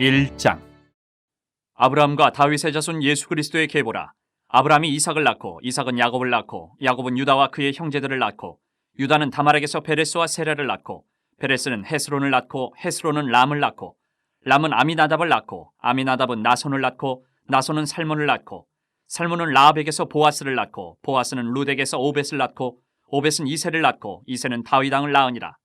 1장. 아브라함과 다윗의 자손 예수 그리스도의 계보라. 아브라함이 이삭을 낳고 이삭은 야곱을 낳고 야곱은 유다와 그의 형제들을 낳고 유다는 다말에게서 베레스와 세라를 낳고 베레스는 헤스론을 낳고 헤스론은 람을 낳고 람은 아미나답을 낳고 아미나답은 나손을 낳고 나손은 살몬을 낳고 살몬은 라합에게서 보아스를 낳고 보아스는 룻에게서 오벳을 낳고 오벳은 이새를 낳고 이새는 다윗 왕을 낳으니라.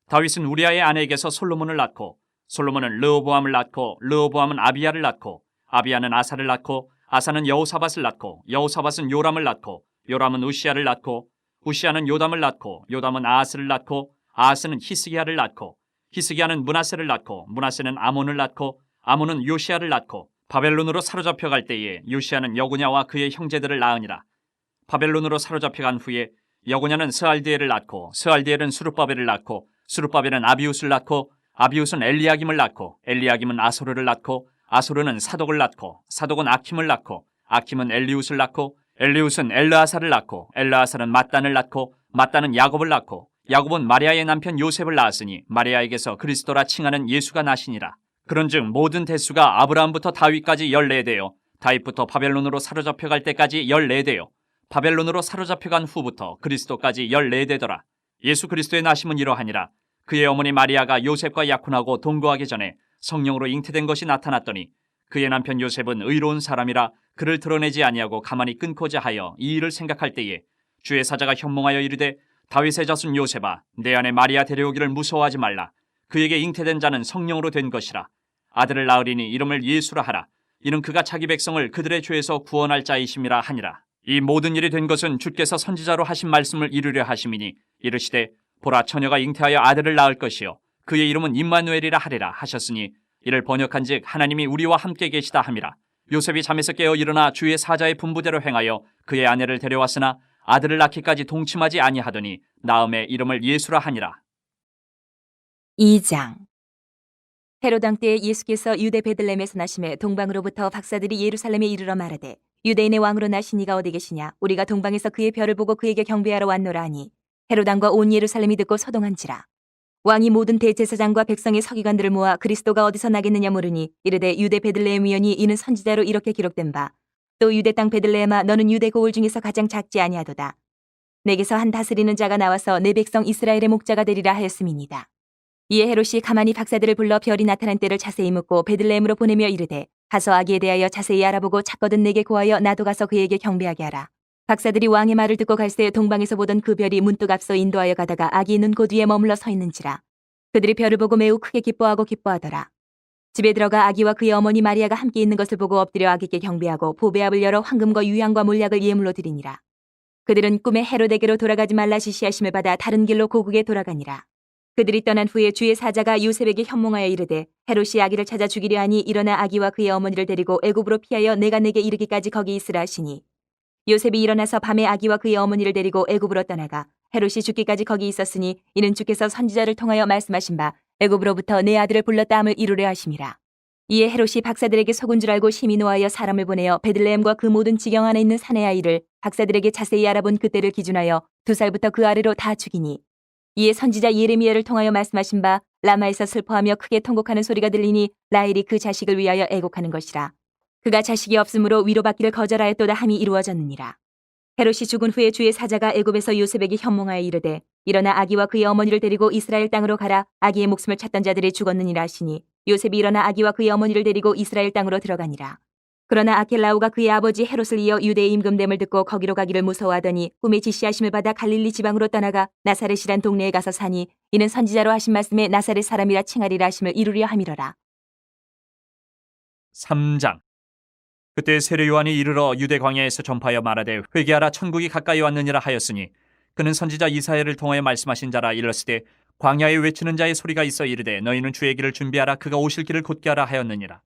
다윗은 우리아의 아내에게서 솔로몬을 낳고 솔로몬은 르호보암을 낳고 르호보암은 아비야를 낳고 아비야는 아사를 낳고 아사는 여호사밧을 낳고 여호사밧은 요람을 낳고 요람은 우시야를 낳고 우시야는 요담을 낳고 요담은 아하스를 낳고 아하스는 히스기야를 낳고 히스기야는 므낫세를 낳고 므낫세는 아몬을 낳고 아몬은 요시야를 낳고 바벨론으로 사로잡혀 갈 때에 요시야는 여구냐와 그의 형제들을 낳으니라. 바벨론으로 사로잡혀 간 후에 여구냐는 스알디엘을 낳고 스알디엘은 수룹바벨을 낳고 수룹바벨은 아비웃을 낳고 아비웃은 엘리야김을 낳고 엘리야김은 아소르를 낳고 아소르는 사독을 낳고 사독은 아킴을 낳고 아킴은 엘리웃을 낳고 엘리웃은 엘르아사를 낳고 엘르아사는 mat단을 낳고 mat단은 야곱을 낳고 야곱은 마리아의 남편 요셉을 낳았으니 마리아에게서 그리스도라 칭하는 예수가 나시니라. 그런즉 모든 대수가 아브라함부터 다윗까지 14대요 다윗부터 바벨론으로 사로잡혀 갈 때까지 14대요 바벨론으로 사로잡혀 간 후부터 그리스도까지 14대더라. 예수 그리스도의 나심은 이러하니라. 그의 어머니 마리아가 요셉과 약혼하고 동거하기 전에 성령으로 잉태된 것이 나타났더니 그의 남편 요셉은 의로운 사람이라 그를 드러내지 아니하고 가만히 끊고자 하여 이 일을 생각할 때에 주의 사자가 현몽하여 이르되 다윗의 자손 요셉아 내 아내 마리아 데려오기를 무서워하지 말라. 그에게 잉태된 자는 성령으로 된 것이라. 아들을 낳으리니 이름을 예수라 하라. 이는 그가 자기 백성을 그들의 죄에서 구원할 자이심이라 하니라. 이 모든 일이 된 것은 주께서 선지자로 하신 말씀을 이루려 하심이니 이르시되 보라 처녀가 잉태하여 아들을 낳을 것이요 그의 이름은 임마누엘이라 하리라 하셨으니 이를 번역한즉 하나님이 우리와 함께 계시다 함이라. 요셉이 잠에서 깨어 일어나 주의 사자의 분부대로 행하여 그의 아내를 데려왔으나 아들을 낳기까지 동침하지 아니하더니 나음에 이름을 예수라 하니라. 2장. 헤롯 왕 때에 예수께서 유대 베들레헴에서 나심에 동방으로부터 박사들이 예루살렘에 이르러 말하되 유대인의 왕으로 나신 이가 어디 계시냐 우리가 동방에서 그의 별을 보고 그에게 경배하러 왔노라 하니 헤롯 왕과 온 예루살렘이 듣고 소동한지라. 왕이 모든 대제사장과 백성의 서기관들을 모아 그리스도가 어디서 나겠느냐 물으니 이르되 유대 베들레헴이오니 이는 선지자로 이렇게 기록된 바 또 유대 땅 베들레헴아 너는 유대 고을 중에서 가장 작지 아니하도다. 내게서 한 다스리는 자가 나와서 내 백성 이스라엘의 목자가 되리라 하였음이니이다. 이에 헤롯이 가만히 박사들을 불러 별이 나타난 때를 자세히 묻고 베들레헴으로 보내며 이르되 가서 아기에 대하여 자세히 알아보고 찾거든 내게 고하여 나도 가서 그에게 경배하게 하라. 박사들이 왕의 말을 듣고 갈새 동방에서 보던 그 별이 문득 앞서 인도하여 가다가 아기 있는 곳 위에 머물러 서 있는지라. 그들이 별을 보고 매우 크게 기뻐하고 기뻐하더라. 집에 들어가 아기와 그의 어머니 마리아가 함께 있는 것을 보고 엎드려 아기께 경배하고 보배압을 열어 황금과 유향과 몰약을 예물로 드리니라. 그들은 꿈에 헤롯에게로 돌아가지 말라 지시하심을 받아 다른 길로 고국에 돌아가니라. 그들이 떠난 후에 주의 사자가 요셉에게 현몽하여 이르되 헤롯이 아기를 찾아 죽이려 하니 일어나 아기와 그의 어머니를 데리고 애굽으로 피하여 내가 내게 이르기까지 거기 있으라 하시니 요셉이 일어나서 밤에 아기와 그의 어머니를 데리고 애굽으로 떠나가 헤롯이 죽기까지 거기 있었으니 이는 주께서 선지자를 통하여 말씀하신 바 애굽으로부터 내 아들을 불렀다 함을 이루려 하심이라. 이에 헤롯이 박사들에게 속은 줄 알고 심히 노하여 사람을 보내어 베들레헴과 그 모든 지경 안에 있는 산의 아이를 박사들에게 자세히 알아본 그때를 기준하여 2살부터 그 아래로 다 죽이니 이에 선지자 예레미야를 통하여 말씀하신 바 라마에서 슬퍼하며 크게 통곡하는 소리가 들리니 라헬이 그 자식을 위하여 애곡하는 것이라. 그가 자식이 없으므로 위로받기를 거절하였도다 함이 이루어졌느니라. 헤롯이 죽은 후에 주의 사자가 애굽에서 요셉에게 현몽하여 이르되 일어나 아기와 그의 어머니를 데리고 이스라엘 땅으로 가라. 아기의 목숨을 찾던 자들이 죽었느니라 하시니 요셉이 일어나 아기와 그의 어머니를 데리고 이스라엘 땅으로 들어가니라. 그러나 아켈라오가 그의 아버지 헤롯을 이어 유대의 임금됨을 듣고 거기로 가기를 무서워하더니 꿈에 지시하심을 받아 갈릴리 지방으로 떠나가 나사렛이란 동네에 가서 사니 이는 선지자로 하신 말씀에 나사렛 사람이라 칭하리라 하심을 이루려 함이로라. 3장. 그때 세례 요한이 이르러 유대 광야에서 전파하여 말하되 회개하라 천국이 가까이 왔느니라 하였으니 그는 선지자 이사야를 통하여 말씀하신 자라. 일렀으되 광야에 외치는 자의 소리가 있어 이르되 너희는 주의 길을 준비하라. 그가 오실 길을 곧게 하라 하였느니라.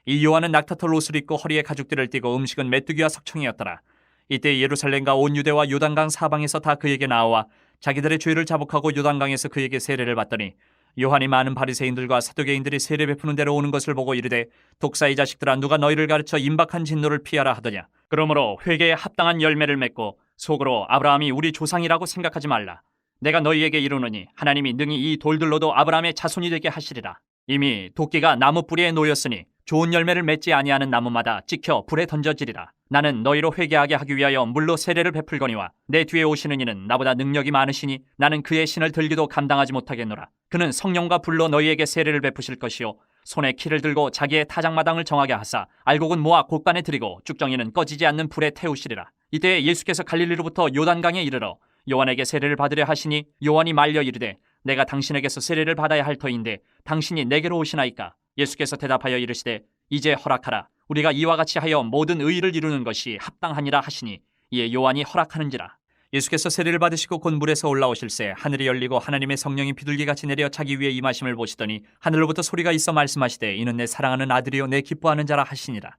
이 요한은 낙타털 옷을 입고 허리에 가죽띠를 띠고 음식은 메뚜기와 석청이었더라. 이때 예루살렘과 온 유대와 요단강 사방에서 다 그에게 나와 자기들의 죄를 자복하고 요단강에서 그에게 세례를 받더니 요한이 많은 바리새인들과 사두개인들이 세례 베푸는 데로 오는 것을 보고 이르되 독사의 자식들아 누가 너희를 가르쳐 임박한 진노를 피하라 하더냐. 그러므로 회개에 합당한 열매를 맺고 속으로 아브라함이 우리 조상이라고 생각하지 말라. 내가 너희에게 이르노니 하나님이 능히 이 돌들로도 아브라함의 자손이 되게 하시리라. 이미 도끼가 나무 뿌리에 놓였으니 좋은 열매를 맺지 아니하는 나무마다 찍혀 불에 던져지리라. 나는 너희로 회개하게 하기 위하여 물로 세례를 베풀거니와 내 뒤에 오시는 이는 나보다 능력이 많으시니 나는 그의 신을 들기도 감당하지 못하겠노라. 그는 성령과 불로 너희에게 세례를 베푸실 것이요 손에 키를 들고 자기의 타작마당을 정하게 하사 알곡은 모아 곡간에 들이고 쭉정이는 꺼지지 않는 불에 태우시리라. 이때 예수께서 갈릴리로부터 요단강에 이르러 요한에게 세례를 받으려 하시니 요한이 말려 이르되 내가 당신에게서 세례를 받아야 할 터인데 당신이 내게로 오시나이까? 예수께서 대답하여 이르시되 이제 허락하라. 우리가 이와 같이 하여 모든 의의를 이루는 것이 합당하니라 하시니 이에 요한이 허락하는지라. 예수께서 세례를 받으시고 곧 물에서 올라오실새 하늘이 열리고 하나님의 성령이 비둘기같이 내려 자기 위에 임하심을 보시더니 하늘로부터 소리가 있어 말씀하시되 이는 내 사랑하는 아들이요 내 기뻐하는 자라 하시니라.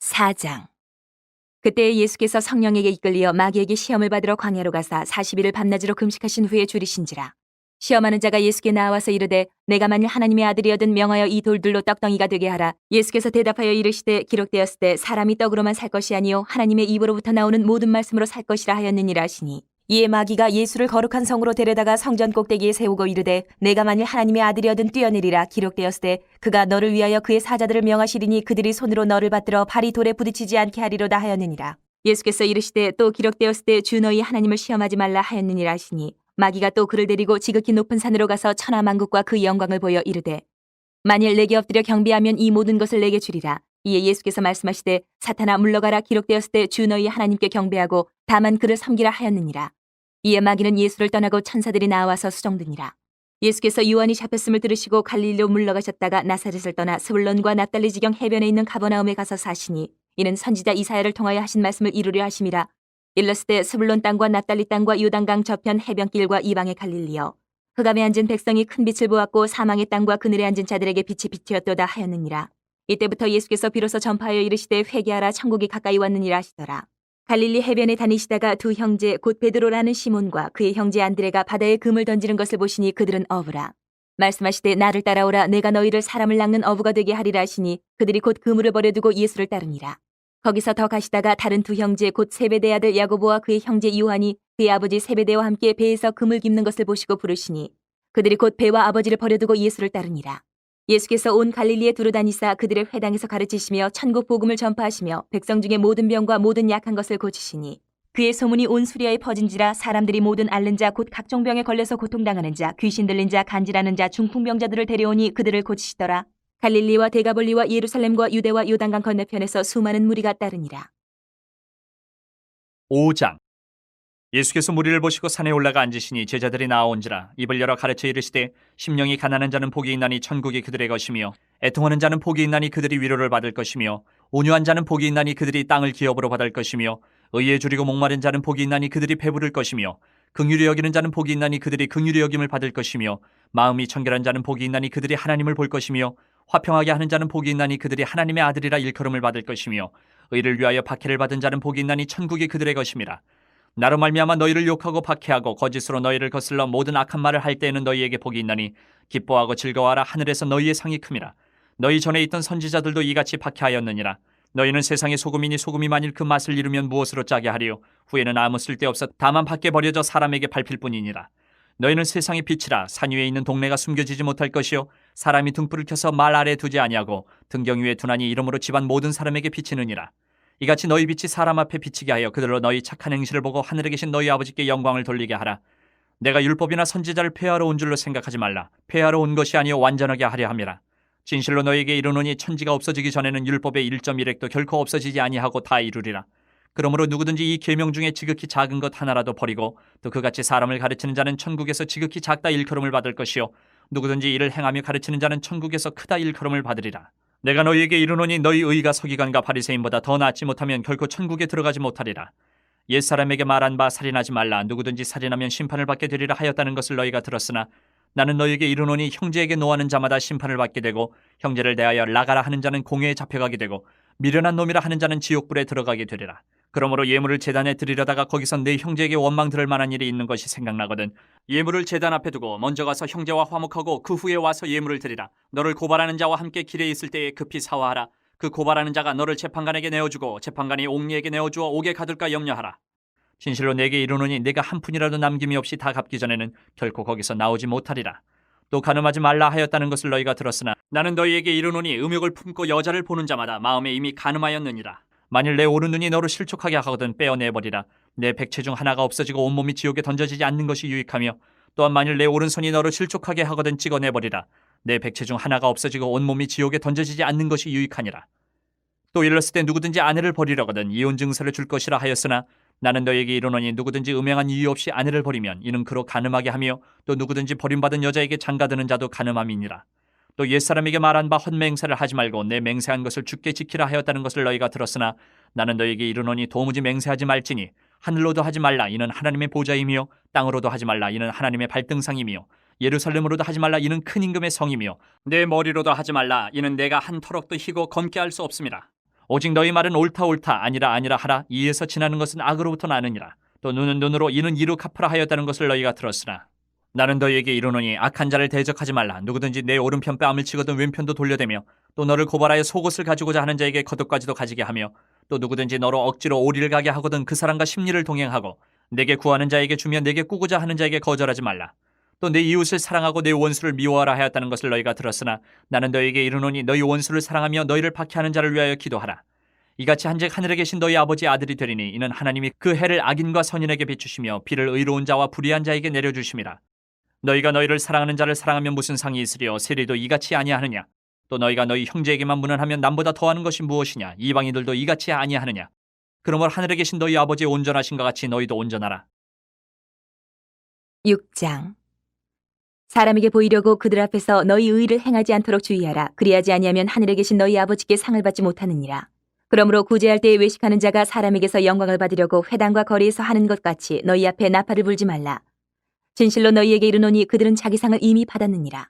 4장. 그때 예수께서 성령에게 이끌리어 마귀에게 시험을 받으러 광야로 가사 40일을 밤낮으로 금식하신 후에 줄이신지라. 시험하는 자가 예수께 나와서 이르되 내가 만일 하나님의 아들이여든 명하여 이 돌들로 떡덩이가 되게 하라. 예수께서 대답하여 이르시되 기록되었을 때 사람이 떡으로만 살 것이 아니요 하나님의 입으로부터 나오는 모든 말씀으로 살 것이라 하였느니라 하시니 이에 마귀가 예수를 거룩한 성으로 데려다가 성전 꼭대기에 세우고 이르되 내가 만일 하나님의 아들이여든 뛰어내리라. 기록되었을 때 그가 너를 위하여 그의 사자들을 명하시리니 그들이 손으로 너를 받들어 발이 돌에 부딪히지 않게 하리로다 하였느니라. 예수께서 이르시되 또 기록되었을 때 주 너희 하나님을 시험하지 말라 하였느니라 하시니 마귀가 또 그를 데리고 지극히 높은 산으로 가서 천하만국과 그 영광을 보여 이르되 만일 내게 엎드려 경배하면 이 모든 것을 내게 주리라. 이에 예수께서 말씀하시되 사탄아 물러가라. 기록되었을 때 주 너희 하나님께 경배하고 다만 그를 섬기라 하였느니라. 이에 마귀는 예수를 떠나고 천사들이 나와서 수종드니라. 예수께서 요한이 잡혔음을 들으시고 갈릴리로 물러가셨다가 나사렛을 떠나 스불론과 납달리 지경 해변에 있는 가버나움에 가서 사시니 이는 선지자 이사야를 통하여 하신 말씀을 이루려 하심이라. 일렀을 때 스불론 땅과 납달리 땅과 요단강 저편 해변길과 이방의 갈릴리여 흑암에 앉은 백성이 큰 빛을 보았고 사망의 땅과 그늘에 앉은 자들에게 빛이 비튀었도다 하였느니라. 이때부터 예수께서 비로소 전파하여 이르시되 회개하라 천국이 가까이 왔느니라 하시더라. 갈릴리 해변에 다니시다가 두 형제 곧 베드로라는 시몬과 그의 형제 안드레가 바다에 금을 던지는 것을 보시니 그들은 어부라. 말씀하시되 나를 따라오라. 내가 너희를 사람을 낚는 어부가 되게 하리라 하시니 그들이 곧 그물을 버려두고 예수를 따르니라. 거기서 더 가시다가 다른 두 형제 곧 세베대의 아들 야고보와 그의 형제 요한이 그의 아버지 세베대와 함께 배에서 금을 깁는 것을 보시고 부르시니 그들이 곧 배와 아버지를 버려두고 예수를 따르니라. 예수께서 온 갈릴리에 두루 다니사 그들의 회당에서 가르치시며 천국 복음을 전파하시며 백성 중에 모든 병과 모든 약한 것을 고치시니 그의 소문이 온 수리아에 퍼진지라. 사람들이 모든 앓는 자 곧 각종 병에 걸려서 고통당하는 자 귀신 들린 자 간질하는 자 중풍병자들을 데려오니 그들을 고치시더라. 갈릴리와 데가볼리와 예루살렘과 유대와 요단강 건너편에서 수많은 무리가 따르니라. 5장. 예수께서 무리를 보시고 산에 올라가 앉으시니 제자들이 나아온지라. 입을 열어 가르쳐 이르시되 심령이 가난한 자는 복이 있나니 천국이 그들의 것이며 애통하는 자는 복이 있나니 그들이 위로를 받을 것이며 온유한 자는 복이 있나니 그들이 땅을 기업으로 받을 것이며 의에 줄이고 목마른 자는 복이 있나니 그들이 배부를 것이며 긍휼히 여기는 자는 복이 있나니 그들이 긍휼히 여김을 받을 것이며 마음이 청결한 자는 복이 있나니 그들이 하나님을 볼 것이며 화평하게 하는 자는 복이 있나니 그들이 하나님의 아들이라 일컬음을 받을 것이며 의를 위하여 박해를 받은 자는 복이 있나니 천국이 그들의 것임이라. 나로 말미암아 너희를 욕하고 박해하고 거짓으로 너희를 거슬러 모든 악한 말을 할 때에는 너희에게 복이 있나니 기뻐하고 즐거워하라. 하늘에서 너희의 상이 큼이라. 너희 전에 있던 선지자들도 이같이 박해하였느니라. 너희는 세상의 소금이니 소금이 만일 그 맛을 잃으면 무엇으로 짜게 하리요? 후에는 아무 쓸데없어 다만 밖에 버려져 사람에게 밟힐 뿐이니라. 너희는 세상의 빛이라. 산 위에 있는 동네가 숨겨지지 못할 것이요 사람이 등불을 켜서 말 아래에 두지 아니하고 등경 위에 두나니 이러므로 집안 모든 사람에게 비치느니라. 이같이 너희 빛이 사람 앞에 비치게 하여 그들로 너희 착한 행실을 보고 하늘에 계신 너희 아버지께 영광을 돌리게 하라. 내가 율법이나 선지자를 폐하러 온 줄로 생각하지 말라. 폐하러 온 것이 아니요 완전하게 하려 함이라. 진실로 너희에게 이르노니 천지가 없어지기 전에는 율법의 1.1획도 결코 없어지지 아니하고 다 이루리라. 그러므로 누구든지 이 계명 중에 지극히 작은 것 하나라도 버리고 또 그같이 사람을 가르치는 자는 천국에서 지극히 작다 일컬음을 받을 것이요 누구든지 이를 행하며 가르치는 자는 천국에서 크다 일컬음을 받으리라. 내가 너희에게 이르노니 너희 의가 서기관과 바리새인보다 더 낫지 못하면 결코 천국에 들어가지 못하리라. 옛사람에게 말한 바 살인하지 말라. 누구든지 살인하면 심판을 받게 되리라 하였다는 것을 너희가 들었으나 나는 너희에게 이르노니 형제에게 노하는 자마다 심판을 받게 되고 형제를 대하여 나가라 하는 자는 공회에 잡혀가게 되고 미련한 놈이라 하는 자는 지옥불에 들어가게 되리라. 그러므로 예물을 제단에 드리려다가 거기서 내 형제에게 원망 들을 만한 일이 있는 것이 생각나거든 예물을 제단 앞에 두고 먼저 가서 형제와 화목하고 그 후에 와서 예물을 드리라. 너를 고발하는 자와 함께 길에 있을 때에 급히 사화하라. 그 고발하는 자가 너를 재판관에게 내어주고 재판관이 옥리에게 내어주어 옥에 가둘까 염려하라. 진실로 내게 이르노니 내가 한 푼이라도 남김이 없이 다 갚기 전에는 결코 거기서 나오지 못하리라. 또 간음하지 말라 하였다는 것을 너희가 들었으나 나는 너희에게 이르노니 음욕을 품고 여자를 보는 자마다 마음에 이미 간음하였느니라. 만일 내 오른눈이 너를 실족하게 하거든 빼어내버리라. 내 백체 중 하나가 없어지고 온몸이 지옥에 던져지지 않는 것이 유익하며 또한 만일 내 오른손이 너를 실족하게 하거든 찍어내버리라. 내 백체 중 하나가 없어지고 온몸이 지옥에 던져지지 않는 것이 유익하니라. 또 일렀을 때 누구든지 아내를 버리려거든 이혼 증서를 줄 것이라 하였으나 나는 너에게 이르노니 누구든지 음행한 이유 없이 아내를 버리면 이는 그로 간음하게 하며 또 누구든지 버림받은 여자에게 장가드는 자도 간음함이니라. 또 옛사람에게 말한 바 헛맹세를 하지 말고 내 맹세한 것을 주께 지키라 하였다는 것을 너희가 들었으나 나는 너에게 이르노니 도무지 맹세하지 말지니 하늘로도 하지 말라 이는 하나님의 보좌이며 땅으로도 하지 말라 이는 하나님의 발등상이며 예루살렘으로도 하지 말라 이는 큰 임금의 성이며 내 머리로도 하지 말라 이는 내가 한 터럭도 희고 검게 할 수 없음이라. 오직 너희 말은 옳다 옳다 아니라 아니라 하라. 이에서 지나는 것은 악으로부터 나느니라. 또 눈은 눈으로 이는 이로 갚으라 하였다는 것을 너희가 들었으나 나는 너희에게 이르노니 악한 자를 대적하지 말라. 누구든지 내 오른편 뺨을 치거든 왼편도 돌려대며 또 너를 고발하여 속옷을 가지고자 하는 자에게 겉옷까지도 가지게 하며 또 누구든지 너로 억지로 오리를 가게 하거든 그 사람과 심리를 동행하고 내게 구하는 자에게 주며 내게 꾸고자 하는 자에게 거절하지 말라. 또 내 이웃을 사랑하고 내 원수를 미워하라 하였다는 것을 너희가 들었으나 나는 너희에게 이르노니 너희 원수를 사랑하며 너희를 박해하는 자를 위하여 기도하라. 이같이 한즉 하늘에 계신 너희 아버지의 아들이 되리니 이는 하나님이 그 해를 악인과 선인에게 비추시며 비를 의로운 자와 불의한 자에게 내려주심이라. 너희가 너희를 사랑하는 자를 사랑하면 무슨 상이 있으리요 세리도 이같이 아니하느냐. 또 너희가 너희 형제에게만 문안하면 남보다 더하는 것이 무엇이냐. 이방인들도 이같이 아니하느냐. 그러므로 하늘에 계신 너희 아버지의 온전하신 것 같이 너희도 온전하라. 6장. 사람에게 보이려고 그들 앞에서 너희 의를 행하지 않도록 주의하라. 그리하지 아니하면 하늘에 계신 너희 아버지께 상을 받지 못하느니라. 그러므로 구제할 때에 외식하는 자가 사람에게서 영광을 받으려고 회당과 거리에서 하는 것 같이 너희 앞에 나팔을 불지 말라. 진실로 너희에게 이르노니 그들은 자기 상을 이미 받았느니라.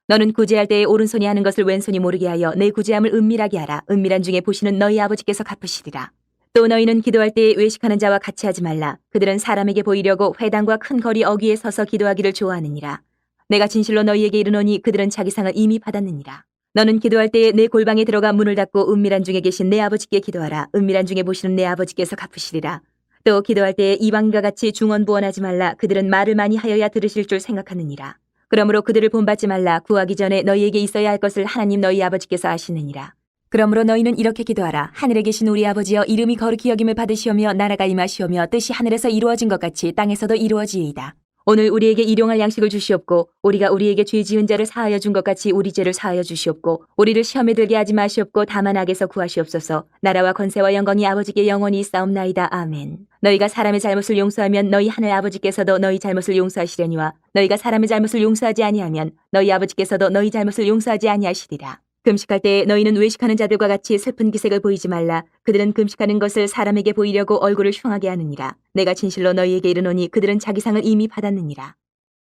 너는 구제할 때에 오른손이 하는 것을 왼손이 모르게 하여 내 구제함을 은밀하게 하라. 은밀한 중에 보시는 너희 아버지께서 갚으시리라. 또 너희는 기도할 때에 외식하는 자와 같이 하지 말라. 그들은 사람에게 보이려고 회당과 큰 거리 어귀에 서서 기도하기를 좋아하느니라. 내가 진실로 너희에게 이르노니 그들은 자기 상을 이미 받았느니라. 너는 기도할 때에 내 골방에 들어가 문을 닫고 은밀한 중에 계신 내 아버지께 기도하라. 은밀한 중에 보시는 내 아버지께서 갚으시리라. 또 기도할 때에 이방인과 같이 중언부언하지 말라. 그들은 말을 많이 하여야 들으실 줄 생각하느니라. 그러므로 그들을 본받지 말라. 구하기 전에 너희에게 있어야 할 것을 하나님 너희 아버지께서 아시느니라. 그러므로 너희는 이렇게 기도하라. 하늘에 계신 우리 아버지여 이름이 거룩히 여김을 받으시오며 나라가 임하시오며 뜻이 하늘에서 이루어진 것 같이 땅에서도 이루어지이다. 오늘 우리에게 일용할 양식을 주시옵고 우리가 우리에게 죄 지은 자를 사하여 준 것 같이 우리 죄를 사하여 주시옵고 우리를 시험에 들게 하지 마시옵고 다만 악에서 구하시옵소서. 나라와 권세와 영광이 아버지께 영원히 있사옵나이다. 아멘. 너희가 사람의 잘못을 용서하면 너희 하늘 아버지께서도 너희 잘못을 용서하시려니와 너희가 사람의 잘못을 용서하지 아니하면 너희 아버지께서도 너희 잘못을 용서하지 아니하시리라. 금식할 때에 너희는 외식하는 자들과 같이 슬픈 기색을 보이지 말라. 그들은 금식하는 것을 사람에게 보이려고 얼굴을 흉하게 하느니라. 내가 진실로 너희에게 이르노니 그들은 자기 상을 이미 받았느니라.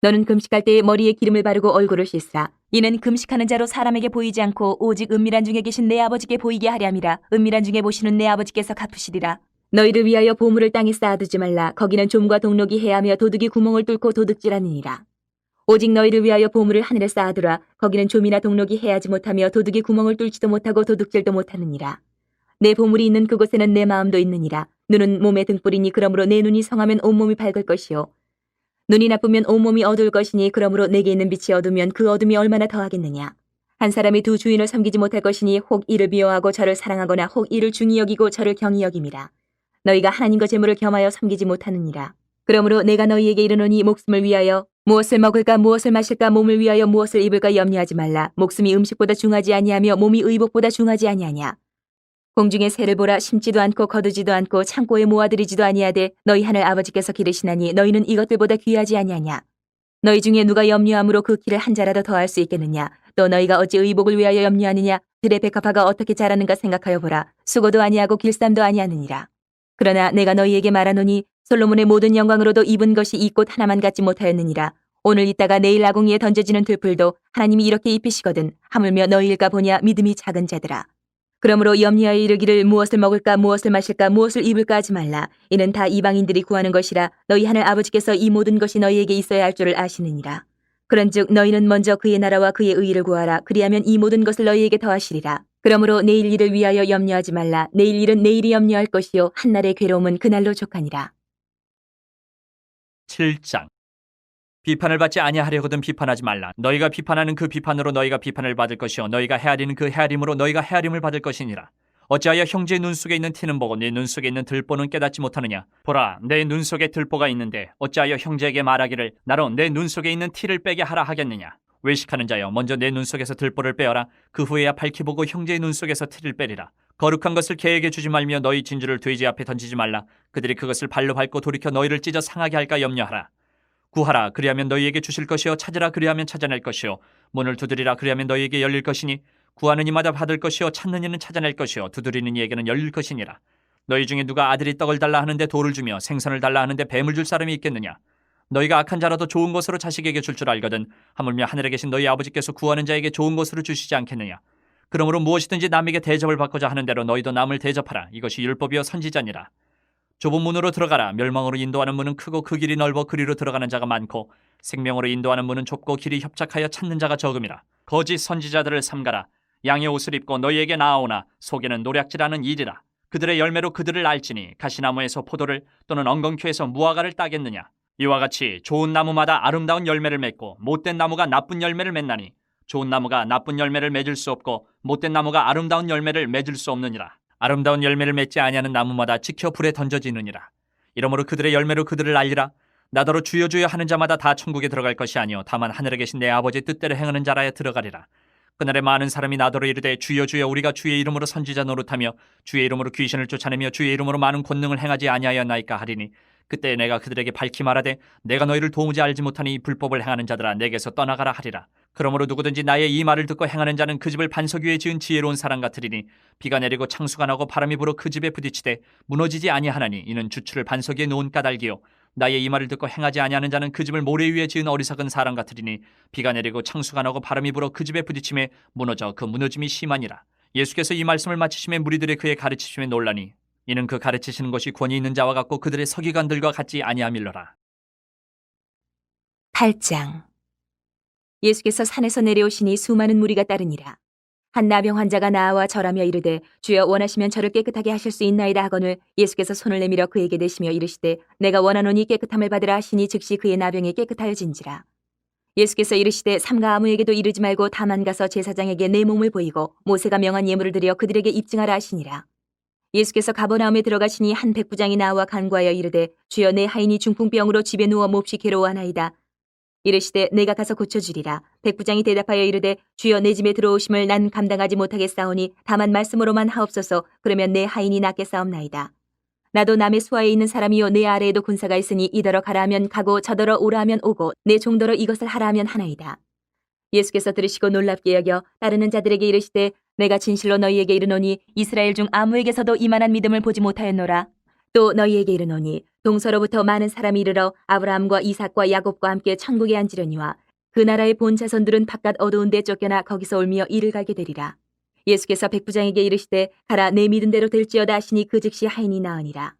너는 금식할 때에 머리에 기름을 바르고 얼굴을 씻으라. 이는 금식하는 자로 사람에게 보이지 않고 오직 은밀한 중에 계신 내 아버지께 보이게 하렴이라. 은밀한 중에 보시는 내 아버지께서 갚으시리라. 너희를 위하여 보물을 땅에 쌓아두지 말라. 거기는 좀과 동록이 해하며 도둑이 구멍을 뚫고 도둑질하느니라. 오직 너희를 위하여 보물을 하늘에 쌓아두라. 거기는 좀이나 동록이 해하지 못하며 도둑이 구멍을 뚫지도 못하고 도둑질도 못하느니라. 내 보물이 있는 그곳에는 내 마음도 있느니라. 눈은 몸의 등불이니 그러므로 내 눈이 성하면 온몸이 밝을 것이요 눈이 나쁘면 온몸이 어두울 것이니 그러므로 내게 있는 빛이 어두면 그 어둠이 얼마나 더하겠느냐. 한 사람이 두 주인을 섬기지 못할 것이니 혹 이를 미워하고 저를 사랑하거나 혹 이를 중히 여기고 저를 경히 여김이라. 너희가 하나님과 재물을 겸하여 섬기지 못하느니라. 그러므로 내가 너희에게 이르노니 목숨을 위하여 무엇을 먹을까 무엇을 마실까 몸을 위하여 무엇을 입을까 염려하지 말라. 목숨이 음식보다 중하지 아니하며 몸이 의복보다 중하지 아니하냐. 공중의 새를 보라. 심지도 않고 거두지도 않고 창고에 모아들이지도 아니하되 너희 하늘 아버지께서 기르시나니 너희는 이것들보다 귀하지 아니하냐. 너희 중에 누가 염려함으로 그 키를 한 자라도 더할 수 있겠느냐. 또 너희가 어찌 의복을 위하여 염려하느냐. 들의 백합화가 어떻게 자라는가 생각하여 보라. 수고도 아니하고 길쌈도 아니하느니라. 그러나 내가 너희에게 말하노니 솔로몬의 모든 영광으로도 입은 것이 이 꽃 하나만 갖지 못하였느니라. 오늘 있다가 내일 아궁이에 던져지는 들풀도 하나님이 이렇게 입히시거든. 하물며 너희일까 보냐. 믿음이 작은 자들아. 그러므로 염려하여 이르기를 무엇을 먹을까 무엇을 마실까 무엇을 입을까 하지 말라. 이는 다 이방인들이 구하는 것이라. 너희 하늘 아버지께서 이 모든 것이 너희에게 있어야 할 줄을 아시느니라. 그런즉 너희는 먼저 그의 나라와 그의 의를 구하라. 그리하면 이 모든 것을 너희에게 더하시리라. 그러므로 내일 일을 위하여 염려하지 말라. 내일 일은 내일이 염려할 것이요 한날의 괴로움은 그날로 족하니라. 7장. 비판을 받지 아니하려거든 비판하지 말라. 너희가 비판하는 그 비판으로 너희가 비판을 받을 것이요 너희가 헤아리는 그 헤아림으로 너희가 헤아림을 받을 것이니라. 어찌하여 형제의 눈 속에 있는 티는 보고 네 눈 속에 있는 들보는 깨닫지 못하느냐. 보라, 내 눈 속에 들보가 있는데 어찌하여 형제에게 말하기를 나로 내 눈 속에 있는 티를 빼게 하라 하겠느냐. 외식하는 자여, 먼저 내 눈 속에서 들보를 빼어라. 그 후에야 밝히 보고 형제의 눈 속에서 티를 빼리라. 거룩한 것을 개에게 주지 말며 너희 진주를 돼지 앞에 던지지 말라. 그들이 그것을 발로 밟고 돌이켜 너희를 찢어 상하게 할까 염려하라. 구하라, 그리하면 너희에게 주실 것이요 찾으라, 그리하면 찾아낼 것이요 문을 두드리라, 그리하면 너희에게 열릴 것이니 구하는 이마다 받을 것이요 찾는 이는 찾아낼 것이요 두드리는 이에게는 열릴 것이니라. 너희 중에 누가 아들이 떡을 달라 하는데 돌을 주며 생선을 달라 하는데 뱀을 줄 사람이 있겠느냐. 너희가 악한 자라도 좋은 것으로 자식에게 줄 줄 알거든 하물며 하늘에 계신 너희 아버지께서 구하는 자에게 좋은 것으로 주시지 않겠느냐. 그러므로 무엇이든지 남에게 대접을 받고자 하는 대로 너희도 남을 대접하라. 이것이 율법이요 선지자니라. 좁은 문으로 들어가라. 멸망으로 인도하는 문은 크고 그 길이 넓어 그리로 들어가는 자가 많고 생명으로 인도하는 문은 좁고 길이 협착하여 찾는 자가 적음이라. 거짓 선지자들을 삼가라. 양의 옷을 입고 너희에게 나아오나 속에는 노략질하는 일이라. 그들의 열매로 그들을 알지니 가시나무에서 포도를 또는 엉겅퀴에서 무화과를 따겠느냐. 이와 같이 좋은 나무마다 아름다운 열매를 맺고 못된 나무가 나쁜 열매를 맺나니 좋은 나무가 나쁜 열매를 맺을 수 없고 못된 나무가 아름다운 열매를 맺을 수 없느니라. 아름다운 열매를 맺지 아니하는 나무마다 지켜 불에 던져지느니라. 이러므로 그들의 열매로 그들을 알리라. 나더러 주여 주여 하는 자마다 다 천국에 들어갈 것이 아니요 다만 하늘에 계신 내 아버지의 뜻대로 행하는 자라야 들어가리라. 그날에 많은 사람이 나더러 이르되 주여 주여 우리가 주의 이름으로 선지자 노릇하며 주의 이름으로 귀신을 쫓아내며 주의 이름으로 많은 권능을 행하지 아니하였나이까 하리니 그때 내가 그들에게 밝히 말하되 내가 너희를 도무지 알지 못하니 이 불법을 행하는 자들아 내게서 떠나가라 하리라. 그러므로 누구든지 나의 이 말을 듣고 행하는 자는 그 집을 반석 위에 지은 지혜로운 사람 같으리니 비가 내리고 창수가 나고 바람이 불어 그 집에 부딪히되 무너지지 아니하나니 이는 주추를 반석 위에 놓은 까닭이요 나의 이 말을 듣고 행하지 아니하는 자는 그 집을 모래 위에 지은 어리석은 사람 같으리니 비가 내리고 창수가 나고 바람이 불어 그 집에 부딪힘에 무너져 그 무너짐이 심하니라. 예수께서 이 말씀을 마치심에 무리들이 그의 가르치심에 놀라니 이는 그 가르치시는 것이 권위 있는 자와 같고 그들의 서기관들과 같지 아니함일러라. 8장. 예수께서 산에서 내려오시니 수많은 무리가 따르니라. 한 나병 환자가 나와 절하며 이르되 주여 원하시면 저를 깨끗하게 하실 수 있나이다 하거늘 예수께서 손을 내밀어 그에게 대시며 이르시되 내가 원하노니 깨끗함을 받으라 하시니 즉시 그의 나병이 깨끗하여진지라. 예수께서 이르시되 삼가 아무에게도 이르지 말고 다만 가서 제사장에게 내 몸을 보이고 모세가 명한 예물을 드려 그들에게 입증하라 하시니라. 예수께서 가버나움에 들어가시니 한 백부장이 나와 간구하여 이르되 주여 내 하인이 중풍병으로 집에 누워 몹시 괴로워하나이다. 이르시되 내가 가서 고쳐주리라. 백부장이 대답하여 이르되 주여 내 집에 들어오심을 난 감당하지 못하겠사오니 다만 말씀으로만 하옵소서. 그러면 내 하인이 낫겠사옵나이다. 나도 남의 수하에 있는 사람이요 내 아래에도 군사가 있으니 이더러 가라 하면 가고 저더러 오라 하면 오고 내 종더러 이것을 하라 하면 하나이다. 예수께서 들으시고 놀랍게 여겨 따르는 자들에게 이르시되 내가 진실로 너희에게 이르노니 이스라엘 중 아무에게서도 이만한 믿음을 보지 못하였노라. 또 너희에게 이르노니 동서로부터 많은 사람이 이르러 아브라함과 이삭과 야곱과 함께 천국에 앉으려니와 그 나라의 본 자손들은 바깥 어두운 데 쫓겨나 거기서 울며 이를 갈게 되리라. 예수께서 백부장에게 이르시되 가라 내 믿은 대로 될지어다 하시니 그 즉시 하인이 나으니라.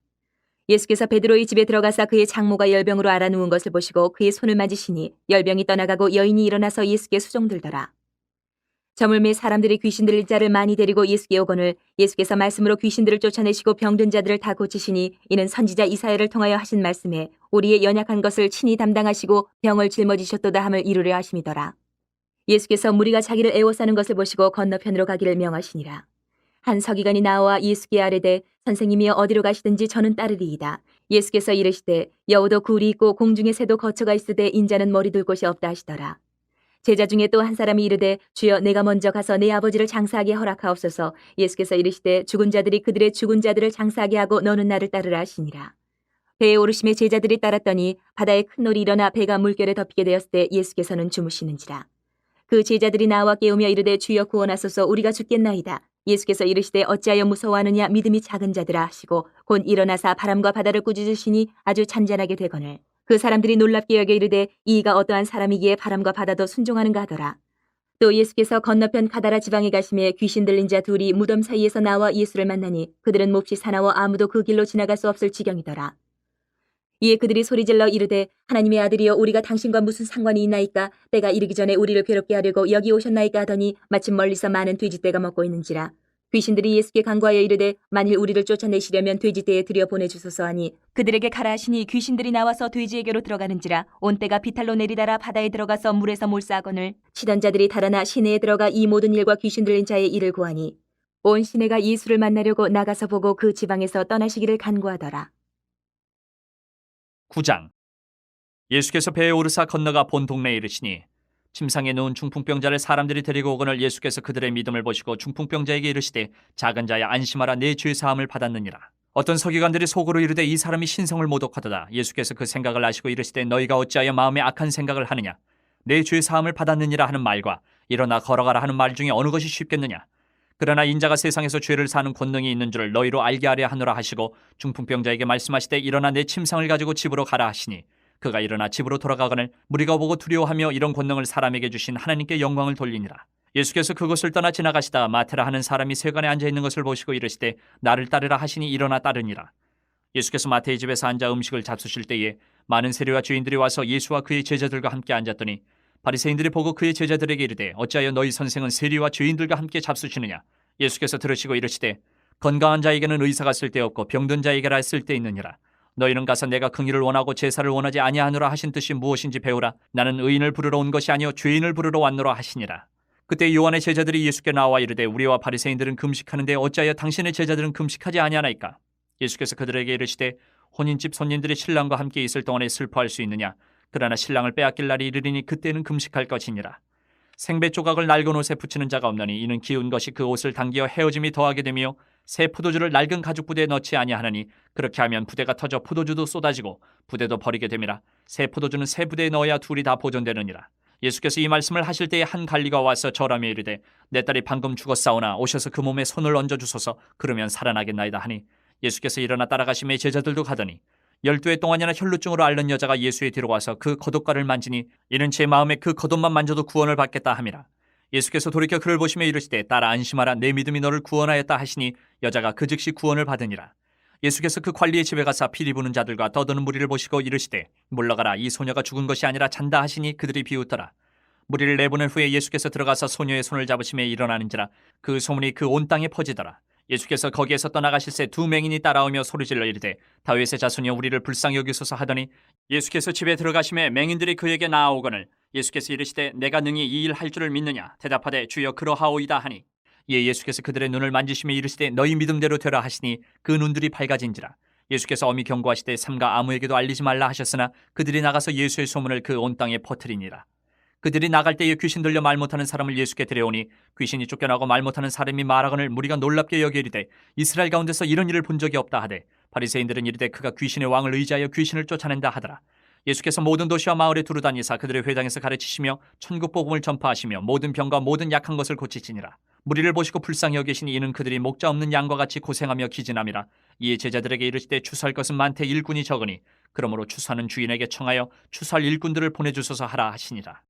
예수께서 베드로의 집에 들어가사 그의 장모가 열병으로 앓아 누운 것을 보시고 그의 손을 만지시니 열병이 떠나가고 여인이 일어나서 예수께 수종들더라. 저물매 사람들이 귀신 들린 자를 많이 데리고 예수께 오거늘 예수께서 말씀으로 귀신들을 쫓아내시고 병든 자들을 다 고치시니 이는 선지자 이사야를 통하여 하신 말씀에 우리의 연약한 것을 친히 담당하시고 병을 짊어지셨도다 함을 이루려 하심이더라. 예수께서 무리가 자기를 애워싸는 것을 보시고 건너편으로 가기를 명하시니라. 한 서기관이 나와 예수께 아뢰되 선생님이여 어디로 가시든지 저는 따르리이다. 예수께서 이르시되 여우도 굴이 있고 공중의 새도 거처가 있으되 인자는 머리 둘 곳이 없다 하시더라. 제자 중에 또 한 사람이 이르되 주여 내가 먼저 가서 내 아버지를 장사하게 허락하옵소서. 예수께서 이르시되 죽은 자들이 그들의 죽은 자들을 장사하게 하고 너는 나를 따르라 하시니라. 배에 오르심에 제자들이 따랐더니 바다에 큰 놀이 일어나 배가 물결에 덮이게 되었을 때 예수께서는 주무시는지라. 그 제자들이 나와 깨우며 이르되 주여 구원하소서 우리가 죽겠나이다. 예수께서 이르시되 어찌하여 무서워하느냐 믿음이 작은 자들아 하시고 곧 일어나사 바람과 바다를 꾸짖으시니 아주 잔잔하게 되거늘 그 사람들이 놀랍게 여겨 이르되 이가 어떠한 사람이기에 바람과 바다도 순종하는가 하더라. 또 예수께서 건너편 가다라 지방에 가심에 귀신 들린 자 둘이 무덤 사이에서 나와 예수를 만나니 그들은 몹시 사나워 아무도 그 길로 지나갈 수 없을 지경이더라. 이에 그들이 소리질러 이르되 하나님의 아들이여 우리가 당신과 무슨 상관이 있나이까. 때가 이르기 전에 우리를 괴롭게 하려고 여기 오셨나이까 하더니 마침 멀리서 많은 돼지떼가 먹고 있는지라. 귀신들이 예수께 간구하여 이르되 만일 우리를 쫓아내시려면 돼지떼에 들여 보내주소서 하니 그들에게 가라 하시니 귀신들이 나와서 돼지에게로 들어가는지라 온때가 비탈로 내리다라 바다에 들어가서 물에서 몰사하거늘 치던 자들이 달아나 시내에 들어가 이 모든 일과 귀신 들린 자의 일을 구하니 온 시내가 예수를 만나려고 나가서 보고 그 지방에서 떠나시기를 간구하더라. 9장. 예수께서 배에 오르사 건너가 본 동네에 이르시니 침상에 누운 중풍병자를 사람들이 데리고 오거늘 예수께서 그들의 믿음을 보시고 중풍병자에게 이르시되 작은 자야 안심하라 내 죄 사함을 받았느니라. 어떤 서기관들이 속으로 이르되 이 사람이 신성을 모독하도다. 예수께서 그 생각을 아시고 이르시되 너희가 어찌하여 마음에 악한 생각을 하느냐. 내 죄 사함을 받았느니라 하는 말과 일어나 걸어가라 하는 말 중에 어느 것이 쉽겠느냐. 그러나 인자가 세상에서 죄를 사는 권능이 있는 줄을 너희로 알게 하려 하노라 하시고 중풍병자에게 말씀하시되 일어나 내 침상을 가지고 집으로 가라 하시니 그가 일어나 집으로 돌아가거늘 무리가 보고 두려워하며 이런 권능을 사람에게 주신 하나님께 영광을 돌리니라. 예수께서 그곳을 떠나 지나가시다 마테라 하는 사람이 세관에 앉아 있는 것을 보시고 이르시되 나를 따르라 하시니 일어나 따르니라. 예수께서 마태의 집에서 앉아 음식을 잡수실 때에 많은 세리와 죄인들이 와서 예수와 그의 제자들과 함께 앉았더니 바리새인들이 보고 그의 제자들에게 이르되 어찌하여 너희 선생은 세리와 죄인들과 함께 잡수시느냐. 예수께서 들으시고 이르시되 건강한 자에게는 의사가 쓸데없고 병든 자에게라 쓸데있느니라. 너희는 가서 내가 긍휼을 원하고 제사를 원하지 아니하노라 하신 뜻이 무엇인지 배우라. 나는 의인을 부르러 온 것이 아니요 죄인을 부르러 왔노라 하시니라. 그때 요한의 제자들이 예수께 나와 이르되 우리와 바리새인들은 금식하는데 어찌하여 당신의 제자들은 금식하지 아니하나이까. 예수께서 그들에게 이르시되 혼인집 손님들이 신랑과 함께 있을 동안에 슬퍼할 수 있느냐. 그러나 신랑을 빼앗길 날이 이르리니 그때는 금식할 것이니라. 생배 조각을 낡은 옷에 붙이는 자가 없나니 이는 기운 것이 그 옷을 당기어 헤어짐이 더하게 되며 새 포도주를 낡은 가죽 부대에 넣지 아니하나니 그렇게 하면 부대가 터져 포도주도 쏟아지고 부대도 버리게 됨이라. 새 포도주는 새 부대에 넣어야 둘이 다 보존되느니라. 예수께서 이 말씀을 하실 때에 한 관리가 와서 절하며 이르되 내 딸이 방금 죽었사오나 오셔서 그 몸에 손을 얹어 주소서. 그러면 살아나겠나이다 하니 예수께서 일어나 따라가시매 제자들도 가더니 12해 동안이나 혈루증으로 앓는 여자가 예수의 뒤로 와서 그 겉옷가를 만지니 이는 제 마음에 그 겉옷만 만져도 구원을 받겠다 함이라. 예수께서 돌이켜 그를 보시며 이르시되 딸아 안심하라 내 믿음이 너를 구원하였다 하시니 여자가 그 즉시 구원을 받으니라. 예수께서 그 관리의 집에 가사 피리 부는 자들과 떠드는 무리를 보시고 이르시되 물러가라 이 소녀가 죽은 것이 아니라 잔다 하시니 그들이 비웃더라. 무리를 내보낸 후에 예수께서 들어가서 소녀의 손을 잡으시며 일어나는지라. 그 소문이 그 온 땅에 퍼지더라. 예수께서 거기에서 떠나가실새 두 맹인이 따라오며 소리질러 이르되 다윗의 자손이여 우리를 불쌍히 여기소서 하더니 예수께서 집에 들어가심에 맹인들이 그에게 나아오거늘 예수께서 이르시되 내가 능히 이 일 할 줄을 믿느냐. 대답하되 주여 그러하오이다 하니 이에 예수께서 그들의 눈을 만지시며 이르시되 너희 믿음대로 되라 하시니 그 눈들이 밝아진지라. 예수께서 엄히 경고하시되 삼가 아무에게도 알리지 말라 하셨으나 그들이 나가서 예수의 소문을 그 온 땅에 퍼뜨리니라. 그들이 나갈 때에 귀신 들려 말 못하는 사람을 예수께 데려오니 귀신이 쫓겨나고 말 못하는 사람이 말하거늘 무리가 놀랍게 여겨 이르되 이스라엘 가운데서 이런 일을 본 적이 없다 하되 바리새인들은 이르되 그가 귀신의 왕을 의지하여 귀신을 쫓아낸다 하더라. 예수께서 모든 도시와 마을에 두루다니사 그들의 회당에서 가르치시며 천국 복음을 전파하시며 모든 병과 모든 약한 것을 고치시니라. 무리를 보시고 불쌍히 여기시니 이는 그들이 목자 없는 양과 같이 고생하며 기진함이라. 이에 제자들에게 이르시되 추수할 것은 많되 일꾼이 적으니 그러므로 추수하는 주인에게 청하여 추수할 일꾼들을 보내주소서 하라 하시니라.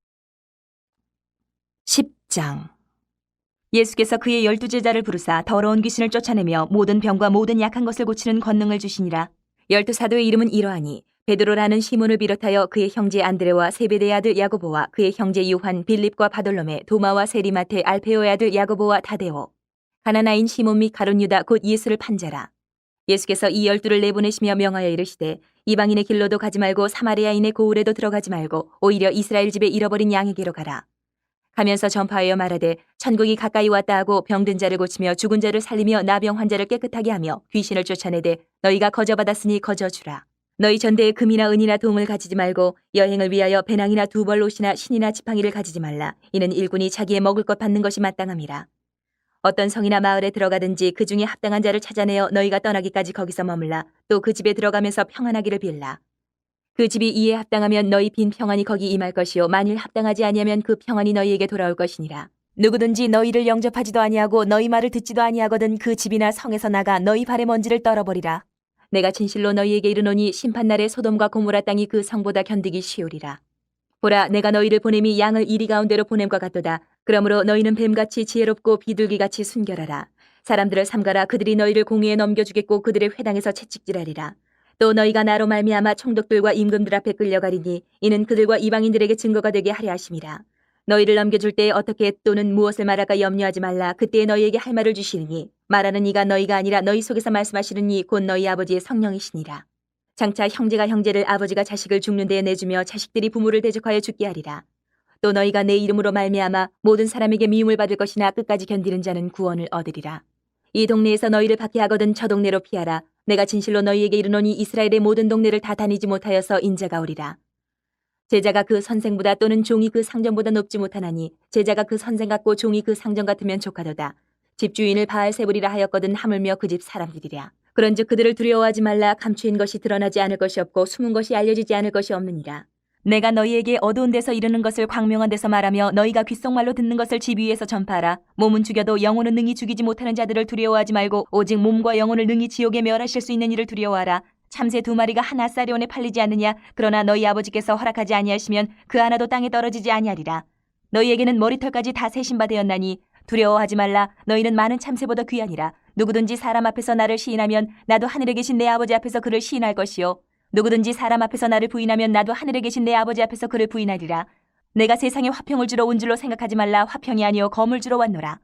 10장. 예수께서 그의 12제자를 부르사 더러운 귀신을 쫓아내며 모든 병과 모든 약한 것을 고치는 권능을 주시니라. 12사도의 이름은 이러하니 베드로라는 시몬을 비롯하여 그의 형제 안드레와 세베대의 아들 야고보와 그의 형제 요한 빌립과 바돌로메 도마와 세리마테 알페오의 아들 야고보와 다데오 가나나인 시몬 및 가룟 유다 곧 예수를 판자라. 예수께서 이 12를 내보내시며 명하여 이르시되 이방인의 길로도 가지 말고 사마리아인의 고을에도 들어가지 말고 오히려 이스라엘 집에 잃어버린 양에게로 가라. 가면서 전파하여 말하되 천국이 가까이 왔다 하고 병든 자를 고치며 죽은 자를 살리며 나병 환자를 깨끗하게 하며 귀신을 쫓아내되 너희가 거저받았으니 거저주라. 너희 전대에 금이나 은이나 동을 가지지 말고 여행을 위하여 배낭이나 두벌 옷이나 신이나 지팡이를 가지지 말라. 이는 일꾼이 자기의 먹을 것 받는 것이 마땅함이라. 어떤 성이나 마을에 들어가든지 그 중에 합당한 자를 찾아내어 너희가 떠나기까지 거기서 머물라. 또 그 집에 들어가면서 평안하기를 빌라. 그 집이 이에 합당하면 너희 빈 평안이 거기 임할 것이요 만일 합당하지 아니하면 그 평안이 너희에게 돌아올 것이니라. 누구든지 너희를 영접하지도 아니하고 너희 말을 듣지도 아니하거든 그 집이나 성에서 나가 너희 발의 먼지를 떨어버리라. 내가 진실로 너희에게 이르노니 심판날에 소돔과 고모라 땅이 그 성보다 견디기 쉬우리라. 보라 내가 너희를 보냄이 양을 이리 가운데로 보냄과 같도다. 그러므로 너희는 뱀같이 지혜롭고 비둘기같이 순결하라. 사람들을 삼가라. 그들이 너희를 공회에 넘겨주겠고 그들의 회당에서 채찍질하리라. 또 너희가 나로 말미암아 총독들과 임금들 앞에 끌려가리니 이는 그들과 이방인들에게 증거가 되게 하려 하심이라. 너희를 넘겨줄 때에 어떻게 또는 무엇을 말할까 염려하지 말라. 그때에 너희에게 할 말을 주시리니 말하는 이가 너희가 아니라 너희 속에서 말씀하시는 이 곧 너희 아버지의 성령이시니라. 장차 형제가 형제를 아버지가 자식을 죽는 데에 내주며 자식들이 부모를 대적하여 죽게 하리라. 또 너희가 내 이름으로 말미암아 모든 사람에게 미움을 받을 것이나 끝까지 견디는 자는 구원을 얻으리라. 이 동네에서 너희를 박해하거든 저 동네로 피하라. 내가 진실로 너희에게 이르노니 이스라엘의 모든 동네를 다 다니지 못하여서 인자가 오리라. 제자가 그 선생보다 또는 종이 그 상전보다 높지 못하나니 제자가 그 선생 같고 종이 그 상전 같으면 족하도다. 집주인을 바알세불이라 하였거든 하물며 그 집 사람들이랴. 그런즉 그들을 두려워하지 말라. 감추인 것이 드러나지 않을 것이 없고 숨은 것이 알려지지 않을 것이 없느니라. 내가 너희에게 어두운 데서 이르는 것을 광명한 데서 말하며 너희가 귓속말로 듣는 것을 집 위에서 전파하라. 몸은 죽여도 영혼은 능히 죽이지 못하는 자들을 두려워하지 말고 오직 몸과 영혼을 능히 지옥에 멸하실 수 있는 이를 두려워하라. 참새 2마리가 한 아사리온에 팔리지 않느냐. 그러나 너희 아버지께서 허락하지 아니하시면 그 하나도 땅에 떨어지지 아니하리라. 너희에게는 머리털까지 다 세신 바 되었나니 두려워하지 말라. 너희는 많은 참새보다 귀하니라. 누구든지 사람 앞에서 나를 시인하면 나도 하늘에 계신 내 아버지 앞에서 그를 시인할 것이요 누구든지 사람 앞에서 나를 부인하면 나도 하늘에 계신 내 아버지 앞에서 그를 부인하리라. 내가 세상에 화평을 주러 온 줄로 생각하지 말라. 화평이 아니요 검을 주러 왔노라.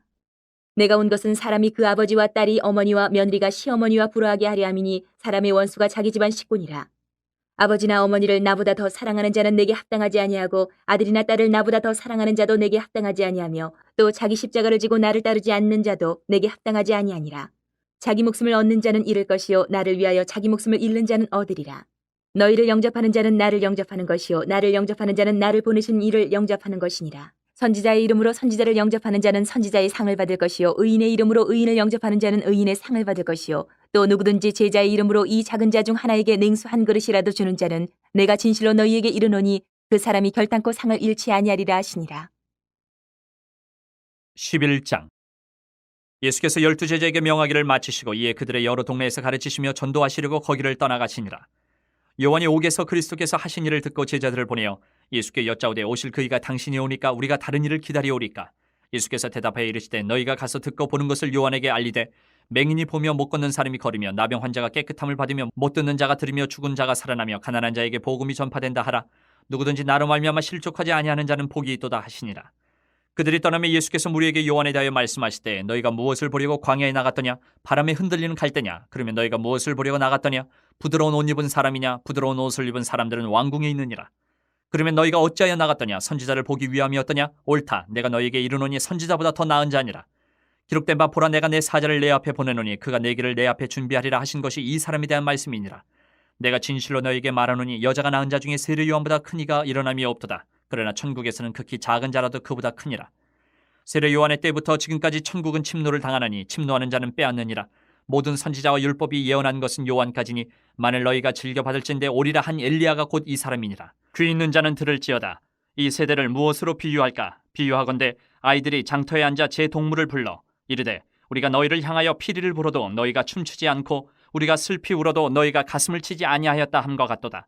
내가 온 것은 사람이 그 아버지와 딸이 어머니와 며느리가 시어머니와 불화하게 하려 함이니 사람의 원수가 자기 집안 식구니라. 아버지나 어머니를 나보다 더 사랑하는 자는 내게 합당하지 아니하고 아들이나 딸을 나보다 더 사랑하는 자도 내게 합당하지 아니하며 또 자기 십자가를 지고 나를 따르지 않는 자도 내게 합당하지 아니하니라. 자기 목숨을 얻는 자는 잃을 것이요 나를 위하여 자기 목숨을 잃는 자는 얻으리라. 너희를 영접하는 자는 나를 영접하는 것이요 나를 영접하는 자는 나를 보내신 이를 영접하는 것이니라. 선지자의 이름으로 선지자를 영접하는 자는 선지자의 상을 받을 것이요 의인의 이름으로 의인을 영접하는 자는 의인의 상을 받을 것이요 또 누구든지 제자의 이름으로 이 작은 자 중 하나에게 냉수 한 그릇이라도 주는 자는 내가 진실로 너희에게 이르노니 그 사람이 결단코 상을 잃지 아니하리라 하시니라. 11장. 예수께서 12제자에게 명하기를 마치시고 이에 그들의 여러 동네에서 가르치시며 전도하시려고 거기를 떠나가시니라. 요한이 옥에서 그리스도께서 하신 일을 듣고 제자들을 보내어 예수께 여짜오되 오실 그이가 당신이 오니까 우리가 다른 일을 기다리오리까. 예수께서 대답하여 이르시되 너희가 가서 듣고 보는 것을 요한에게 알리되 맹인이 보며 못 걷는 사람이 걸으며 나병 환자가 깨끗함을 받으며 못 듣는 자가 들으며 죽은 자가 살아나며 가난한 자에게 복음이 전파된다 하라. 누구든지 나로 말미암아 실족하지 아니하는 자는 복이 있도다 하시니라. 그들이 떠나며 예수께서 무리에게 요한에 대하여 말씀하시되 너희가 무엇을 보려고 광야에 나갔더냐. 바람에 흔들리는 갈대냐. 그러면 너희가 무엇을 보려고 나갔더냐. 부드러운 옷 입은 사람이냐. 부드러운 옷을 입은 사람들은 왕궁에 있느니라. 그러면 너희가 어찌하여 나갔더냐. 선지자를 보기 위함이었더냐. 옳다. 내가 너희에게 이르노니 선지자보다 더 나은 자니라. 기록된 바 보라 내가 내 사자를 내 앞에 보내노니 그가 내 길을 내 앞에 준비하리라 하신 것이 이 사람에 대한 말씀이니라. 내가 진실로 너희에게 말하노니 여자가 낳은 자 중에 세례 요한보다 큰 이가 일어남이 없도다. 그러나 천국에서는 극히 작은 자라도 그보다 크니라. 세례 요한의 때부터 지금까지 천국은 침노를 당하나니 침노하는 자는 빼앗느니라. 모든 선지자와 율법이 예언한 것은 요한까지니 만일 너희가 즐겨 받을진대 오리라 한 엘리야가 곧 이 사람이니라. 귀 있는 자는 들을지어다. 이 세대를 무엇으로 비유할까? 비유하건대 아이들이 장터에 앉아 제 동물을 불러 이르되 우리가 너희를 향하여 피리를 불어도 너희가 춤추지 않고 우리가 슬피 울어도 너희가 가슴을 치지 아니하였다 함과 같도다.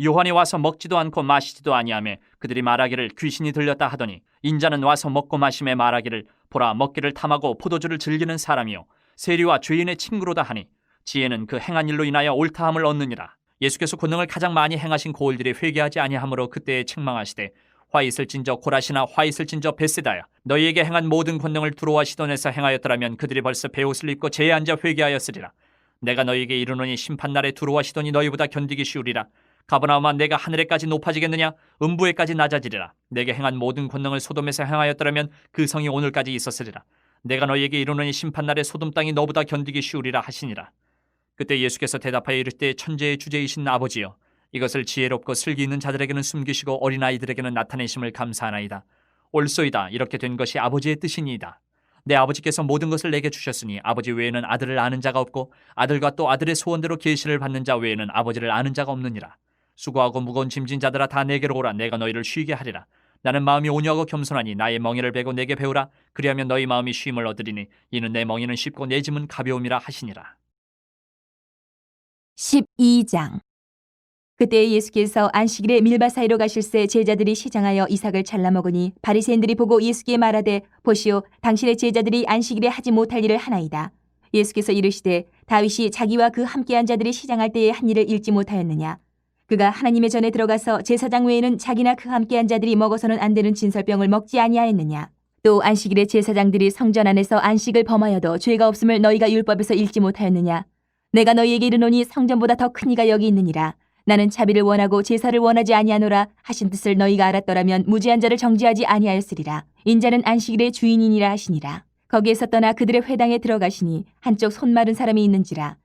요한이 와서 먹지도 않고 마시지도 아니하며 그들이 말하기를 귀신이 들렸다 하더니 인자는 와서 먹고 마심에 말하기를 보라 먹기를 탐하고 포도주를 즐기는 사람이요 세리와 죄인의 친구로다 하니 지혜는 그 행한 일로 인하여 옳다함을 얻느니라. 예수께서 권능을 가장 많이 행하신 고을들이 회개하지 아니하므로 그때에 책망하시되 화 있을진저 고라시나 화 있을진저 벳세다야 너희에게 행한 모든 권능을 두로와 시돈에서 행하였더라면 그들이 벌써 베옷을 입고 제에 앉아 회개하였으리라. 내가 너희에게 이르노니 심판날에 두로와 시돈이 너희보다 견디기 쉬우리라. 가버나움아 내가 하늘에까지 높아지겠느냐 음부에까지 낮아지리라. 내게 행한 모든 권능을 소돔에서 행하였더라면 그 성이 오늘까지 있었으리라. 내가 너희에게 이르노니 심판날에 소돔 땅이 너보다 견디기 쉬우리라 하시니라. 그때 예수께서 대답하여 이르시되 천재의 주제이신 아버지여 이것을 지혜롭고 슬기 있는 자들에게는 숨기시고 어린아이들에게는 나타내심을 감사하나이다. 옳소이다. 이렇게 된 것이 아버지의 뜻이니이다. 내 아버지께서 모든 것을 내게 주셨으니 아버지 외에는 아들을 아는 자가 없고 아들과 또 아들의 소원대로 계시를 받는 자 외에는 아버지를 아는 자가 없느니라. 수고하고 무거운 짐진 자들아 다 내게로 오라. 내가 너희를 쉬게 하리라. 나는 마음이 온유하고 겸손하니 나의 멍에를 베고 내게 배우라. 그리하면 너희 마음이 쉼을 얻으리니 이는 내 멍에는 쉽고 내 짐은 가벼움이라 하시니라. 12장. 그때 예수께서 안식일에 밀바 사이로 가실새 제자들이 시장하여 이삭을 잘라 먹으니 바리새인들이 보고 예수께 말하되 보시오 당신의 제자들이 안식일에 하지 못할 일을 하나이다. 예수께서 이르시되 다윗이 자기와 그 함께한 자들이 시장할 때에 한 일을 읽지 못하였느냐. 그가 하나님의 전에 들어가서 제사장 외에는 자기나 그 함께한 자들이 먹어서는 안 되는 진설병을 먹지 아니하였느냐. 또 안식일에 제사장들이 성전 안에서 안식을 범하여도 죄가 없음을 너희가 율법에서 읽지 못하였느냐. 내가 너희에게 이르노니 성전보다 더 큰 이가 여기 있느니라. 나는 자비를 원하고 제사를 원하지 아니하노라 하신 뜻을 너희가 알았더라면 무죄한 자를 정죄하지 아니하였으리라. 인자는 안식일의 주인이니라 하시니라. 거기에서 떠나 그들의 회당에 들어가시니 한쪽 손 마른 사람이 있는지라.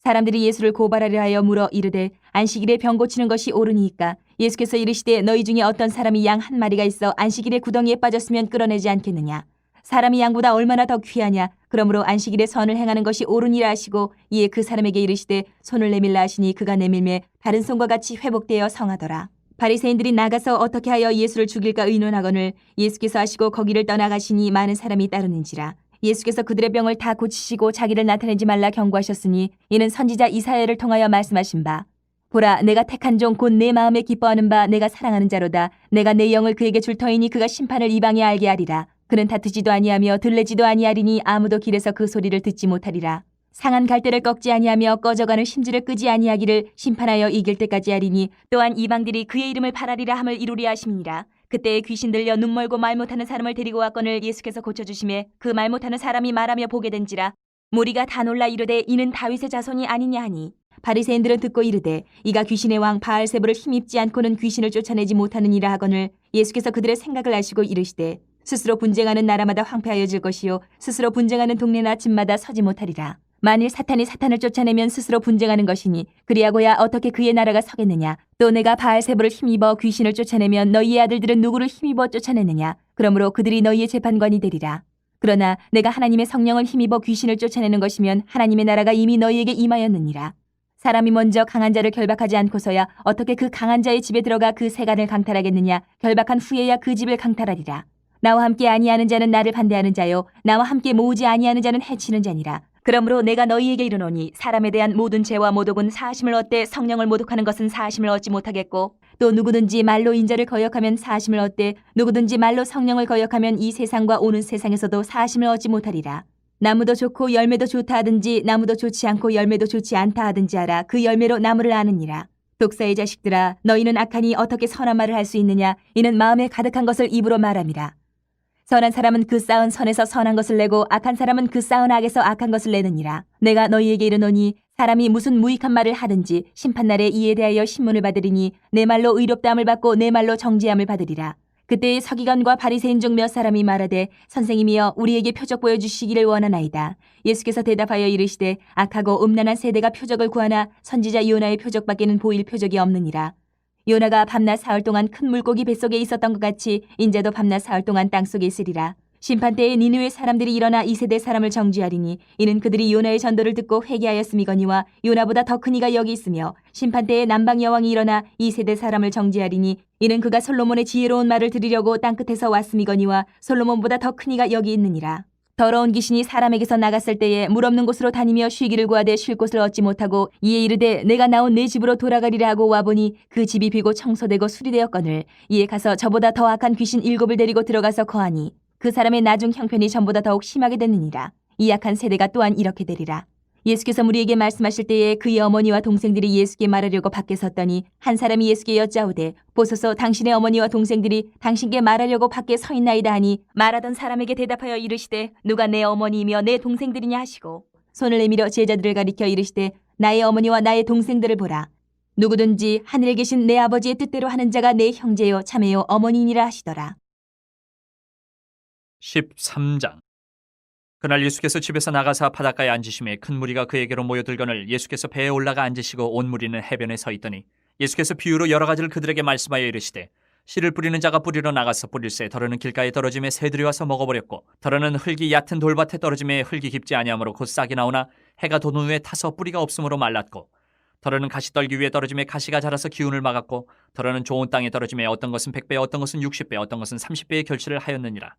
사람들이 예수를 고발하려 하여 물어 이르되 안식일에 병 고치는 것이 옳으니이까. 예수께서 이르시되 너희 중에 어떤 사람이 양 한 마리가 있어 안식일에 구덩이에 빠졌으면 끌어내지 않겠느냐. 사람이 양보다 얼마나 더 귀하냐. 그러므로 안식일에 선을 행하는 것이 옳으니라 하시고 이에 그 사람에게 이르시되 손을 내밀라 하시니 그가 내밀매 다른 손과 같이 회복되어 성하더라. 바리새인들이 나가서 어떻게 하여 예수를 죽일까 의논하거늘 예수께서 하시고 거기를 떠나가시니 많은 사람이 따르는지라. 예수께서 그들의 병을 다 고치시고 자기를 나타내지 말라 경고하셨으니 이는 선지자 이사야를 통하여 말씀하신 바. 보라, 내가 택한 종 곧 내 마음에 기뻐하는 바 내가 사랑하는 자로다. 내가 내 영을 그에게 줄 터이니 그가 심판을 이방에 알게 하리라. 그는 다투지도 아니하며 들레지도 아니하리니 아무도 길에서 그 소리를 듣지 못하리라. 상한 갈대를 꺾지 아니하며 꺼져가는 심지를 끄지 아니하기를 심판하여 이길 때까지 하리니 또한 이방들이 그의 이름을 바라리라 함을 이루리 하심이니라. 그때에 귀신 들려 눈 멀고 말 못하는 사람을 데리고 왔거늘 예수께서 고쳐주심에 그 말 못하는 사람이 말하며 보게 된지라. 무리가 다 놀라 이르되 이는 다윗의 자손이 아니냐 하니 바리새인들은 듣고 이르되 이가 귀신의 왕 바알세불을 힘입지 않고는 귀신을 쫓아내지 못하느니라 하거늘 예수께서 그들의 생각을 아시고 이르시되 스스로 분쟁하는 나라마다 황폐하여질 것이요 스스로 분쟁하는 동네나 집마다 서지 못하리라. 만일 사탄이 사탄을 쫓아내면 스스로 분쟁하는 것이니 그리하고야 어떻게 그의 나라가 서겠느냐. 또 내가 바알세불을 힘입어 귀신을 쫓아내면 너희의 아들들은 누구를 힘입어 쫓아내느냐. 그러므로 그들이 너희의 재판관이 되리라. 그러나 내가 하나님의 성령을 힘입어 귀신을 쫓아내는 것이면 하나님의 나라가 이미 너희에게 임하였느니라. 사람이 먼저 강한 자를 결박하지 않고서야 어떻게 그 강한 자의 집에 들어가 그 세간을 강탈하겠느냐. 결박한 후에야 그 집을 강탈하리라. 나와 함께 아니하는 자는 나를 반대하는 자요 나와 함께 모으지 아니하는 자는 해치는 자니라. 그러므로 내가 너희에게 이르노니 사람에 대한 모든 죄와 모독은 사하심을 얻되 성령을 모독하는 것은 사하심을 얻지 못하겠고 또 누구든지 말로 인자를 거역하면 사하심을 얻되 누구든지 말로 성령을 거역하면 이 세상과 오는 세상에서도 사하심을 얻지 못하리라. 나무도 좋고 열매도 좋다 하든지 나무도 좋지 않고 열매도 좋지 않다 하든지 하라. 그 열매로 나무를 아느니라. 독사의 자식들아 너희는 악하니 어떻게 선한 말을 할 수 있느냐. 이는 마음에 가득한 것을 입으로 말함이라. 선한 사람은 그 쌓은 선에서 선한 것을 내고 악한 사람은 그 쌓은 악에서 악한 것을 내느니라. 내가 너희에게 이르노니 사람이 무슨 무익한 말을 하든지 심판날에 이에 대하여 신문을 받으리니 내 말로 의롭다함을 받고 내 말로 정죄함을 받으리라. 그때의 서기관과 바리새인 중 몇 사람이 말하되 선생님이여 우리에게 표적 보여주시기를 원하나이다. 예수께서 대답하여 이르시되 악하고 음란한 세대가 표적을 구하나 선지자 요나의 표적밖에는 보일 표적이 없느니라. 요나가 밤낮 사흘 동안 큰 물고기 뱃속에 있었던 것 같이 인자도 밤낮 사흘 동안 땅속에 있으리라. 심판때에 니느웨 사람들이 일어나 이 세대 사람을 정죄하리니 이는 그들이 요나의 전도를 듣고 회개하였음이거니와 요나보다 더 큰 이가 여기 있으며 심판때에 남방 여왕이 일어나 이 세대 사람을 정죄하리니 이는 그가 솔로몬의 지혜로운 말을 들으려고 땅끝에서 왔음이거니와 솔로몬보다 더 큰 이가 여기 있느니라. 더러운 귀신이 사람에게서 나갔을 때에 물 없는 곳으로 다니며 쉬기를 구하되 쉴 곳을 얻지 못하고 이에 이르되 내가 나온 내 집으로 돌아가리라 하고 와보니 그 집이 비고 청소되고 수리되었거늘 이에 가서 저보다 더 악한 귀신 7을 데리고 들어가서 거하니 그 사람의 나중 형편이 전보다 더욱 심하게 됐느니라. 이 악한 세대가 또한 이렇게 되리라. 예수께서 무리에게 말씀하실 때에 그의 어머니와 동생들이 예수께 말하려고 밖에 섰더니 한 사람이 예수께 여짜오되 보소서 당신의 어머니와 동생들이 당신께 말하려고 밖에 서 있나이다 하니 말하던 사람에게 대답하여 이르시되 누가 내 어머니이며 내 동생들이냐 하시고 손을 내밀어 제자들을 가리켜 이르시되 나의 어머니와 나의 동생들을 보라. 누구든지 하늘에 계신 내 아버지의 뜻대로 하는 자가 내 형제요 자매요 어머니니라 하시더라. 13장. 그날 예수께서 집에서 나가사 바닷가에 앉으심에 큰 무리가 그에게로 모여들거늘 예수께서 배에 올라가 앉으시고 온 무리는 해변에 서 있더니 예수께서 비유로 여러 가지를 그들에게 말씀하여 이르시되 씨를 뿌리는 자가 뿌리러 나가서 뿌릴새 더러는 길가에 떨어짐에 새들이 와서 먹어버렸고 더러는 흙이 얕은 돌밭에 떨어짐에 흙이 깊지 아니하므로 곧 싹이 나오나 해가 돋은 후에 타서 뿌리가 없으므로 말랐고 더러는 가시떨기 위에 떨어짐에 가시가 자라서 기운을 막았고 더러는 좋은 땅에 떨어짐에 어떤 것은 100배 어떤 것은 60배 어떤 것은 30배의 결실을 하였느니라.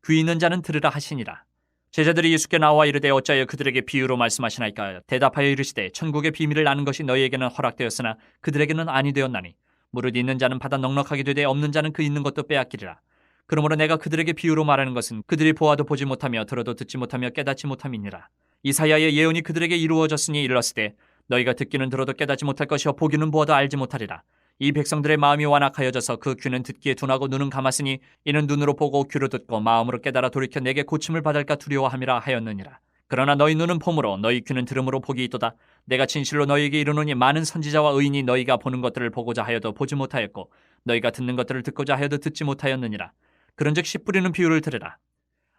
귀 있는 자는 들으라 하시니라. 제자들이 예수께 나와 이르되 어찌하여 그들에게 비유로 말씀하시나이까. 대답하여 이르시되 천국의 비밀을 아는 것이 너희에게는 허락되었으나 그들에게는 아니 되었나니 무릇 있는 자는 받아 넉넉하게 되되 없는 자는 그 있는 것도 빼앗기리라. 그러므로 내가 그들에게 비유로 말하는 것은 그들이 보아도 보지 못하며 들어도 듣지 못하며 깨닫지 못함이니라. 이사야의 예언이 그들에게 이루어졌으니 이르렀으되 너희가 듣기는 들어도 깨닫지 못할 것이요 보기는 보아도 알지 못하리라. 이 백성들의 마음이 완악하여져서 그 귀는 듣기에 둔하고 눈은 감았으니 이는 눈으로 보고 귀로 듣고 마음으로 깨달아 돌이켜 내게 고침을 받을까 두려워함이라 하였느니라. 그러나 너희 눈은 봄으로 너희 귀는 들음으로 복이 있도다. 내가 진실로 너희에게 이르노니 많은 선지자와 의인이 너희가 보는 것들을 보고자 하여도 보지 못하였고 너희가 듣는 것들을 듣고자 하여도 듣지 못하였느니라. 그런즉 씨 뿌리는 비유를 들으라.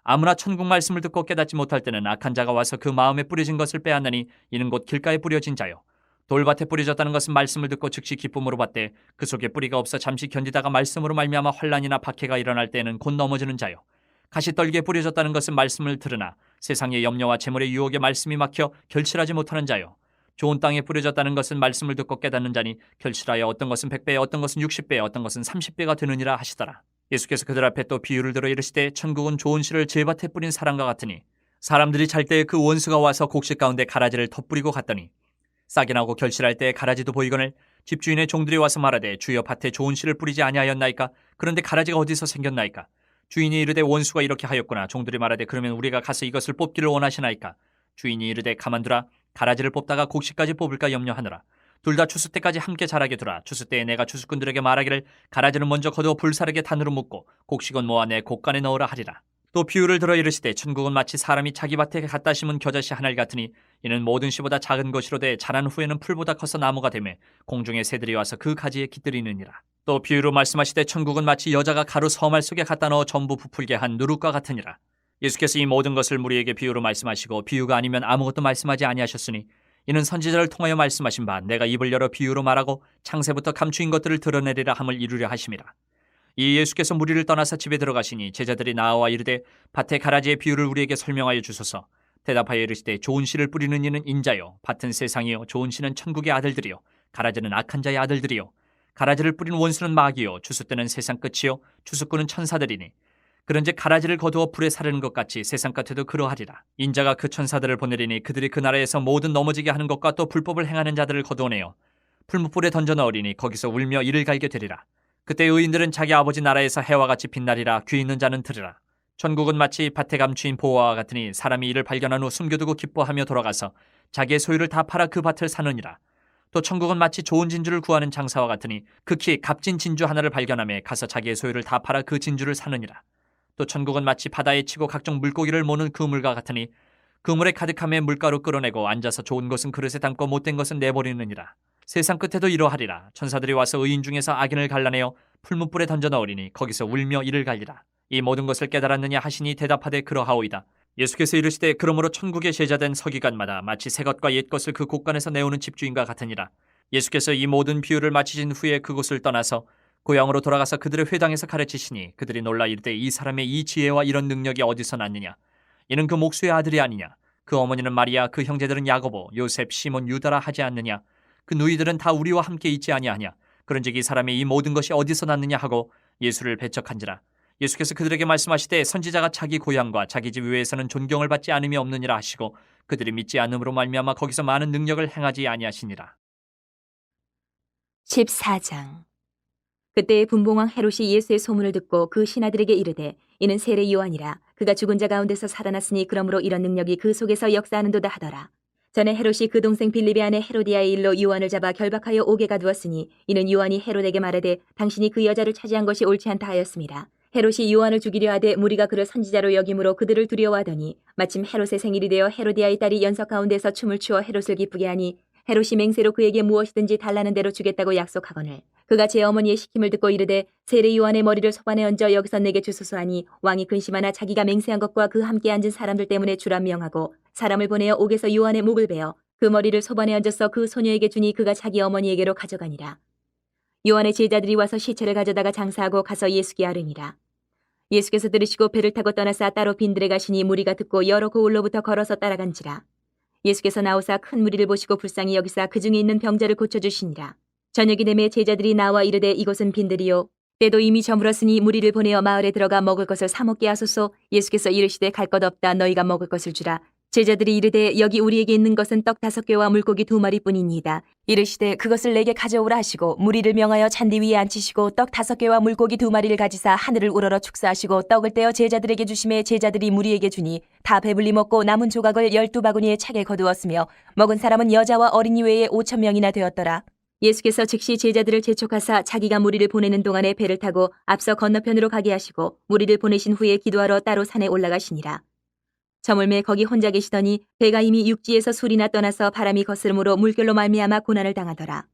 아무나 천국 말씀을 듣고 깨닫지 못할 때는 악한 자가 와서 그 마음에 뿌려진 것을 빼앗느니 이는 곧 길가에 뿌려진 자요. 돌밭에 뿌려졌다는 것은 말씀을 듣고 즉시 기쁨으로 받되 그 속에 뿌리가 없어 잠시 견디다가 말씀으로 말미암아 환난이나 박해가 일어날 때에는 곧 넘어지는 자요. 가시떨기에 뿌려졌다는 것은 말씀을 들으나 세상의 염려와 재물의 유혹에 말씀이 막혀 결실하지 못하는 자요. 좋은 땅에 뿌려졌다는 것은 말씀을 듣고 깨닫는 자니 결실하여 어떤 것은 100배, 어떤 것은 60배, 어떤 것은 30배가 되느니라 하시더라. 예수께서 그들 앞에 또 비유를 들어 이르시되 천국은 좋은 씨를 제밭에 뿌린 사람과 같으니 사람들이 잘 때에 그 원수가 와서 곡식 가운데 가라지를 덧뿌리고 갔더니 싹이 나고 결실할 때에 가라지도 보이거늘 집주인의 종들이 와서 말하되 주여 밭에 좋은 씨를 뿌리지 아니하였나이까? 그런데 가라지가 어디서 생겼나이까? 주인이 이르되 원수가 이렇게 하였구나. 종들이 말하되 그러면 우리가 가서 이것을 뽑기를 원하시나이까? 주인이 이르되 가만두라. 가라지를 뽑다가 곡식까지 뽑을까 염려하느라. 둘 다 추수 때까지 함께 자라게 두라. 추수 때에 내가 추수꾼들에게 말하기를 가라지는 먼저 거두어 불사르게 단으로 묶고 곡식은 모아 내 곡간에 넣으라 하리라. 또 비유를 들어 이르시되 천국은 마치 사람이 자기 밭에 갖다 심은 겨자씨 하나를 같으니 이는 모든 씨보다 작은 것이로되 자란 후에는 풀보다 커서 나무가 되매 공중의 새들이 와서 그 가지에 깃들이느니라. 또 비유로 말씀하시되 천국은 마치 여자가 가루 서말 속에 갖다 넣어 전부 부풀게 한 누룩과 같으니라. 예수께서 이 모든 것을 무리에게 비유로 말씀하시고 비유가 아니면 아무것도 말씀하지 아니하셨으니 이는 선지자를 통하여 말씀하신 바 내가 입을 열어 비유로 말하고 창세부터 감추인 것들을 드러내리라 함을 이루려 하심이라. 이 예수께서 무리를 떠나서 집에 들어가시니 제자들이 나와 이르되 밭의 가라지의 비유를 우리에게 설명하여 주소서. 대답하여 이르시되 좋은 씨를 뿌리는 이는 인자요 밭은 세상이요 좋은 씨는 천국의 아들들이요 가라지는 악한 자의 아들들이요 가라지를 뿌린 원수는 마귀요 추수 때는 세상 끝이요 추수꾼은 천사들이니 그런즉 가라지를 거두어 불에 사르는 것 같이 세상 끝에도 그러하리라. 인자가 그 천사들을 보내리니 그들이 그 나라에서 모든 넘어지게 하는 것과 또 불법을 행하는 자들을 거두어내어 풀무불에 던져 넣으리니 거기서 울며 이를 갈게 되리라. 그때 의인들은 자기 아버지 나라에서 해와 같이 빛나리라. 귀 있는 자는 들으라. 천국은 마치 밭에 감추인 보화와 같으니 사람이 이를 발견한 후 숨겨두고 기뻐하며 돌아가서 자기의 소유를 다 팔아 그 밭을 사느니라. 또 천국은 마치 좋은 진주를 구하는 장사와 같으니 극히 값진 진주 하나를 발견하며 가서 자기의 소유를 다 팔아 그 진주를 사느니라. 또 천국은 마치 바다에 치고 각종 물고기를 모는 그물과 같으니 그물에 가득함에 물가로 끌어내고 앉아서 좋은 것은 그릇에 담고 못된 것은 내버리느니라. 세상 끝에도 이러하리라. 천사들이 와서 의인 중에서 악인을 갈라내어 풀무불에 던져 넣으리니 거기서 울며 이를 갈리라. 이 모든 것을 깨달았느냐 하시니 대답하되 그러하오이다. 예수께서 이르시되 그러므로 천국에 제자된 서기관마다 마치 새 것과 옛 것을 그 곳간에서 내오는 집주인과 같으니라. 예수께서 이 모든 비유를 마치신 후에 그곳을 떠나서 고향으로 돌아가서 그들의 회당에서 가르치시니 그들이 놀라 이르되 이 사람의 이 지혜와 이런 능력이 어디서 났느냐? 이는 그 목수의 아들이 아니냐? 그 어머니는 마리아, 그 형제들은 야고보, 요셉, 시몬, 유다라 하지 않느냐? 그 누이들은 다 우리와 함께 있지 아니하냐? 그런즉 이 사람의 이 모든 것이 어디서 났느냐 하고 예수를 배척한지라. 예수께서 그들에게 말씀하시되 선지자가 자기 고향과 자기 집 외에서는 존경을 받지 않음이 없느니라 하시고 그들이 믿지 않음으로 말미암아 거기서 많은 능력을 행하지 아니하시니라. 14장. 그때 분봉왕 헤롯이 예수의 소문을 듣고 그 신하들에게 이르되 이는 세례 요한이라. 그가 죽은 자 가운데서 살아났으니 그러므로 이런 능력이 그 속에서 역사하는도다 하더라. 전에 헤롯이 그 동생 빌립의 아내 헤로디아의 일로 요한을 잡아 결박하여 옥에 가두었으니 이는 요한이 헤롯에게 말하되 당신이 그 여자를 차지한 것이 옳지 않다 하였습니다. 헤롯이 요한을 죽이려 하되 무리가 그를 선지자로 여김으로 그들을 두려워하더니 마침 헤롯의 생일이 되어 헤로디아의 딸이 연석 가운데서 춤을 추어 헤롯을 기쁘게 하니 헤롯이 맹세로 그에게 무엇이든지 달라는 대로 주겠다고 약속하거늘 그가 제 어머니의 시킴을 듣고 이르되 세례 요한의 머리를 소반에 얹어 여기서 내게 주소서 하니 왕이 근심하나 자기가 맹세한 것과 그 함께 앉은 사람들 때문에 주라 명하고 사람을 보내어 옥에서 요한의 목을 베어 그 머리를 소반에 얹어서 그 소녀에게 주니 그가 자기 어머니에게로 가져가니라. 요한의 제자들이 와서 시체를 가져다가 장사하고 가서 예수께 아뢰니라. 예수께서 들으시고 배를 타고 떠나사 따로 빈들에 가시니 무리가 듣고 여러 고을로부터 걸어서 따라간지라. 예수께서 나오사 큰 무리를 보시고 불쌍히 여기사 그 중에 있는 병자를 고쳐주시니라. 저녁이 되매 제자들이 나와 이르되 이곳은 빈들이요 때도 이미 저물었으니 무리를 보내어 마을에 들어가 먹을 것을 사 먹게 하소서. 예수께서 이르시되 갈 것 없다. 너희가 먹을 것을 주라. 제자들이 이르되 여기 우리에게 있는 것은 떡 5개와 물고기 2마리뿐이니이다. 이르시되 그것을 내게 가져오라 하시고 무리를 명하여 잔디 위에 앉히시고 떡 5개와 물고기 2마리를 가지사 하늘을 우러러 축사하시고 떡을 떼어 제자들에게 주심에 제자들이 무리에게 주니 다 배불리 먹고 남은 조각을 12바구니에 차게 거두었으며 먹은 사람은 여자와 어린이 외에 5,000명이나 되었더라. 예수께서 즉시 제자들을 재촉하사 자기가 무리를 보내는 동안에 배를 타고 앞서 건너편으로 가게 하시고 무리를 보내신 후에 기도하러 따로 산에 올라가시니라. 저물매 거기 혼자 계시더니 배가 이미 육지에서 술이나 떠나서 바람이 거스름으로 물결로 말미암아 고난을 당하더라.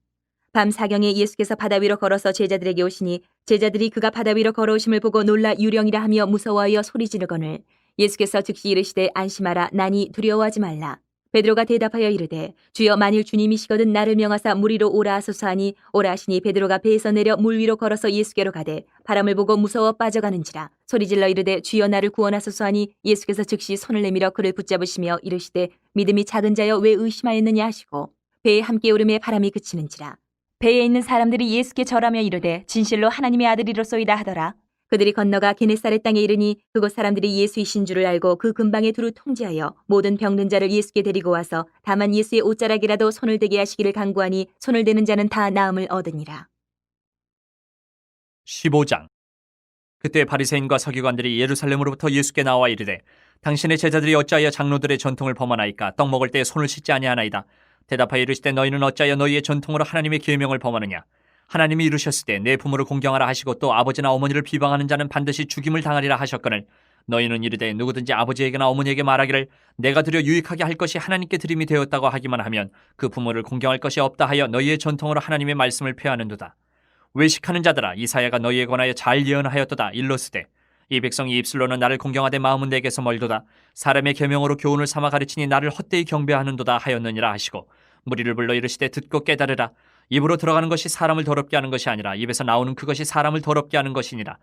밤 사경에 예수께서 바다 위로 걸어서 제자들에게 오시니 제자들이 그가 바다 위로 걸어오심을 보고 놀라 유령이라 하며 무서워하여 소리 지르거늘 예수께서 즉시 이르시되 안심하라 나니 두려워하지 말라. 베드로가 대답하여 이르되 주여 만일 주님이시거든 나를 명하사 물 위로 오라 하소서 하니 오라 하시니 베드로가 배에서 내려 물 위로 걸어서 예수께로 가되 바람을 보고 무서워 빠져가는지라 소리질러 이르되 주여 나를 구원하소서 하니 예수께서 즉시 손을 내밀어 그를 붙잡으시며 이르시되 믿음이 작은 자여 왜 의심하였느냐 하시고 배에 함께 오름에 바람이 그치는지라 배에 있는 사람들이 예수께 절하며 이르되 진실로 하나님의 아들이로소이다 하더라. 그들이 건너가 게네사렛 땅에 이르니 그곳 사람들이 예수이신 줄을 알고 그 근방에 두루 통제하여 모든 병든 자를 예수께 데리고 와서 다만 예수의 옷자락이라도 손을 대게 하시기를 간구하니 손을 대는 자는 다 나음을 얻으니라. 15장. 그때 바리새인과 서기관들이 예루살렘으로부터 예수께 나와 이르되 당신의 제자들이 어찌하여 장로들의 전통을 범하나이까 떡 먹을 때 손을 씻지 아니하나이다. 대답하여 이르시되 너희는 어찌하여 너희의 전통으로 하나님의 계명을 범하느냐. 하나님이 이르셨을 때 내 부모를 공경하라 하시고 또 아버지나 어머니를 비방하는 자는 반드시 죽임을 당하리라 하셨거늘 너희는 이르되 누구든지 아버지에게나 어머니에게 말하기를 내가 드려 유익하게 할 것이 하나님께 드림이 되었다고 하기만 하면 그 부모를 공경할 것이 없다 하여 너희의 전통으로 하나님의 말씀을 폐하는도다. 외식하는 자들아 이사야가 너희에 관하여 잘 예언하였도다. 일러스되 이 백성이 입술로는 나를 공경하되 마음은 내게서 멀도다. 사람의 계명으로 교훈을 삼아 가르치니 나를 헛되이 경배하는도다 하였느니라 하시고 무리를 불러 이르시되 듣고 깨달으라. 입으로 들어가는 것이 사람을 더럽게 하는 것이 아니라 입에서 나오는 그것이 사람을 더럽게 하는 것이니라.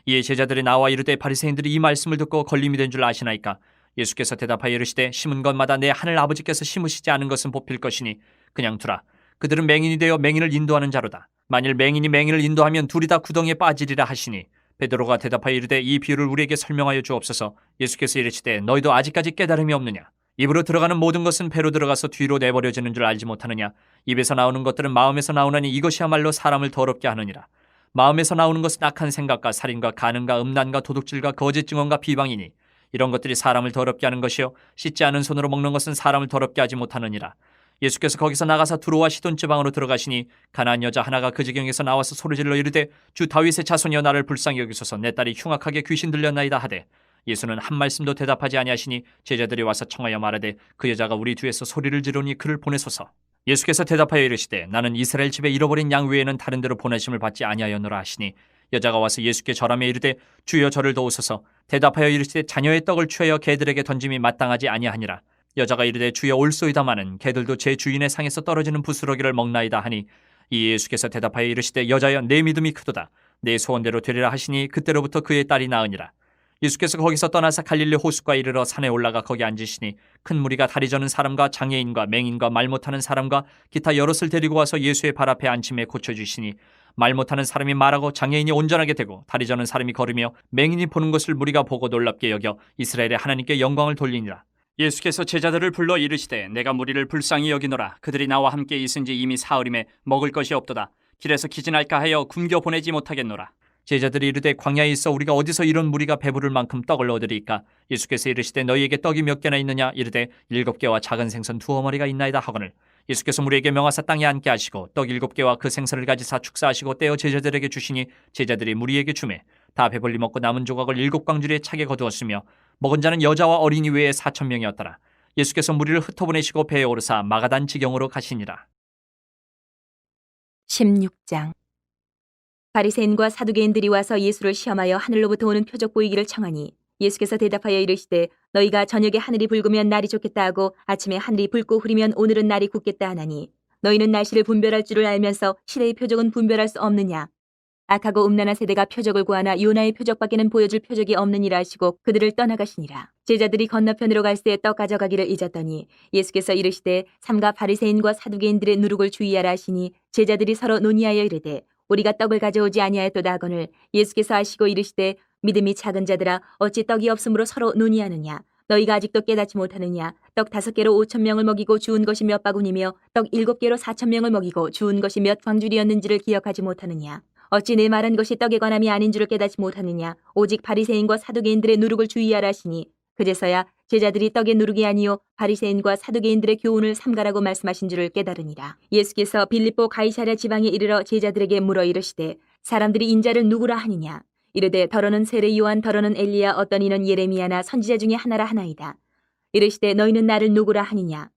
이에 제자들이 나와 이르되 바리새인들이 이 말씀을 듣고 걸림이 된 줄 아시나이까. 예수께서 대답하여 이르시되 심은 것마다 내 하늘 아버지께서 심으시지 않은 것은 뽑힐 것이니 그냥 두라. 그들은 맹인이 되어 맹인을 인도하는 자로다. 만일 맹인이 맹인을 인도하면 둘이 다 구덩이에 빠지리라 하시니 베드로가 대답하여 이르되 이 비유를 우리에게 설명하여 주옵소서. 예수께서 이르시되 너희도 아직까지 깨달음이 없느냐. 입으로 들어가는 모든 것은 배로 들어가서 뒤로 내버려지는 줄 알지 못하느냐. 입에서 나오는 것들은 마음에서 나오나니 이것이야말로 사람을 더럽게 하느니라. 마음에서 나오는 것은 악한 생각과 살인과 간음과 음란과 도둑질과 거짓 증언과 비방이니 이런 것들이 사람을 더럽게 하는 것이요 씻지 않은 손으로 먹는 것은 사람을 더럽게 하지 못하느니라. 예수께서 거기서 나가사 두로와 시돈 지방으로 들어가시니 가나안 여자 하나가 그 지경에서 나와서 소리질러 이르되 주 다윗의 자손이여 나를 불쌍히 여기소서. 내 딸이 흉악하게 귀신 들렸나이다 하되 예수는 한 말씀도 대답하지 아니하시니 제자들이 와서 청하여 말하되 그 여자가 우리 뒤에서 소리를 지르니 그를 보내소서. 예수께서 대답하여 이르시되 나는 이스라엘 집에 잃어버린 양 외에는 다른 데로 보내심을 받지 아니하였노라 하시니 여자가 와서 예수께 절하며 이르되 주여 저를 도우소서. 대답하여 이르시되 자녀의 떡을 취하여 개들에게 던짐이 마땅하지 아니하니라. 여자가 이르되 주여 올소이다마는 개들도 제 주인의 상에서 떨어지는 부스러기를 먹나이다 하니 이 예수께서 대답하여 이르시되 여자여 내 믿음이 크도다. 내 소원대로 되리라 하시니 그때로부터 그의 딸이 나으니라. 예수께서 거기서 떠나서 갈릴리 호숫가에 이르러 산에 올라가 거기 앉으시니 큰 무리가 다리 저는 사람과 장애인과 맹인과 말 못하는 사람과 기타 여럿을 데리고 와서 예수의 발 앞에 앉힘에 고쳐주시니 말 못하는 사람이 말하고 장애인이 온전하게 되고 다리 저는 사람이 걸으며 맹인이 보는 것을 무리가 보고 놀랍게 여겨 이스라엘의 하나님께 영광을 돌리니라. 예수께서 제자들을 불러 이르시되 내가 무리를 불쌍히 여기노라. 그들이 나와 함께 있은 지 이미 사흘임에 먹을 것이 없도다. 길에서 기진할까 하여 굶겨 보내지 못하겠노라. 제자들이 이르되 광야에 있어 우리가 어디서 이런 무리가 배부를 만큼 떡을 얻으리이까. 예수께서 이르시되 너희에게 떡이 몇 개나 있느냐. 이르되 7개와 작은 생선 2어머니가 있나이다 하거늘 예수께서 무리에게 명하사 땅에 앉게 하시고 떡 7개와 그 생선을 가지사 축사하시고 떼어 제자들에게 주시니 제자들이 무리에게 주매 다 배불리 먹고 남은 조각을 7광주리에 차게 거두었으며 먹은 자는 여자와 어린이 외에 4,000명이었더라. 예수께서 무리를 흩어보내시고 배에 오르사 마가단 지경으로 가시니라. 16장. 바리새인과 사두개인들이 와서 예수를 시험하여 하늘로부터 오는 표적 보이기를 청하니 예수께서 대답하여 이르시되 너희가 저녁에 하늘이 붉으면 날이 좋겠다 하고 아침에 하늘이 붉고 흐리면 오늘은 날이 굳겠다 하나니 너희는 날씨를 분별할 줄을 알면서 시대의 표적은 분별할 수 없느냐. 악하고 음란한 세대가 표적을 구하나 요나의 표적밖에는 보여줄 표적이 없느니라 하시고 그들을 떠나가시니라. 제자들이 건너편으로 갈새 떡 가져가기를 잊었더니 예수께서 이르시되 삼가 바리새인과 사두개인들의 누룩을 주의하라 하시니 제자들이 서로 논의하여 이르되 우리가 떡을 가져오지 아니하였도다 하거늘 예수께서 아시고 이르시되 믿음이 작은 자들아 어찌 떡이 없으므로 서로 논의하느냐. 너희가 아직도 깨닫지 못하느냐? 떡 5개로 5,000명을 먹이고 주운 것이 몇 바구니며 떡 7개로 4,000명을 먹이고 주운 것이 몇 광줄이었는지를 기억하지 못하느냐? 어찌 내 말한 것이 떡에 관함이 아닌 줄을 깨닫지 못하느냐? 오직 바리새인과 사두개인들의 누룩을 주의하라 하시니 그제서야 제자들이 떡의 누룩이 아니요 바리새인과 사두개인들의 교훈을 삼가라고 말씀하신 줄을 깨달으니라. 예수께서 빌립보 가이사랴 지방에 이르러 제자들에게 물어 이르시되 사람들이 인자를 누구라 하느냐? 이르되 더러는 세례 요한, 더러는 엘리야, 어떤 이는 예레미야나 선지자 중에 하나라 하나이다. 이르시되 너희는 나를 누구라 하느냐?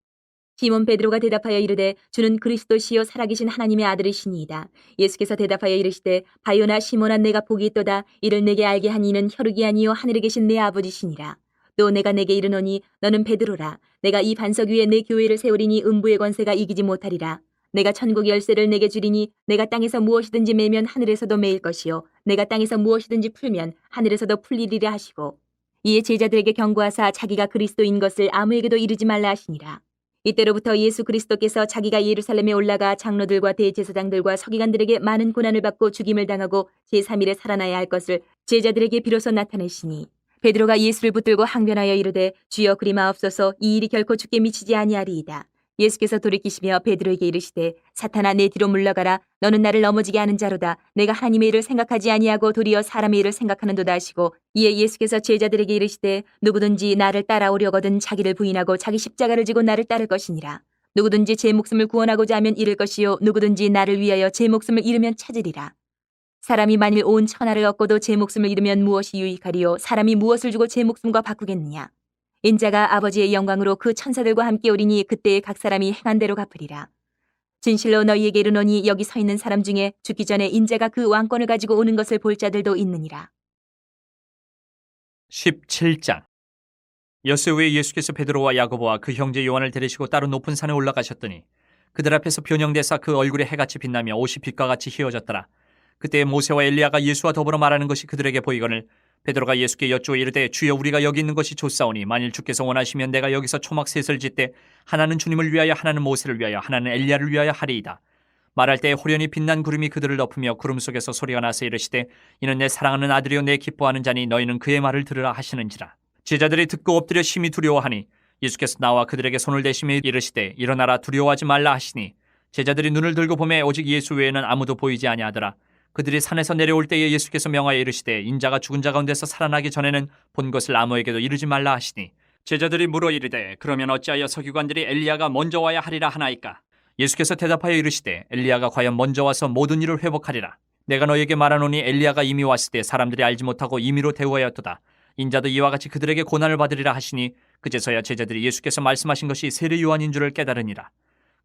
시몬 베드로가 대답하여 이르되 주는 그리스도시요 살아계신 하나님의 아들이시니이다. 예수께서 대답하여 이르시되 바요나 시몬아, 내가 복이 있도다. 이를 내게 알게 한 이는 혈육이 아니요 하늘에 계신 내 아버지시니라. 또 내가 내게 이르노니 너는 베드로라. 내가 이 반석 위에 내 교회를 세우리니 음부의 권세가 이기지 못하리라. 내가 천국의 열쇠를 내게 주리니 내가 땅에서 무엇이든지 매면 하늘에서도 매일 것이요 내가 땅에서 무엇이든지 풀면 하늘에서도 풀리리라 하시고 이에 제자들에게 경고하사 자기가 그리스도인 것을 아무에게도 이르지 말라 하시니라. 이때로부터 예수 그리스도께서 자기가 예루살렘에 올라가 장로들과 대제사장들과 서기관들에게 많은 고난을 받고 죽임을 당하고 제3일에 살아나야 할 것을 제자들에게 비로소 나타내시니 베드로가 예수를 붙들고 항변하여 이르되 주여 그리 마옵소서, 이 일이 결코 주께 미치지 아니하리이다. 예수께서 돌이키시며 베드로에게 이르시되 사탄아, 내 뒤로 물러가라. 너는 나를 넘어지게 하는 자로다. 내가 하나님의 일을 생각하지 아니하고 도리어 사람의 일을 생각하는도다 하시고 이에 예수께서 제자들에게 이르시되 누구든지 나를 따라오려거든 자기를 부인하고 자기 십자가를 지고 나를 따를 것이니라. 누구든지 제 목숨을 구원하고자 하면 잃을 것이요 누구든지 나를 위하여 제 목숨을 잃으면 찾으리라. 사람이 만일 온 천하를 얻고도 제 목숨을 잃으면 무엇이 유익하리요? 사람이 무엇을 주고 제 목숨과 바꾸겠느냐? 인자가 아버지의 영광으로 그 천사들과 함께 오리니 그때에 각 사람이 행한 대로 갚으리라. 진실로 너희에게 이르노니 여기 서 있는 사람 중에 죽기 전에 인자가 그 왕권을 가지고 오는 것을 볼 자들도 있느니라. 17장. 엿새 후에 예수께서 베드로와 야고보와 그 형제 요한을 데리시고 따로 높은 산에 올라가셨더니 그들 앞에서 변형되사 그 얼굴에 해같이 빛나며 옷이 빛과 같이 휘어졌더라. 그때 모세와 엘리야가 예수와 더불어 말하는 것이 그들에게 보이거늘 베드로가 예수께 여쭈어 이르되 주여, 우리가 여기 있는 것이 좋사오니 만일 주께서 원하시면 내가 여기서 초막 셋을 짓되 하나는 주님을 위하여, 하나는 모세를 위하여, 하나는 엘리야를 위하여 하리이다. 말할 때 호련히 빛난 구름이 그들을 덮으며 구름 속에서 소리가 나서 이르시되 이는 내 사랑하는 아들이요 내 기뻐하는 자니 너희는 그의 말을 들으라 하시는지라. 제자들이 듣고 엎드려 심히 두려워하니 예수께서 나와 그들에게 손을 대시며 이르시되 일어나라, 두려워하지 말라 하시니 제자들이 눈을 들고 보매 오직 예수 외에는 아무도 보이지 아니하더라. 그들이 산에서 내려올 때에 예수께서 명하여 이르시되 인자가 죽은 자 가운데서 살아나기 전에는 본 것을 아무에게도 이르지 말라 하시니 제자들이 물어 이르되 그러면 어찌하여 서기관들이 엘리야가 먼저 와야 하리라 하나이까? 예수께서 대답하여 이르시되 엘리야가 과연 먼저 와서 모든 일을 회복하리라. 내가 너에게 말하노니 엘리야가 이미 왔을 때 사람들이 알지 못하고 임의로 대우하였도다. 인자도 이와 같이 그들에게 고난을 받으리라 하시니 그제서야 제자들이 예수께서 말씀하신 것이 세례 요한인 줄을 깨달으니라.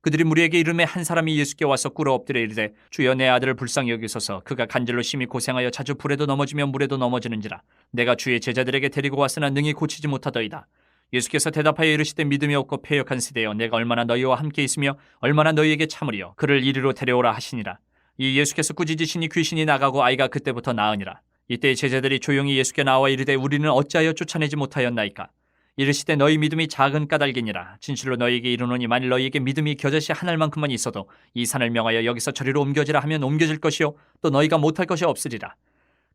그들이 무리에게 이르매 한 사람이 예수께 와서 꿇어 엎드려 이르되 주여, 내 아들을 불쌍히 여기소서. 그가 간질로 심히 고생하여 자주 불에도 넘어지며 물에도 넘어지는지라. 내가 주의 제자들에게 데리고 왔으나 능히 고치지 못하더이다. 예수께서 대답하여 이르시되 믿음이 없고 패역한 세대여, 내가 얼마나 너희와 함께 있으며 얼마나 너희에게 참으리요. 그를 이리로 데려오라 하시니라. 이 예수께서 꾸짖으시니 귀신이 나가고 아이가 그때부터 나으니라. 이때 제자들이 조용히 예수께 나와 이르되 우리는 어찌하여 쫓아내지 못하였나이까? 이르시되 너희 믿음이 작은 까닭이니라. 진실로 너희에게 이르노니 만일 너희에게 믿음이 겨자씨 한 알만큼만 있어도 이 산을 명하여 여기서 저리로 옮겨지라 하면 옮겨질 것이요 또 너희가 못할 것이 없으리라.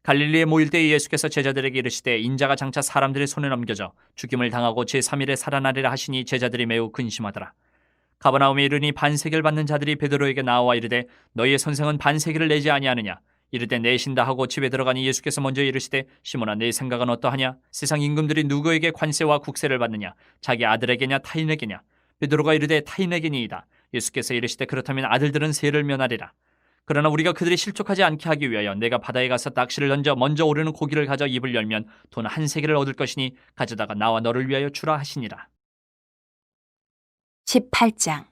갈릴리에 모일 때에 예수께서 제자들에게 이르시되 인자가 장차 사람들의 손에 넘겨져 죽임을 당하고 제3일에 살아나리라 하시니 제자들이 매우 근심하더라. 가버나움에 이르니 반세계를 받는 자들이 베드로에게 나와 이르되 너희의 선생은 반세계를 내지 아니하느냐? 이르되 내신다 하고 집에 들어가니 예수께서 먼저 이르시되 시몬아, 내 생각은 어떠하냐? 세상 임금들이 누구에게 관세와 국세를 받느냐? 자기 아들에게냐 타인에게냐? 베드로가 이르되 타인에게니이다. 예수께서 이르시되 그렇다면 아들들은 세를 면하리라. 그러나 우리가 그들이 실족하지 않게 하기 위하여 내가 바다에 가서 낚시를 던져 먼저 오르는 고기를 가져 입을 열면 돈 한 세겔을 얻을 것이니 가져다가 나와 너를 위하여 주라 하시니라. 18장.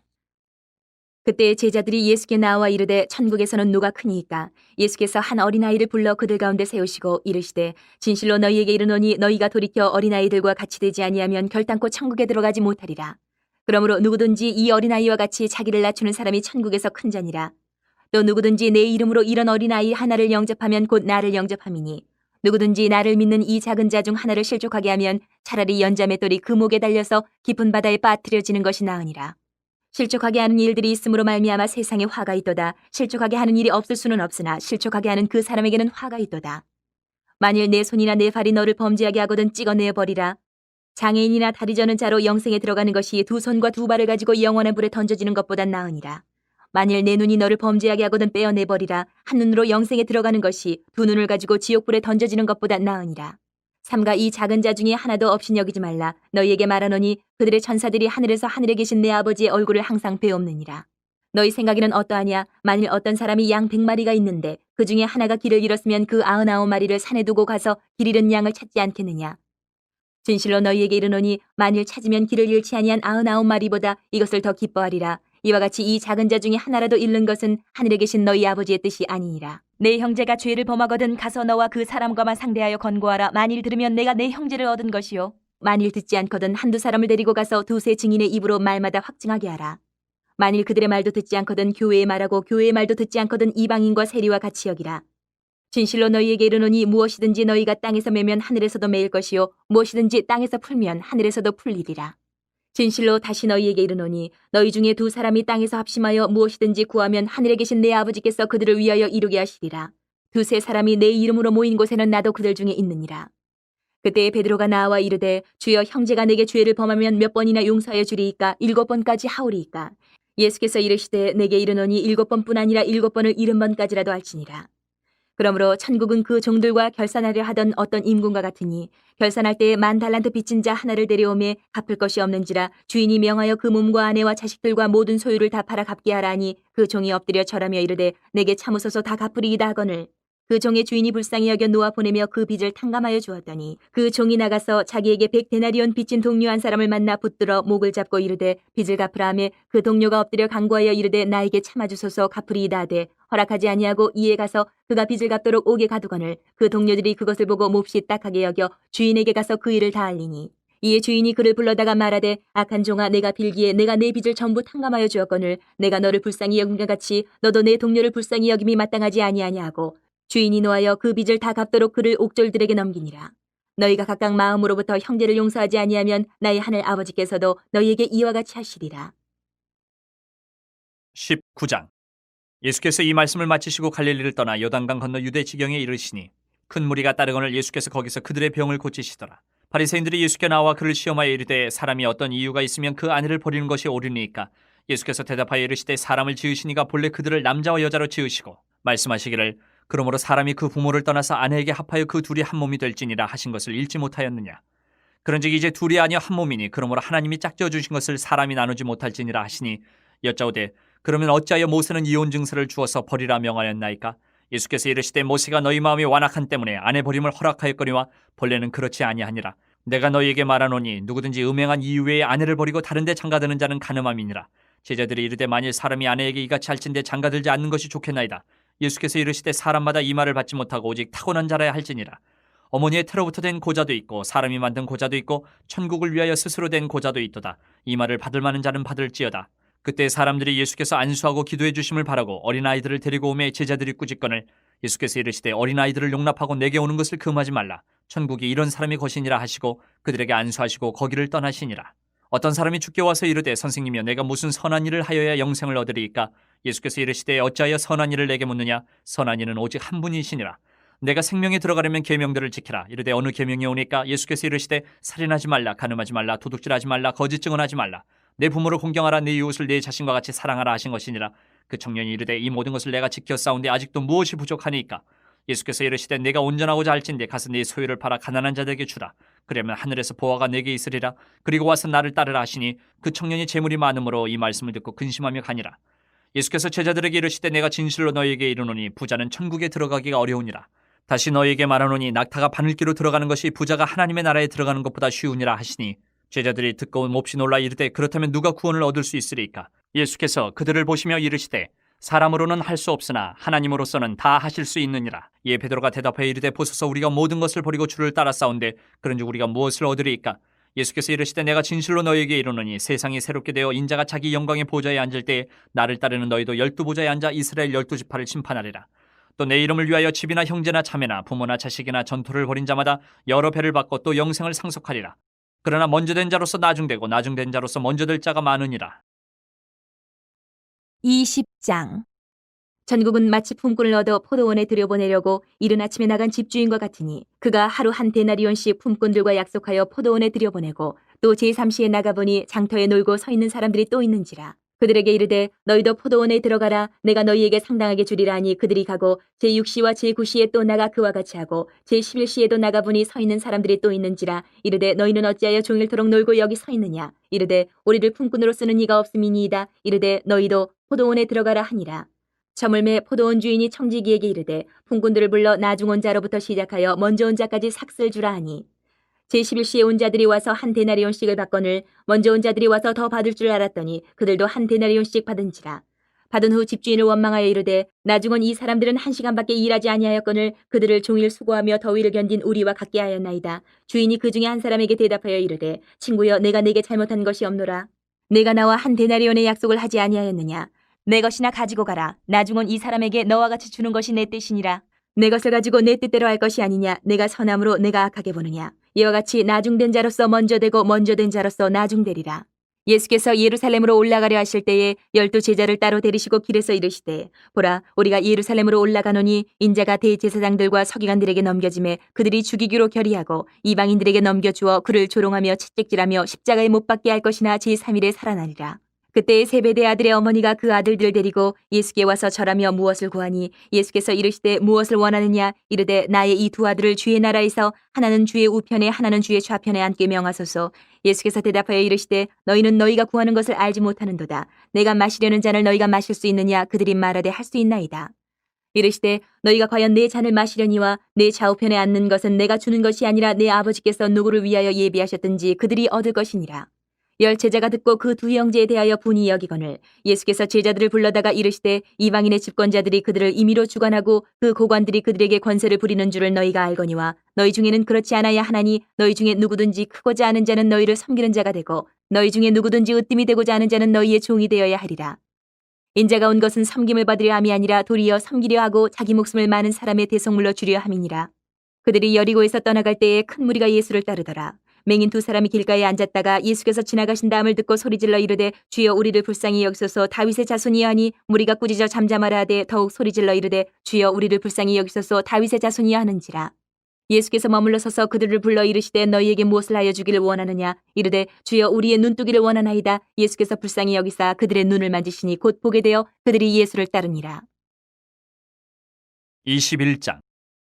그때 제자들이 예수께 나와 이르되 천국에서는 누가 크니이까? 예수께서 한 어린아이를 불러 그들 가운데 세우시고 이르시되 진실로 너희에게 이르노니 너희가 돌이켜 어린아이들과 같이 되지 아니하면 결단코 천국에 들어가지 못하리라. 그러므로 누구든지 이 어린아이와 같이 자기를 낮추는 사람이 천국에서 큰 자니라. 또 누구든지 내 이름으로 이런 어린아이 하나를 영접하면 곧 나를 영접함이니 누구든지 나를 믿는 이 작은 자 중 하나를 실족하게 하면 차라리 연자맷돌이 그 목에 달려서 깊은 바다에 빠뜨려지는 것이 나으니라. 실족하게 하는 일들이 있으므로 말미암아 세상에 화가 있도다. 실족하게 하는 일이 없을 수는 없으나 실족하게 하는 그 사람에게는 화가 있도다. 만일 내 손이나 내 발이 너를 범죄하게 하거든 찍어내어 버리라. 장애인이나 다리 저는 자로 영생에 들어가는 것이 두 손과 두 발을 가지고 영원한 불에 던져지는 것보단 나으니라. 만일 내 눈이 너를 범죄하게 하거든 빼어내버리라. 한 눈으로 영생에 들어가는 것이 두 눈을 가지고 지옥불에 던져지는 것보다 나으니라. 삼가 이 작은 자 중에 하나도 없인 여기지 말라. 너희에게 말하노니 그들의 천사들이 하늘에서 하늘에 계신 내 아버지의 얼굴을 항상 배옵느니라. 너희 생각에는 어떠하냐? 만일 어떤 사람이 양 100마리가 있는데 그 중에 하나가 길을 잃었으면 그 99마리를 산에 두고 가서 길 잃은 양을 찾지 않겠느냐? 진실로 너희에게 이르노니 만일 찾으면 길을 잃지 아니한 99마리보다 이것을 더 기뻐하리라. 이와 같이 이 작은 자 중에 하나라도 잃는 것은 하늘에 계신 너희 아버지의 뜻이 아니니라. 내 형제가 죄를 범하거든 가서 너와 그 사람과만 상대하여 권고하라. 만일 들으면 내가 내 형제를 얻은 것이요. 만일 듣지 않거든 한두 사람을 데리고 가서 두세 증인의 입으로 말마다 확증하게 하라. 만일 그들의 말도 듣지 않거든 교회의 말하고 교회의 말도 듣지 않거든 이방인과 세리와 같이 여기라. 진실로 너희에게 이르노니 무엇이든지 너희가 땅에서 매면 하늘에서도 매일 것이요 무엇이든지 땅에서 풀면 하늘에서도 풀리리라. 진실로 다시 너희에게 이르노니 너희 중에 두 사람이 땅에서 합심하여 무엇이든지 구하면 하늘에 계신 내 아버지께서 그들을 위하여 이루게 하시리라. 두세 사람이 내 이름으로 모인 곳에는 나도 그들 중에 있느니라. 그때 베드로가 나와 이르되 주여 형제가 내게 죄를 범하면 몇 번이나 용서하여 주리이까 7번까지 하오리이까. 예수께서 이르시되 내게 이르노니 7번뿐 아니라 7번을 70번까지라도 할지니라. 그러므로 천국은 그 종들과 결산하려 하던 어떤 임금과 같으니 결산할 때에 10,000달란트 빚진 자 하나를 데려오매 갚을 것이 없는지라 주인이 명하여 그 몸과 아내와 자식들과 모든 소유를 다 팔아 갚게 하라 하니 그 종이 엎드려 절하며 이르되 내게 참으소서 다 갚으리이다 하거늘 그 종의 주인이 불쌍히 여겨 놓아 보내며 그 빚을 탕감하여 주었더니 그 종이 나가서 자기에게 100데나리온 빚진 동료 한 사람을 만나 붙들어 목을 잡고 이르되 빚을 갚으라 하매 그 동료가 엎드려 간구하여 이르되 나에게 참아주소서 갚으리이다 하되 허락하지 아니하고 이에 가서 그가 빚을 갚도록 옥에 가두거늘 그 동료들이 그것을 보고 몹시 딱하게 여겨 주인에게 가서 그 일을 다 알리니 이에 주인이 그를 불러다가 말하되 악한 종아 내가 빌기에 내가 내 빚을 전부 탕감하여 주었거늘 내가 너를 불쌍히 여김과 같이 너도 내 동료를 불쌍히 여김이 마땅하지 아니하냐 하고 주인이 노하여 그 빚을 다 갚도록 그를 옥졸들에게 넘기니라. 너희가 각각 마음으로부터 형제를 용서하지 아니하면 나의 하늘 아버지께서도 너희에게 이와 같이 하시리라. 19장. 예수께서 이 말씀을 마치시고 갈릴리를 떠나 요단강 건너 유대 지경에 이르시니 큰 무리가 따르거늘 예수께서 거기서 그들의 병을 고치시더라. 바리새인들이 예수께 나와 그를 시험하여 이르되 사람이 어떤 이유가 있으면 그 아내를 버리는 것이 옳으니까. 예수께서 대답하여 이르시되 사람을 지으시니가 본래 그들을 남자와 여자로 지으시고 말씀하시기를 그러므로 사람이 그 부모를 떠나서 아내에게 합하여 그 둘이 한 몸이 될지니라 하신 것을 읽지 못하였느냐. 그런즉 이제 둘이 아니여 한 몸이니 그러므로 하나님이 짝지어 주신 것을 사람이 나누지 못할지니라 하시니 여짜오되 그러면 어찌하여 모세는 이혼 증서를 주어서 버리라 명하였나이까. 예수께서 이르시되 모세가 너희 마음이 완악한 때문에 아내 버림을 허락하였거니와 본래는 그렇지 아니하니라. 내가 너희에게 말하노니 누구든지 음행한 이유 외에 아내를 버리고 다른 데 장가드는 자는 간음함이니라. 제자들이 이르되 만일 사람이 아내에게 이같이 할진대 장가들지 않는 것이 좋겠나이다. 예수께서 이르시되 사람마다 이 말을 받지 못하고 오직 타고난 자라야 할지니라. 어머니의 태로부터 된 고자도 있고 사람이 만든 고자도 있고 천국을 위하여 스스로 된 고자도 있도다. 이 말을 받을 만한 자는 받을지어다. 그때 사람들이 예수께서 안수하고 기도해 주심을 바라고 어린아이들을 데리고 오매 제자들이 꾸짖거늘 예수께서 이르시되 어린아이들을 용납하고 내게 오는 것을 금하지 말라. 천국이 이런 사람이 것이니라 하시고 그들에게 안수하시고 거기를 떠나시니라. 어떤 사람이 주께 와서 이르되 선생님이여 내가 무슨 선한 일을 하여야 영생을 얻으리이까. 예수께서 이르시되 어찌하여 선한 일을 내게 묻느냐. 선한 이는 오직 한 분이시니라. 내가 생명에 들어가려면 계명들을 지키라. 이르되 어느 계명이 오니까. 예수께서 이르시되 살인하지 말라, 간음하지 말라, 도둑질하지 말라, 거짓 증언하지 말라, 내 부모를 공경하라, 내 이웃을 내 자신과 같이 사랑하라 하신 것이니라. 그 청년이 이르되 이 모든 것을 내가 지켜 싸운데 아직도 무엇이 부족하니까. 예수께서 이르시되 내가 온전하고자 할진대 가서 네 소유를 팔아 가난한 자들에게 주라. 그러면 하늘에서 보화가 내게 있으리라. 그리고 와서 나를 따르라 하시니 그 청년이 재물이 많으므로 이 말씀을 듣고 근심하며 가니라. 예수께서 제자들에게 이르시되 내가 진실로 너희에게 이르노니 부자는 천국에 들어가기가 어려우니라. 다시 너희에게 말하노니 낙타가 바늘기로 들어가는 것이 부자가 하나님의 나라에 들어가는 것보다 쉬우니라 하시니 제자들이 듣고 몹시 놀라 이르되 그렇다면 누가 구원을 얻을 수 있으리까. 예수께서 그들을 보시며 이르시되 사람으로는 할 수 없으나 하나님으로서는 다 하실 수 있느니라. 이에 베드로가 대답하여 이르되 보소서 우리가 모든 것을 버리고 주를 따라 싸운데 그런즉 우리가 무엇을 얻으리이까. 예수께서 이르시되 내가 진실로 너희에게 이르노니 세상이 새롭게 되어 인자가 자기 영광의 보좌에 앉을 때에 나를 따르는 너희도 12보좌에 앉아 이스라엘 12지파를 심판하리라. 또 내 이름을 위하여 집이나 형제나 자매나 부모나 자식이나 전토를 벌인 자마다 여러 배를 받고 또 영생을 상속하리라. 그러나 먼저 된 자로서 나중되고 나중된 자로서 먼저 될 자가 많으니라. 20장. 전국은 마치 품꾼을 얻어 포도원에 들여보내려고 이른 아침에 나간 집주인과 같으니 그가 하루 한 데나리온씩 품꾼들과 약속하여 포도원에 들여보내고 또 제3시에 나가보니 장터에 놀고 서 있는 사람들이 또 있는지라. 그들에게 이르되 너희도 포도원에 들어가라. 내가 너희에게 상당하게 주리라 하니 그들이 가고 제6시와 제9시에 또 나가 그와 같이 하고 제11시에도 나가보니 서 있는 사람들이 또 있는지라. 이르되 너희는 어찌하여 종일토록 놀고 여기 서 있느냐. 이르되 우리를 품꾼으로 쓰는 이가 없음이니이다. 이르되 너희도 포도원에 들어가라 하니라. 저물매 포도원 주인이 청지기에게 이르되 품꾼들을 불러 나중 온 자로부터 시작하여 먼저 온 자까지 삭슬 주라 하니 제11시에 온 자들이 와서 한 데나리온씩을 받거늘 먼저 온 자들이 와서 더 받을 줄 알았더니 그들도 한 데나리온씩 받은지라. 받은 후 집주인을 원망하여 이르되 나중 온 이 사람들은 1시간밖에 일하지 아니하였거늘 그들을 종일 수고하며 더위를 견딘 우리와 같게 하였나이다. 주인이 그 중에 한 사람에게 대답하여 이르되 친구여 내가 네게 잘못한 것이 없노라. 내가 나와 한 데나리온의 약속을 하지 아니하였느냐. 내 것이나 가지고 가라. 나중 온 이 사람에게 너와 같이 주는 것이 내 뜻이니라. 내 것을 가지고 내 뜻대로 할 것이 아니냐. 내가 선함으로 내가 악하게 보느냐. 이와 같이 나중된 자로서 먼저 되고 먼저 된 자로서 나중되리라. 예수께서 예루살렘으로 올라가려 하실 때에 12 제자를 따로 데리시고 길에서 이르시되 보라 우리가 예루살렘으로 올라가노니 인자가 대제사장들과 서기관들에게 넘겨짐에 그들이 죽이기로 결의하고 이방인들에게 넘겨주어 그를 조롱하며 채찍질하며 십자가에 못 박게 할 것이나 제3일에 살아나리라. 그때 세베대 아들의 어머니가 그 아들들을 데리고 예수께 와서 절하며 무엇을 구하니 예수께서 이르시되 무엇을 원하느냐. 이르되 나의 이 두 아들을 주의 나라에서 하나는 주의 우편에 하나는 주의 좌편에 앉게 명하소서. 예수께서 대답하여 이르시되 너희는 너희가 구하는 것을 알지 못하는도다. 내가 마시려는 잔을 너희가 마실 수 있느냐. 그들이 말하되 할 수 있나이다. 이르시되 너희가 과연 내 잔을 마시려니와 내 좌우편에 앉는 것은 내가 주는 것이 아니라 내 아버지께서 누구를 위하여 예비하셨든지 그들이 얻을 것이니라. 10 제자가 듣고 그 두 형제에 대하여 분이 여기거늘 예수께서 제자들을 불러다가 이르시되 이방인의 집권자들이 그들을 임의로 주관하고 그 고관들이 그들에게 권세를 부리는 줄을 너희가 알거니와 너희 중에는 그렇지 않아야 하나니 너희 중에 누구든지 크고자 하는 자는 너희를 섬기는 자가 되고 너희 중에 누구든지 으뜸이 되고자 하는 자는 너희의 종이 되어야 하리라. 인자가 온 것은 섬김을 받으려 함이 아니라 도리어 섬기려 하고 자기 목숨을 많은 사람의 대속물로 주려 함이니라. 그들이 여리고에서 떠나갈 때에 큰 무리가 예수를 따르더라. 맹인 2 사람이 길가에 앉았다가 예수께서 지나가신다함을 듣고 소리질러 이르되 주여 우리를 불쌍히 여기소서. 다윗의 자손이여 하니 무리가 꾸짖어 잠잠하라 하되 더욱 소리질러 이르되 주여 우리를 불쌍히 여기소서. 다윗의 자손이여 하는지라. 예수께서 머물러 서서 그들을 불러 이르시되 너희에게 무엇을 하여 주기를 원하느냐. 이르되 주여 우리의 눈뜨기를 원하나이다. 예수께서 불쌍히 여기사 그들의 눈을 만지시니 곧 보게 되어 그들이 예수를 따르니라. 21장.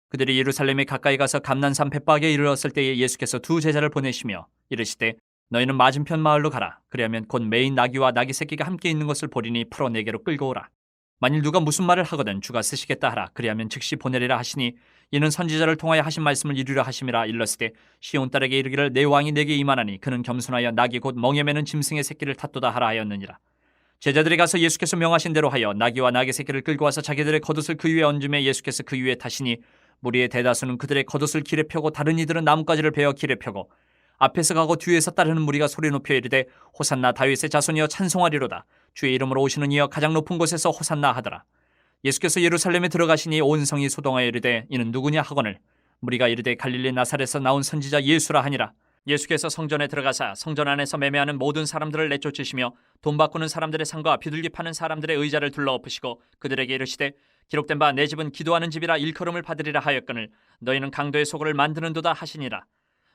그들이 예루살렘에 가까이 가서 감난산 벳박에 이르렀을 때에 예수께서 2 제자를 보내시며 이르시되 너희는 맞은편 마을로 가라. 그리하면 곧 매인 나귀와 나귀 새끼가 함께 있는 것을 보리니 풀어 내게로 끌고 오라. 만일 누가 무슨 말을 하거든 주가 쓰시겠다 하라. 그리하면 즉시 보내리라 하시니 이는 선지자를 통하여 하신 말씀을 이루려 하심이라. 일렀으되 시온 딸에게 이르기를 내 왕이 내게 임하나니 그는 겸손하여 나귀 곧 멍에 매는 짐승의 새끼를 탓도다 하라 하였느니라. 제자들이 가서 예수께서 명하신 대로 하여 나귀와 나귀 새끼를 끌고 와서 자기들의 겉옷을 그 위에 얹음에 예수께서 그 위에 타시니 무리의 대다수는 그들의 겉옷을 길에 펴고 다른 이들은 나뭇가지를 베어 길에 펴고 앞에서 가고 뒤에서 따르는 무리가 소리 높여 이르되 호산나 다윗의 자손이여 찬송하리로다. 주의 이름으로 오시는 이여 가장 높은 곳에서 호산나 하더라. 예수께서 예루살렘에 들어가시니 온 성이 소동하여 이르되 이는 누구냐 하거늘 무리가 이르되 갈릴리 나사렛에서 나온 선지자 예수라 하니라. 예수께서 성전에 들어가사 성전 안에서 매매하는 모든 사람들을 내쫓으시며 돈 바꾸는 사람들의 상과 비둘기 파는 사람들의 의자를 둘러엎으시고 그들에게 이르시되 기록된 바 내 집은 기도하는 집이라 일컬음을 받으리라 하였거늘 너희는 강도의 소굴을 만드는도다 하시니라.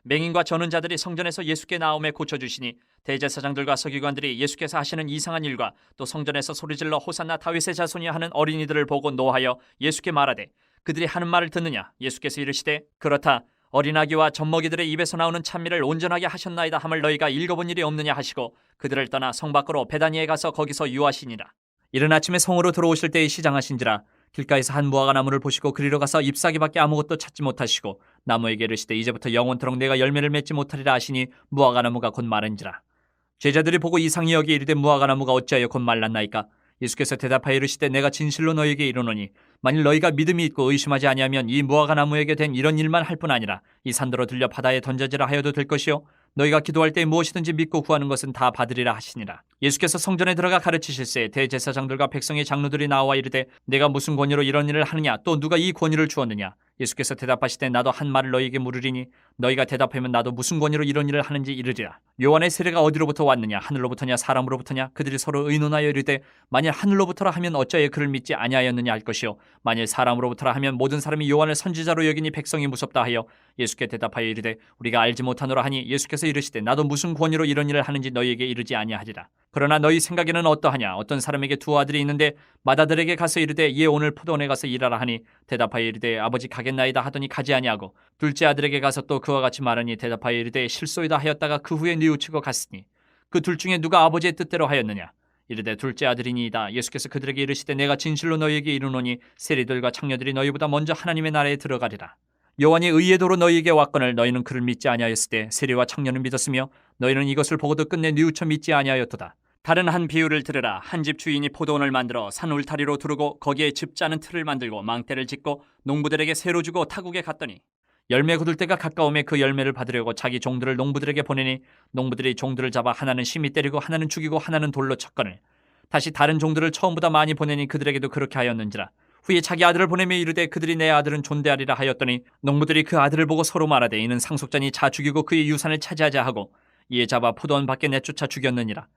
맹인과 저는 자들이 성전에서 예수께 나옴에 고쳐주시니 대제사장들과 서기관들이 예수께서 하시는 이상한 일과 또 성전에서 소리질러 호산나 다윗의 자손이여 하는 어린이들을 보고 노하여 예수께 말하되 그들이 하는 말을 듣느냐. 예수께서 이르시되 그렇다. 어린아기와 젖먹이들의 입에서 나오는 찬미를 온전하게 하셨나이다 함을 너희가 읽어본 일이 없느냐 하시고 그들을 떠나 성 밖으로 베다니에 가서 거기서 유하시니라. 이른 아침에 성으로 들어오실 때에 시장하신지라. 길가에서 한 무화과 나무를 보시고 그리로 가서 잎사귀밖에 아무것도 찾지 못하시고 나무에게 이르시되 이제부터 영원토록 내가 열매를 맺지 못하리라 하시니 무화과 나무가 곧 마른지라. 제자들이 보고 이상히 여기 이르되 무화과 나무가 어찌하여 곧 말랐나이까. 예수께서 대답하여 이르시되 내가 진실로 너희에게 이르노니 만일 너희가 믿음이 있고 의심하지 아니하면 이 무화과 나무에게 된 이런 일만 할 뿐 아니라 이 산더러 들려 바다에 던져지라 하여도 될 것이요 너희가 기도할 때 무엇이든지 믿고 구하는 것은 다 받으리라 하시니라. 예수께서 성전에 들어가 가르치실새 대제사장들과 백성의 장로들이 나와 이르되 내가 무슨 권위로 이런 일을 하느냐 또 누가 이 권위를 주었느냐. 예수께서 대답하시되 나도 한 말을 너희에게 물으리니 너희가 대답하면 나도 무슨 권위로 이런 일을 하는지 이르리라. 요한의 세례가 어디로부터 왔느냐 하늘로부터냐 사람으로부터냐. 그들이 서로 의논하여 이르되 만일 하늘로부터라 하면 어찌하여 그를 믿지 아니하였느냐 할 것이요 만일 사람으로부터라 하면 모든 사람이 요한을 선지자로 여기니 백성이 무섭다 하여 예수께 대답하여 이르되 우리가 알지 못하노라 하니 예수께서 이르시되 나도 무슨 권위로 이런 일을 하는지 너희에게 이르지 아니하리라. 그러나 너희 생각에는 어떠하냐. 어떤 사람에게 두 아들이 있는데 맏아들에게 가서 이르되 얘 오늘 포도원에 가서 일하라 하니 대답하여 이르되 아버지 가겠나이다 하더니 가지 아니하고 둘째 아들에게 가서 또 그와 같이 말하니 대답하여 이르되 실소이다 하였다가 그 후에 뉘우치고 갔으니 그 둘 중에 누가 아버지의 뜻대로 하였느냐. 이르되 둘째 아들이니이다. 예수께서 그들에게 이르시되 내가 진실로 너희에게 이르노니 세리들과 창녀들이 너희보다 먼저 하나님의 나라에 들어가리라. 요한이 의의 도로 너희에게 왔거늘 너희는 그를 믿지 아니하였을 때 세리와 창녀는 믿었으며 너희는 이것을 보고도 끝내 뉘우쳐 믿지 아니하였도다. 다른 한 비유를 들으라. 한 집 주인이 포도원을 만들어 산 울타리로 두르고 거기에 집 짜는 틀을 만들고 망대를 짓고 농부들에게 새로 주고 타국에 갔더니 열매 거둘 때가 가까움에 그 열매를 받으려고 자기 종들을 농부들에게 보내니 농부들이 종들을 잡아 하나는 심히 때리고 하나는 죽이고 하나는 돌로 쳤거늘 다시 다른 종들을 처음보다 많이 보내니 그들에게도 그렇게 하였는지라. 후에 자기 아들을 보내며 이르되 그들이 내 아들은 존대하리라 하였더니 농부들이 그 아들을 보고 서로 말하되 이는 상속자니 자 죽이고 그의 유산을 차지하자 하고 이에 잡아 포도원 밖에 내쫓아 죽였느니라.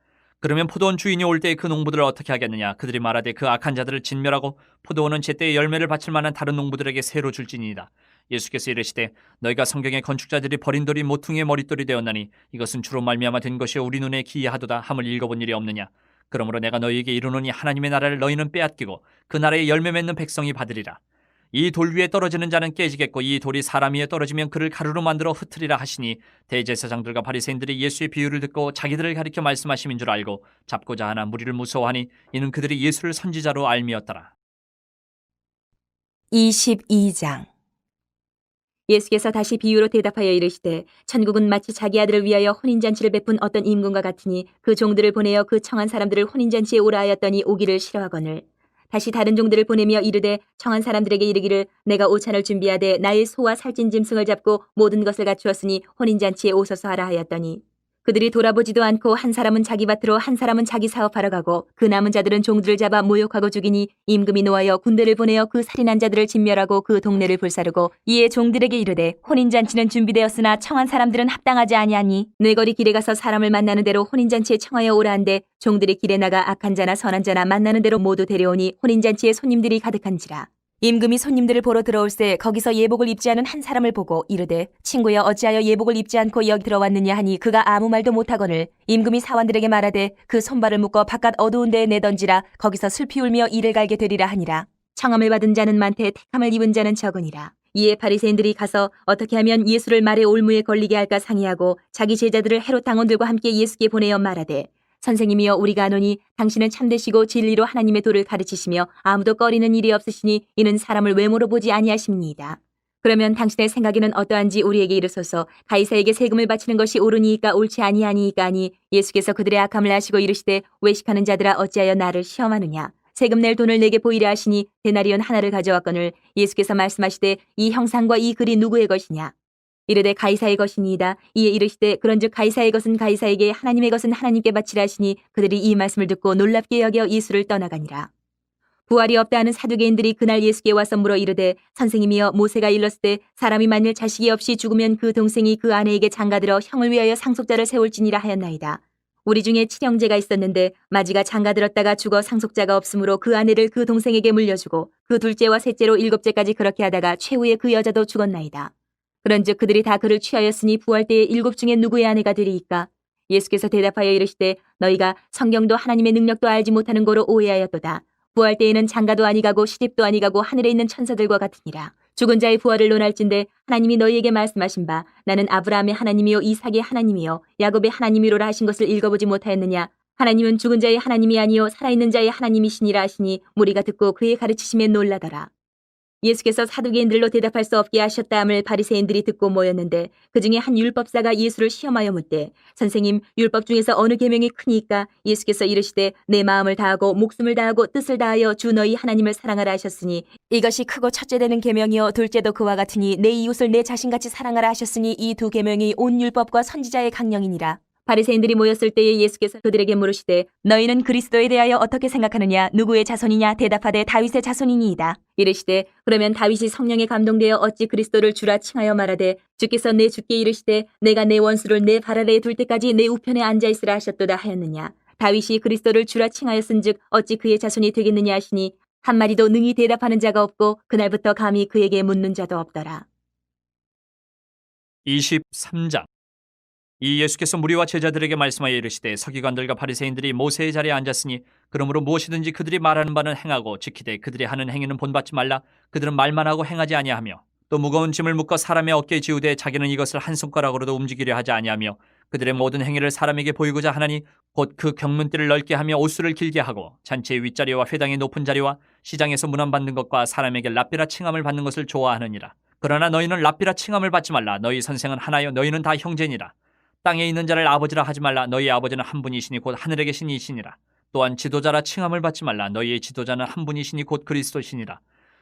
그러면 포도원 주인이 올 때에 그 농부들을 어떻게 하겠느냐. 그들이 말하되 그 악한 자들을 진멸하고 포도원은 제때에 열매를 바칠 만한 다른 농부들에게 새로 줄지니이다. 예수께서 이르시되 너희가 성경의 건축자들이 버린 돌이 모퉁이의 머릿돌이 되었나니 이것은 주로 말미암아 된 것이요 우리 눈에 기이하도다 함을 읽어본 일이 없느냐. 그러므로 내가 너희에게 이르노니 하나님의 나라를 너희는 빼앗기고 그 나라에 열매 맺는 백성이 받으리라. 이 돌 위에 떨어지는 자는 깨지겠고 이 돌이 사람 위에 떨어지면 그를 가루로 만들어 흩으리라 하시니 대제사장들과 바리새인들이 예수의 비유를 듣고 자기들을 가리켜 말씀하심인 줄 알고 잡고자 하나 무리를 무서워하니 이는 그들이 예수를 선지자로 알미었더라. 22장 예수께서 다시 비유로 대답하여 이르시되 천국은 마치 자기 아들을 위하여 혼인잔치를 베푼 어떤 임금과 같으니 그 종들을 보내어 그 청한 사람들을 혼인잔치에 오라 하였더니 오기를 싫어하거늘 다시 다른 종들을 보내며 이르되 청한 사람들에게 이르기를 내가 오찬을 준비하되 나의 소와 살찐 짐승을 잡고 모든 것을 갖추었으니 혼인잔치에 오소서 하라 하였더니 그들이 돌아보지도 않고 한 사람은 자기 밭으로 한 사람은 자기 사업하러 가고 그 남은 자들은 종들을 잡아 모욕하고 죽이니 임금이 노하여 군대를 보내어 그 살인한 자들을 진멸하고 그 동네를 불사르고 이에 종들에게 이르되 혼인잔치는 준비되었으나 청한 사람들은 합당하지 아니하니 뇌거리 길에 가서 사람을 만나는 대로 혼인잔치에 청하여 오라 한데 종들이 길에 나가 악한 자나 선한 자나 만나는 대로 모두 데려오니 혼인잔치에 손님들이 가득한지라. 임금이 손님들을 보러 들어올새 거기서 예복을 입지 않은 한 사람을 보고 이르되 친구여 어찌하여 예복을 입지 않고 여기 들어왔느냐 하니 그가 아무 말도 못하거늘 임금이 사원들에게 말하되 그 손발을 묶어 바깥 어두운 데에 내던지라 거기서 슬피 울며 이를 갈게 되리라 하니라. 청함을 받은 자는 많되 택함을 입은 자는 적으니라. 이에 바리새인들이 가서 어떻게 하면 예수를 말의 올무에 걸리게 할까 상의하고 자기 제자들을 헤롯 당원들과 함께 예수께 보내어 말하되 선생님이여 우리가 아노니 당신은 참되시고 진리로 하나님의 도를 가르치시며 아무도 꺼리는 일이 없으시니 이는 사람을 외모로 보지 아니하십니이다. 그러면 당신의 생각에는 어떠한지 우리에게 이르소서. 가이사에게 세금을 바치는 것이 옳으니이까 옳지 아니하니이까 하니 예수께서 그들의 악함을 아시고 이르시되 외식하는 자들아 어찌하여 나를 시험하느냐. 세금 낼 돈을 내게 보이려 하시니 데나리온 하나를 가져왔거늘 예수께서 말씀하시되 이 형상과 이 글이 누구의 것이냐. 이르되 가이사의 것이니이다. 이에 이르시되 그런즉 가이사의 것은 가이사에게 하나님의 것은 하나님께 바치라 하시니 그들이 이 말씀을 듣고 놀랍게 여겨 예수를 떠나가니라. 부활이 없다 하는 사두개인들이 그날 예수께 와서 물어 이르되 선생님이여 모세가 일렀을 때 사람이 만일 자식이 없이 죽으면 그 동생이 그 아내에게 장가들어 형을 위하여 상속자를 세울지니라 하였나이다. 우리 중에 칠형제가 있었는데 마지가 장가들었다가 죽어 상속자가 없으므로 그 아내를 그 동생에게 물려주고 그 둘째와 셋째로 일곱째까지 그렇게 하다가 최후에 그 여자도 죽었나이다. 그런즉 그들이 다 그를 취하였으니 부활 때에 일곱 중에 누구의 아내가 되리이까? 예수께서 대답하여 이르시되 너희가 성경도 하나님의 능력도 알지 못하는 거로 오해하였도다. 부활 때에는 장가도 아니가고 시집도 아니가고 하늘에 있는 천사들과 같으니라. 죽은 자의 부활을 논할진대 하나님이 너희에게 말씀하신 바 나는 아브라함의 하나님이요 이삭의 하나님이요 야곱의 하나님이로라 하신 것을 읽어보지 못하였느냐. 하나님은 죽은 자의 하나님이 아니요 살아있는 자의 하나님이시니라 하시니 무리가 듣고 그의 가르치심에 놀라더라. 예수께서 사두개인들로 대답할 수 없게 하셨다함을 바리새인들이 듣고 모였는데 그중에 한 율법사가 예수를 시험하여 묻되 선생님 율법 중에서 어느 계명이 크니까? 예수께서 이르시되 내 마음을 다하고 목숨을 다하고 뜻을 다하여 주 너희 하나님을 사랑하라 하셨으니 이것이 크고 첫째 되는 계명이요 둘째도 그와 같으니 내 이웃을 내 자신같이 사랑하라 하셨으니 이 두 계명이 온 율법과 선지자의 강령이니라. 바리새인들이 모였을 때에 예수께서 그들에게 물으시되 너희는 그리스도에 대하여 어떻게 생각하느냐? 누구의 자손이냐? 대답하되 다윗의 자손이니이다. 이르시되 그러면 다윗이 성령에 감동되어 어찌 그리스도를 주라 칭하여 말하되 주께서 내 주께 이르시되 내가 내 원수를 내 발 아래에 둘 때까지 내 우편에 앉아 있으라 하셨도다 하였느냐? 다윗이 그리스도를 주라 칭하였은즉 어찌 그의 자손이 되겠느냐 하시니 한마디도 능히 대답하는 자가 없고 그날부터 감히 그에게 묻는 자도 없더라. 23장. 이 예수께서 무리와 제자들에게 말씀하여 이르시되 서기관들과 바리새인들이 모세의 자리에 앉았으니 그러므로 무엇이든지 그들이 말하는 바는 행하고 지키되 그들이 하는 행위는 본받지 말라. 그들은 말만 하고 행하지 아니하며 또 무거운 짐을 묶어 사람의 어깨에 지우되 자기는 이것을 한 손가락으로도 움직이려 하지 아니하며 그들의 모든 행위를 사람에게 보이고자 하나니 곧 그 경문띠를 넓게 하며 옷수를 길게 하고 잔치의 윗자리와 회당의 높은 자리와 시장에서 문안받는 것과 사람에게 랍비라 칭함을 받는 것을 좋아하느니라. 그러나 너희는 랍비라 칭함을 받지 말라. 너희 선생은 하나요 너희는 다 형제니라. 땅에 있는 자를 아버지라 하지 말라. 너희의 아버지는 한 분이시니 곧 하늘에 계신 이시니라. 또한 지도자라 칭함을 받지 말라. 너희의 지도자는 한 분이시니 곧 그리스도시니라.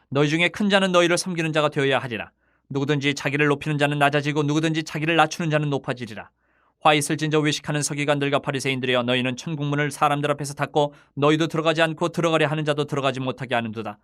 너희 중에 큰 자는 너희를 섬기는 자가 되어야 하리라. 누구든지 자기를 높이는 자는 낮아지고 누구든지 자기를 낮추는 자는 높아지리라. 화 있을진저 외식하는 서기관들과 바리새인들이여 너희는 천국문을 사람들 앞에서 닫고 너희도 들어가지 않고 들어가려 하는 자도 들어가지 못하게 하는도다.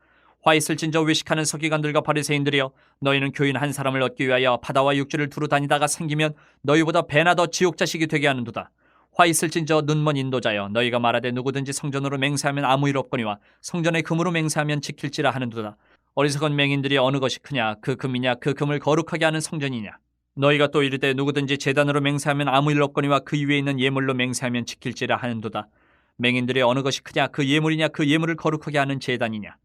화 있을진저 외식하는 서기관들과 바리새인들이여 너희는 교인 한 사람을 얻기 위하여 바다와 육지를 두루 다니다가 생기면 너희보다 배나 더 지옥 자식이 되게 하는도다. 화 있을진저 눈먼 인도자여 너희가 말하되 누구든지 성전으로 맹세하면 아무 일 없거니와 성전의 금으로 맹세하면 지킬지라 하는도다. 어리석은 맹인들이 어느 것이 크냐? 그 금이냐? 그 금을 거룩하게 하는 성전이냐? 너희가 또 이르되 누구든지 제단으로 맹세하면 아무 일 없거니와 그 위에 있는 예물로 맹세하면 지킬지라 하는도다. 맹인들이 어느 것이 크냐? 그 예물이냐? 그 예물을 거룩하게 하는 제단이냐?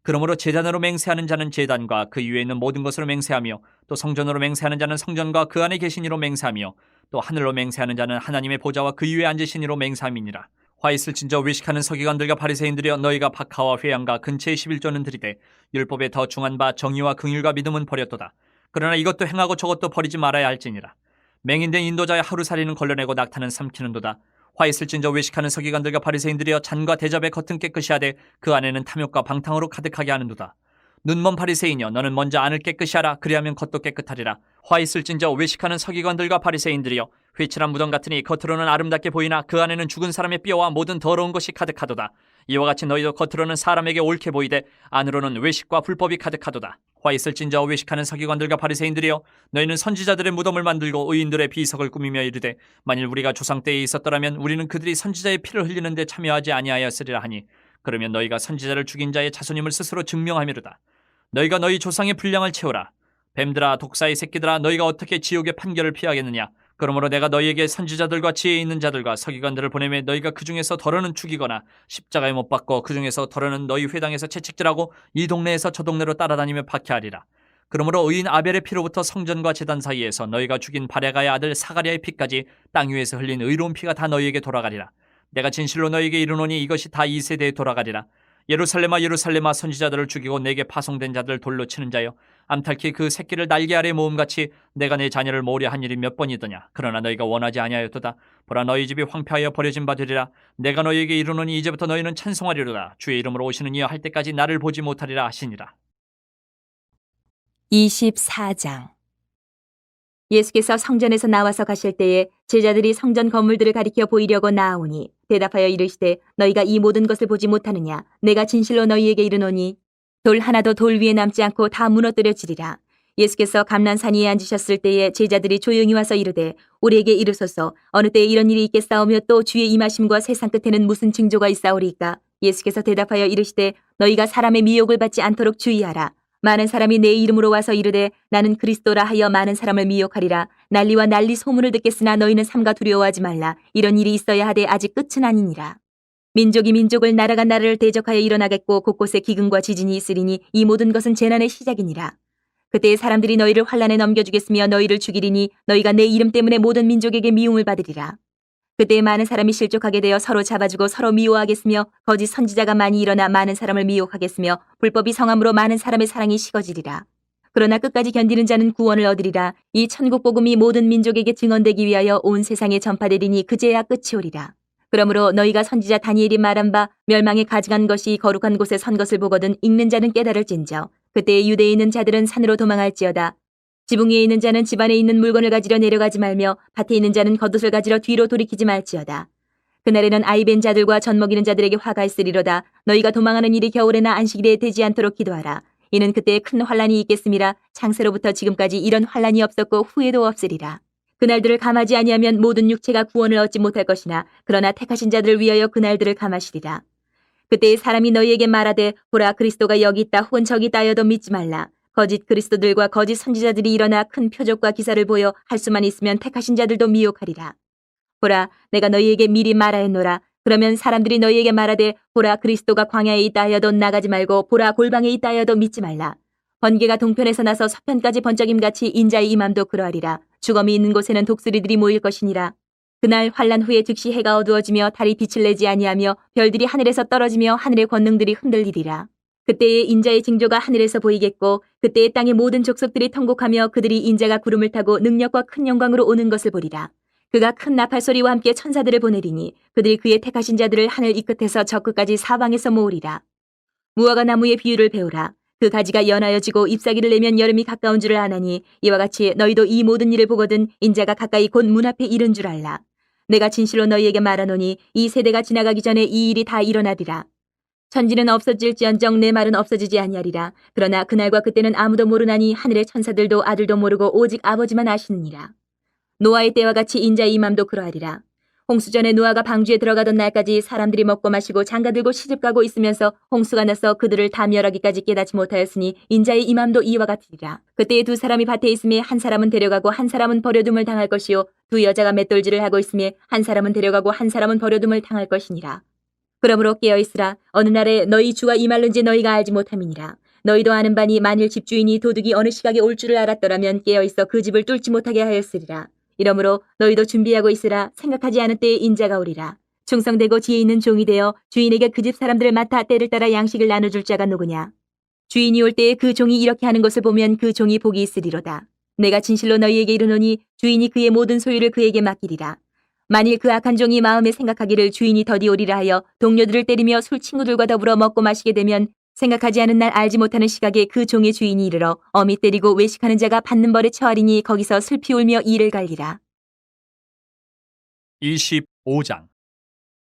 그러므로 제단으로 맹세하는 자는 제단과 그 위에 있는 모든 것으로 맹세하며 또 성전으로 맹세하는 자는 성전과 그 안에 계신 이로 맹세하며 또 하늘로 맹세하는 자는 하나님의 보좌와 그 위에 앉으신 이로 맹세함이니라. 화 있을진저 외식하는 서기관들과 바리새인들이여 너희가 박하와 회양과 근처의 11조는 드리되 율법에 더 중한 바 정의와 긍휼과 믿음은 버렸도다. 그러나 이것도 행하고 저것도 버리지 말아야 할지니라. 맹인된 인도자의 하루살이는 걸러내고 낙타는 삼키는도다. 화 있을진저 외식하는 서기관들과 바리새인들이여 잔과 대접의 겉은 깨끗이 하되 그 안에는 탐욕과 방탕으로 가득하게 하는도다. 눈먼 바리새인이여 너는 먼저 안을 깨끗이 하라. 그리하면 겉도 깨끗하리라. 화 있을진저 외식하는 서기관들과 바리새인들이여 회칠한 무덤 같으니 겉으로는 아름답게 보이나 그 안에는 죽은 사람의 뼈와 모든 더러운 것이 가득하도다. 이와 같이 너희도 겉으로는 사람에게 옳게 보이되 안으로는 외식과 불법이 가득하도다. 화 있을진저 외식하는 서기관들과 바리새인들이여 너희는 선지자들의 무덤을 만들고 의인들의 비석을 꾸미며 이르되 만일 우리가 조상 때에 있었더라면 우리는 그들이 선지자의 피를 흘리는 데 참여하지 아니하였으리라 하니 그러면 너희가 선지자를 죽인 자의 자손임을 스스로 증명하미로다. 너희가 너희 조상의 분량을 채우라. 뱀들아 독사의 새끼들아 너희가 어떻게 지옥의 판결을 피하겠느냐. 그러므로 내가 너희에게 선지자들과 지혜 있는 자들과 서기관들을 보내매 너희가 그 중에서 덜어는 죽이거나 십자가에 못 박고 그 중에서 덜어는 너희 회당에서 채찍질하고 이 동네에서 저 동네로 따라다니며 박해하리라. 그러므로 의인 아벨의 피로부터 성전과 제단 사이에서 너희가 죽인 바레가의 아들 사가랴의 피까지 땅 위에서 흘린 의로운 피가 다 너희에게 돌아가리라. 내가 진실로 너희에게 이르노니 이것이 다 이 세대에 돌아가리라. 예루살렘아 예루살렘아 선지자들을 죽이고 내게 파송된 자들을 돌로 치는 자여 암탈키 그 새끼를 날개 아래 모음같이 내가 내 자녀를 모으려 한 일이 몇 번이더냐. 그러나 너희가 원하지 아니하였도다. 보라 너희 집이 황폐하여 버려진 바 되리라. 내가 너희에게 이르노니 이제부터 너희는 찬송하리로다. 주의 이름으로 오시는 이여 할 때까지 나를 보지 못하리라 하시니라. 24장. 예수께서 성전에서 나와서 가실 때에 제자들이 성전 건물들을 가리켜 보이려고 나아오니 대답하여 이르시되 너희가 이 모든 것을 보지 못하느냐. 내가 진실로 너희에게 이르노니 돌 하나도 돌 위에 남지 않고 다 무너뜨려지리라. 예수께서 감람산 위에 앉으셨을 때에 제자들이 조용히 와서 이르되 우리에게 이르소서 어느 때에 이런 일이 있겠사오며 또 주의 임하심과 세상 끝에는 무슨 징조가 있사오리이까. 예수께서 대답하여 이르시되 너희가 사람의 미혹을 받지 않도록 주의하라. 많은 사람이 내 이름으로 와서 이르되 나는 그리스도라 하여 많은 사람을 미혹하리라. 난리와 난리 소문을 듣겠으나 너희는 삼가 두려워하지 말라. 이런 일이 있어야 하되 아직 끝은 아니니라. 민족이 민족을 나라가 나라를 대적하여 일어나겠고 곳곳에 기근과 지진이 있으리니 이 모든 것은 재난의 시작이니라. 그때에 사람들이 너희를 환란에 넘겨주겠으며 너희를 죽이리니 너희가 내 이름 때문에 모든 민족에게 미움을 받으리라. 그때에 많은 사람이 실족하게 되어 서로 잡아주고 서로 미워하겠으며 거짓 선지자가 많이 일어나 많은 사람을 미혹하겠으며 불법이 성함으로 많은 사람의 사랑이 식어지리라. 그러나 끝까지 견디는 자는 구원을 얻으리라. 이 천국 복음이 모든 민족에게 증언되기 위하여 온 세상에 전파되리니 그제야 끝이 오리라. 그러므로 너희가 선지자 다니엘이 말한 바 멸망에 가증한 것이 거룩한 곳에 선 것을 보거든 읽는 자는 깨달을진저 그때에 유대에 있는 자들은 산으로 도망할지어다. 지붕 위에 있는 자는 집 안에 있는 물건을 가지러 내려가지 말며 밭에 있는 자는 겉옷을 가지러 뒤로 돌이키지 말지어다. 그날에는 아이벤 자들과 젖먹이는 자들에게 화가 있으리로다. 너희가 도망하는 일이 겨울에나 안식일에 되지 않도록 기도하라. 이는 그때에 큰 환란이 있겠음이라. 창세로부터 지금까지 이런 환란이 없었고 후에도 없으리라. 그날들을 감하지 아니하면 모든 육체가 구원을 얻지 못할 것이나 그러나 택하신 자들을 위하여 그날들을 감하시리라. 그때에 사람이 너희에게 말하되 보라 그리스도가 여기 있다 혹은 저기 있다 하여도 믿지 말라. 거짓 그리스도들과 거짓 선지자들이 일어나 큰 표적과 기사를 보여 할 수만 있으면 택하신 자들도 미혹하리라. 보라 내가 너희에게 미리 말하였노라. 그러면 사람들이 너희에게 말하되 보라 그리스도가 광야에 있다 하여도 나가지 말고 보라 골방에 있다 하여도 믿지 말라. 번개가 동편에서 나서 서편까지 번쩍임같이 인자의 임함도 그러하리라. 주검이 있는 곳에는 독수리들이 모일 것이니라. 그날 환란 후에 즉시 해가 어두워지며 달이 빛을 내지 아니하며 별들이 하늘에서 떨어지며 하늘의 권능들이 흔들리리라. 그때에 인자의 징조가 하늘에서 보이겠고 그때에 땅의 모든 족속들이 통곡하며 그들이 인자가 구름을 타고 능력과 큰 영광으로 오는 것을 보리라. 그가 큰 나팔 소리와 함께 천사들을 보내리니 그들이 그의 택하신 자들을 하늘 이 끝에서 저 끝까지 사방에서 모으리라. 무화과 나무의 비유를 배우라. 그 가지가 연하여 지고 잎사귀를 내면 여름이 가까운 줄을 아나니 이와 같이 너희도 이 모든 일을 보거든 인자가 가까이 곧 문 앞에 이른 줄 알라. 내가 진실로 너희에게 말하노니 이 세대가 지나가기 전에 이 일이 다 일어나리라. 천지는 없어질지언정 내 말은 없어지지 아니하리라. 그러나 그날과 그때는 아무도 모르나니 하늘의 천사들도 아들도 모르고 오직 아버지만 아시느니라. 노아의 때와 같이 인자의 임함도 그러하리라. 홍수전에 노아가 방주에 들어가던 날까지 사람들이 먹고 마시고 장가들고 시집가고 있으면서 홍수가 나서 그들을 다 멸하기까지 깨닫지 못하였으니 인자의 임함도 이와 같으리라. 그때에 두 사람이 밭에 있음에 한 사람은 데려가고 한 사람은 버려둠을 당할 것이요 두 여자가 맷돌질을 하고 있음에 한 사람은 데려가고 한 사람은 버려둠을 당할 것이니라. 그러므로 깨어있으라. 어느 날에 너희 주가 임할는지 너희가 알지 못함이니라. 너희도 아는 바니 만일 집주인이 도둑이 어느 시각에 올 줄을 알았더라면 깨어있어 그 집을 뚫지 못하게 하였으리라. 이러므로 너희도 준비하고 있으라. 생각하지 않은 때에 인자가 오리라. 충성되고 지혜 있는 종이 되어 주인에게 그 집 사람들을 맡아 때를 따라 양식을 나눠줄 자가 누구냐. 주인이 올 때에 그 종이 이렇게 하는 것을 보면 그 종이 복이 있으리로다. 내가 진실로 너희에게 이르노니 주인이 그의 모든 소유를 그에게 맡기리라. 만일 그 악한 종이 마음에 생각하기를 주인이 더디 오리라 하여 동료들을 때리며 술 친구들과 더불어 먹고 마시게 되면 생각하지 않은 날 알지 못하는 시각에 그 종의 주인이 이르러 어미 때리고 외식하는 자가 받는 벌에 처하리니 거기서 슬피 울며 이를 갈리라. 25장.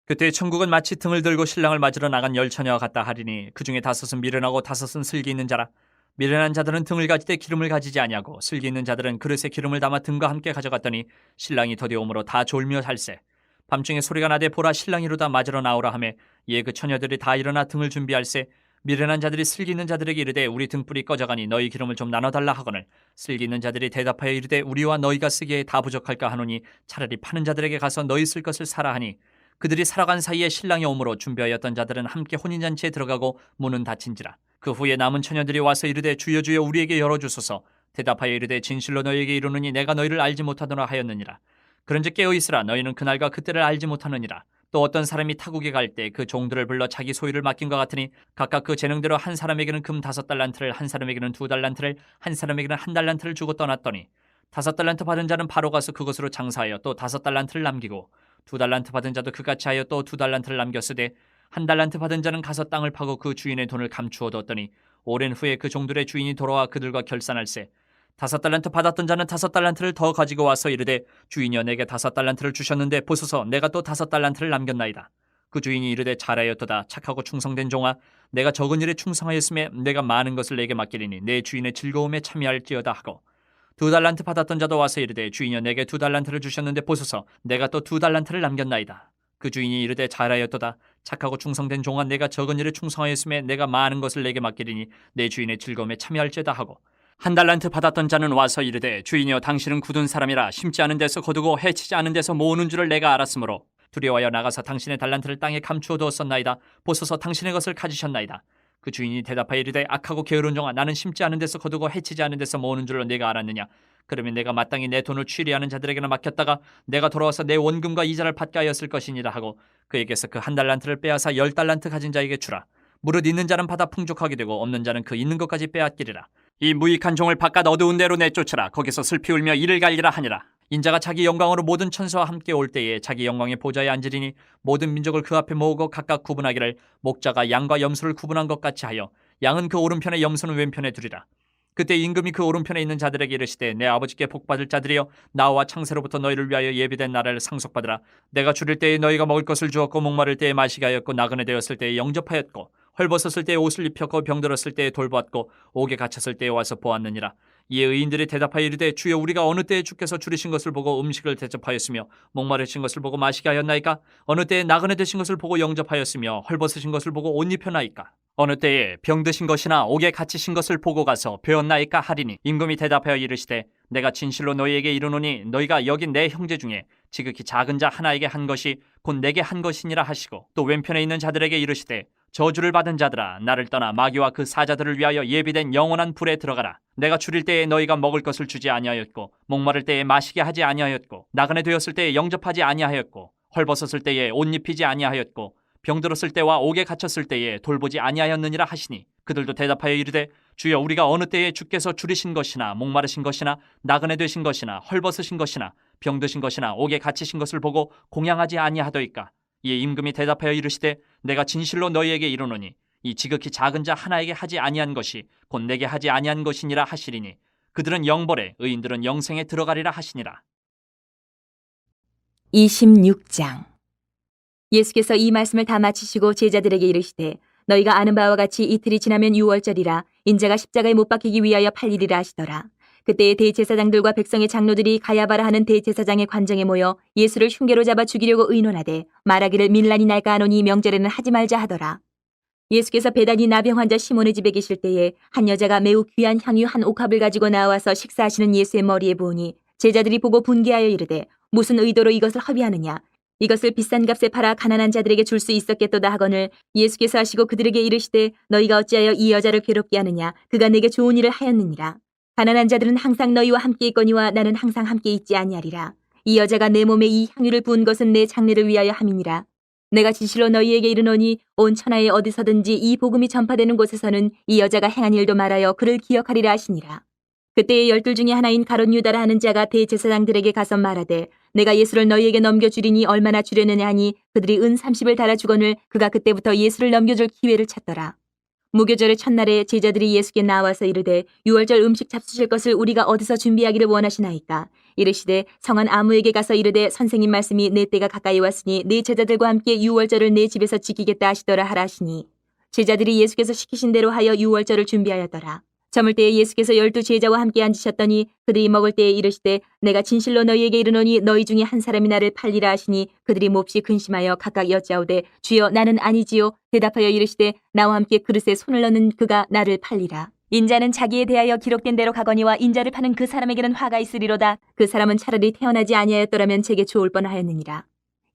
그때 천국은 마치 등을 들고 신랑을 맞으러 나간 열처녀와 같다 하리니 그 중에 다섯은 미련하고 다섯은 슬기 있는 자라. 미련한 자들은 등을 가지되 기름을 가지지 아니하고 슬기 있는 자들은 그릇에 기름을 담아 등과 함께 가져갔더니 신랑이 더디 오므로 다 졸며 살세. 밤중에 소리가 나되 보라 신랑이 이루다 맞으러 나오라 하매 이에 그 처녀들이 다 일어나 등을 준비할세. 미련한 자들이 슬기 있는 자들에게 이르되 우리 등불이 꺼져가니 너희 기름을 좀 나눠달라 하거늘 슬기 있는 자들이 대답하여 이르되 우리와 너희가 쓰기에 다 부족할까 하노니 차라리 파는 자들에게 가서 너희 쓸 것을 사라 하니 그들이 살아간 사이에 신랑이 오므로 준비하였던 자들은 함께 혼인잔치에 들어가고 문은 닫힌지라. 그 후에 남은 처녀들이 와서 이르되 주여 주여 우리에게 열어주소서. 대답하여 이르되 진실로 너희에게 이르노니 내가 너희를 알지 못하노라 하였느니라. 그런즉 깨어있으라. 너희는 그날과 그때를 알지 못하느니라. 또 어떤 사람이 타국에 갈 때 그 종들을 불러 자기 소유를 맡긴 것 같으니 각각 그 재능대로 한 사람에게는 금 5달란트를 한 사람에게는 2달란트를 한 사람에게는 1달란트를 주고 떠났더니 5달란트 받은 자는 바로 가서 그것으로 장사하여 또 5달란트를 남기고 2달란트 받은 자도 그같이 하여 또 2달란트를 남겼으되 1달란트 받은 자는 가서 땅을 파고 그 주인의 돈을 감추어 뒀더니 오랜 후에 그 종들의 주인이 돌아와 그들과 결산할세. 5달란트 받았던 자는 5달란트를 더 가지고 와서 이르되 주인이여 내게 5달란트를 주셨는데 보소서 내가 또 5달란트를 남겼나이다. 그 주인이 이르되 잘하였도다. 착하고 충성된 종아 내가 적은 일에 충성하였음에 내가 많은 것을 내게 맡기리니 내 주인의 즐거움에 참여할지어다 하고 2달란트 받았던 자도 와서 이르되 주인이여 내게 2달란트를 주셨는데 보소서 내가 또 2달란트를 남겼나이다. 그 주인이 이르되 잘하였도다. 착하고 충성된 종아 내가 적은 일에 충성하였음에 내가 많은 것을 내게 맡기리니 내 주인의 즐거움에 참여할지어다 하고 1달란트 받았던 자는 와서 이르되 주인이여 당신은 굳은 사람이라 심지 않은 데서 거두고 해치지 않은 데서 모으는 줄을 내가 알았으므로 두려워하여 나가서 당신의 달란트를 땅에 감추어 두었었나이다. 보소서 당신의 것을 가지셨나이다. 그 주인이 대답하여 이르되 악하고 게으른 종아 나는 심지 않은 데서 거두고 해치지 않은 데서 모으는 줄로 내가 알았느냐. 그러면 내가 마땅히 내 돈을 취리하는 자들에게나 맡겼다가 내가 돌아와서 내 원금과 이자를 받게 하였을 것이니라 하고 그에게서 그 1달란트를 빼앗아 10달란트 가진 자에게 주라. 무릇 있는 자는 받아 풍족하게 되고 없는 자는 그 있는 것까지 빼앗기리라. 이 무익한 종을 바깥 어두운 데로 내쫓으라. 거기서 슬피 울며 이를 갈리라 하니라. 인자가 자기 영광으로 모든 천사와 함께 올 때에 자기 영광의 보좌에 앉으리니 모든 민족을 그 앞에 모으고 각각 구분하기를 목자가 양과 염소를 구분한 것 같이 하여 양은 그 오른편에 염소는 왼편에 두리라. 그때 임금이 그 오른편에 있는 자들에게 이르시되 내 아버지께 복받을 자들이여 나와 창세로부터 너희를 위하여 예비된 나라를 상속받으라. 내가 줄일 때에 너희가 먹을 것을 주었고 목마를 때에 마시게 하였고 나그네 되었을 때에 영접하였고 헐벗었을 때에 옷을 입혔고 병들었을 때에 돌보았고 옥에 갇혔을 때에 와서 보았느니라. 이에 의인들이 대답하여 이르되 주여 우리가 어느 때에 주께서 줄이신 것을 보고 음식을 대접하였으며 목마르신 것을 보고 마시게 하였나이까? 어느 때에 나그네 되신 것을 보고 영접하였으며 헐벗으신 것을 보고 옷 입혔나이까? 어느 때에 병드신 것이나 옥에 갇히신 것을 보고 가서 배웠나이까 하리니 임금이 대답하여 이르시되 내가 진실로 너희에게 이르노니 너희가 여기 내 형제 중에 지극히 작은 자 하나에게 한 것이 곧 내게 한 것이니라 하시고 또 왼편에 있는 자들에게 이르시되 저주를 받은 자들아 나를 떠나 마귀와 그 사자들을 위하여 예비된 영원한 불에 들어가라. 내가 줄일 때에 너희가 먹을 것을 주지 아니하였고 목마를 때에 마시게 하지 아니하였고 나그네 되었을 때에 영접하지 아니하였고 헐벗었을 때에 옷 입히지 아니하였고 병들었을 때와 옥에 갇혔을 때에 돌보지 아니하였느니라 하시니 그들도 대답하여 이르되 주여 우리가 어느 때에 주께서 줄이신 것이나 목마르신 것이나 나그네 되신 것이나 헐벗으신 것이나 병드신 것이나 옥에 갇히신 것을 보고 공양하지 아니하더이까? 이에 임금이 대답하여 이르시되 내가 진실로 너희에게 이르노니 이 지극히 작은 자 하나에게 하지 아니한 것이 곧 내게 하지 아니한 것이니라 하시리니 그들은 영벌에 의인들은 영생에 들어가리라 하시니라. 26장. 예수께서 이 말씀을 다 마치시고 제자들에게 이르시되 너희가 아는 바와 같이 이틀이 지나면 유월절이라 인자가 십자가에 못 박히기 위하여 팔리리라 하시더라. 그때에 대제사장들과 백성의 장로들이 가야바라 하는 대제사장의 관정에 모여 예수를 흉계로 잡아 죽이려고 의논하되 말하기를 밀란이 날까 하노니 명절에는 하지 말자 하더라. 예수께서 베다니 나병 환자 시몬의 집에 계실 때에 한 여자가 매우 귀한 향유 한 옥합을 가지고 나와서 식사하시는 예수의 머리에 부으니 제자들이 보고 분개하여 이르되 무슨 의도로 이것을 허비하느냐? 이것을 비싼 값에 팔아 가난한 자들에게 줄 수 있었겠도다 하거늘 예수께서 하시고 그들에게 이르시되 너희가 어찌하여 이 여자를 괴롭게 하느냐? 그가 내게 좋은 일을 하였느니라. 가난한 자들은 항상 너희와 함께 있거니와 나는 항상 함께 있지 아니하리라. 이 여자가 내 몸에 이 향유를 부은 것은 내 장례를 위하여 함이니라. 내가 진실로 너희에게 이르노니 온 천하에 어디서든지 이 복음이 전파되는 곳에서는 이 여자가 행한 일도 말하여 그를 기억하리라 하시니라. 그때에 12 중에 하나인 가룟 유다라 하는 자가 대제사장들에게 가서 말하되 내가 예수를 너희에게 넘겨주리니 얼마나 주려느냐 하니 그들이 은 30을 달아주거늘 그가 그때부터 예수를 넘겨줄 기회를 찾더라. 무교절의 첫날에 제자들이 예수께 나와서 이르되 유월절 음식 잡수실 것을 우리가 어디서 준비하기를 원하시나이까? 이르시되 성한 아무에게 가서 이르되 선생님 말씀이 내 때가 가까이 왔으니 네 제자들과 함께 유월절을 내 집에서 지키겠다 하시더라 하라 하시니 제자들이 예수께서 시키신 대로 하여 유월절을 준비하였더라. 저물 때에 예수께서 12 제자와 함께 앉으셨더니 그들이 먹을 때에 이르시되 내가 진실로 너희에게 이르노니 너희 중에 한 사람이 나를 팔리라 하시니 그들이 몹시 근심하여 각각 여짜오되 주여 나는 아니지요. 대답하여 이르시되 나와 함께 그릇에 손을 넣는 그가 나를 팔리라. 인자는 자기에 대하여 기록된 대로 가거니와 인자를 파는 그 사람에게는 화가 있으리로다. 그 사람은 차라리 태어나지 아니하였더라면 제게 좋을 뻔하였느니라.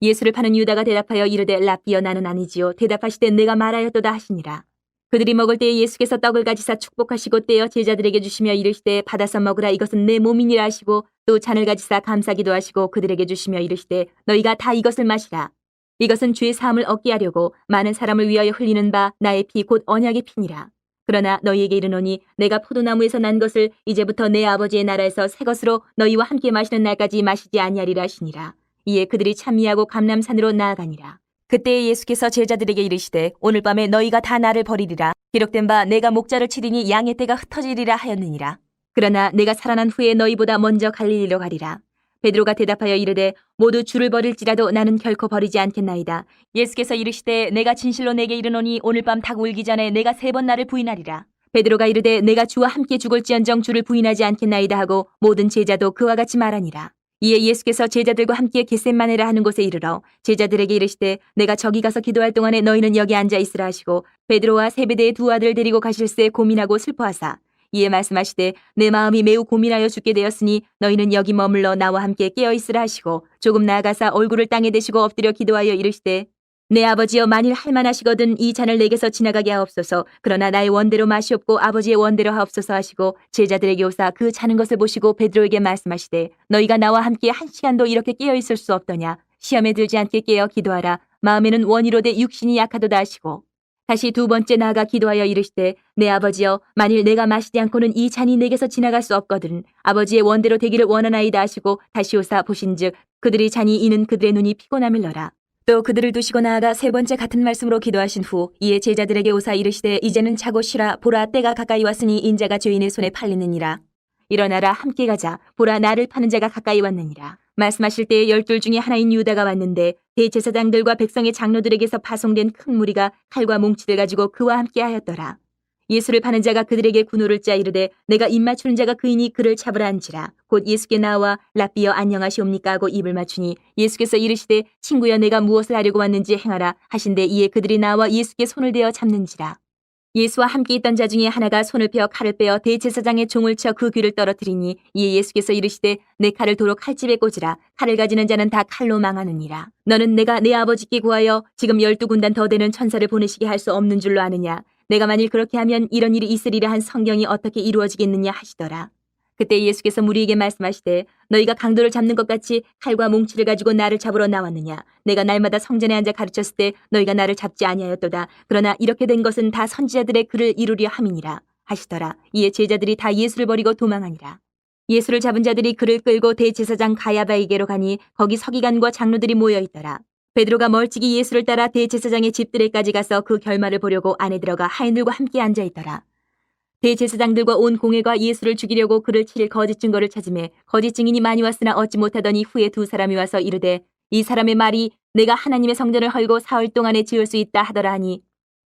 예수를 파는 유다가 대답하여 이르되 랍비여 나는 아니지요. 대답하시되 내가 말하였도다 하시니라. 그들이 먹을 때에 예수께서 떡을 가지사 축복하시고 떼어 제자들에게 주시며 이르시되 받아서 먹으라 이것은 내 몸이니라 하시고 또 잔을 가지사 감사기도 하시고 그들에게 주시며 이르시되 너희가 다 이것을 마시라. 이것은 죄 사함을 얻게 하려고 많은 사람을 위하여 흘리는 바 나의 피 곧 언약의 피니라. 그러나 너희에게 이르노니 내가 포도나무에서 난 것을 이제부터 내 아버지의 나라에서 새 것으로 너희와 함께 마시는 날까지 마시지 아니하리라 하시니라. 이에 그들이 찬미하고 감람산으로 나아가니라. 그때 예수께서 제자들에게 이르시되 오늘 밤에 너희가 다 나를 버리리라. 기록된 바 내가 목자를 치리니 양의 떼가 흩어지리라 하였느니라. 그러나 내가 살아난 후에 너희보다 먼저 갈릴리로 가리라. 베드로가 대답하여 이르되 모두 주를 버릴지라도 나는 결코 버리지 않겠나이다. 예수께서 이르시되 내가 진실로 내게 이르노니 오늘 밤 닭 울기 전에 내가 3번 나를 부인하리라. 베드로가 이르되 내가 주와 함께 죽을지언정 주를 부인하지 않겠나이다 하고 모든 제자도 그와 같이 말하니라. 이에 예수께서 제자들과 함께 겟셋마네라 하는 곳에 이르러 제자들에게 이르시되 내가 저기 가서 기도할 동안에 너희는 여기 앉아 있으라 하시고 베드로와 세베대의 2 아들 데리고 가실새 고민하고 슬퍼하사 이에 말씀하시되 내 마음이 매우 고민하여 죽게 되었으니 너희는 여기 머물러 나와 함께 깨어 있으라 하시고 조금 나아가사 얼굴을 땅에 대시고 엎드려 기도하여 이르시되 내 아버지여 만일 할만하시거든 이 잔을 내게서 지나가게 하옵소서. 그러나 나의 원대로 마시옵고 아버지의 원대로 하옵소서 하시고 제자들에게 오사 그 자는 것을 보시고 베드로에게 말씀하시되 너희가 나와 함께 1시간도 이렇게 깨어 있을 수 없더냐. 시험에 들지 않게 깨어 기도하라. 마음에는 원이로되 육신이 약하도다 하시고 다시 2번째 나아가 기도하여 이르시되 내 아버지여 만일 내가 마시지 않고는 이 잔이 내게서 지나갈 수 없거든 아버지의 원대로 되기를 원하나이다 하시고 다시 오사 보신즉 그들의 잔이 이는 그들의 눈이 피곤함일러라. 또 그들을 두시고 나아가 세 번째 같은 말씀으로 기도하신 후 이에 제자들에게 오사 이르시되 이제는 자고 쉬라. 보라 때가 가까이 왔으니 인자가 죄인의 손에 팔리느니라. 일어나라 함께 가자. 보라 나를 파는 자가 가까이 왔느니라. 말씀하실 때에 12 중에 하나인 유다가 왔는데 대제사장들과 백성의 장로들에게서 파송된 큰 무리가 칼과 몽치를 가지고 그와 함께 하였더라. 예수를 파는 자가 그들에게 군호를 짜 이르되 내가 입 맞추는 자가 그이니 그를 잡으라 한지라. 곧 예수께 나와 랍비여 안녕하시옵니까 하고 입을 맞추니 예수께서 이르시되 친구여 내가 무엇을 하려고 왔는지 행하라 하신데 이에 그들이 나와 예수께 손을 대어 잡는지라. 예수와 함께 있던 자 중에 하나가 손을 펴 칼을 빼어 대제사장의 종을 쳐 그 귀를 떨어뜨리니 이에 예수께서 이르시되 내 칼을 도로 칼집에 꽂으라. 칼을 가지는 자는 다 칼로 망하느니라. 너는 내가 내 아버지께 구하여 지금 12군단 더 되는 천사를 보내시게 할 수 없는 줄로 아느냐. 내가 만일 그렇게 하면 이런 일이 있으리라 한 성경이 어떻게 이루어지겠느냐 하시더라. 그때 예수께서 무리에게 말씀하시되 너희가 강도를 잡는 것 같이 칼과 몽치를 가지고 나를 잡으러 나왔느냐. 내가 날마다 성전에 앉아 가르쳤을 때 너희가 나를 잡지 아니하였도다. 그러나 이렇게 된 것은 다 선지자들의 글을 이루려 함이니라 하시더라. 이에 제자들이 다 예수를 버리고 도망하니라. 예수를 잡은 자들이 그를 끌고 대제사장 가야바에게로 가니 거기 서기관과 장로들이 모여 있더라. 베드로가 멀찍이 예수를 따라 대제사장의 집들에까지 가서 그 결말을 보려고 안에 들어가 하인들과 함께 앉아 있더라. 대제사장들과 온 공회가 예수를 죽이려고 그를 치릴 거짓 증거를 찾으매 거짓 증인이 많이 왔으나 얻지 못하더니 후에 두 사람이 와서 이르되 이 사람의 말이 내가 하나님의 성전을 헐고 사흘 동안에 지을 수 있다 하더라 하니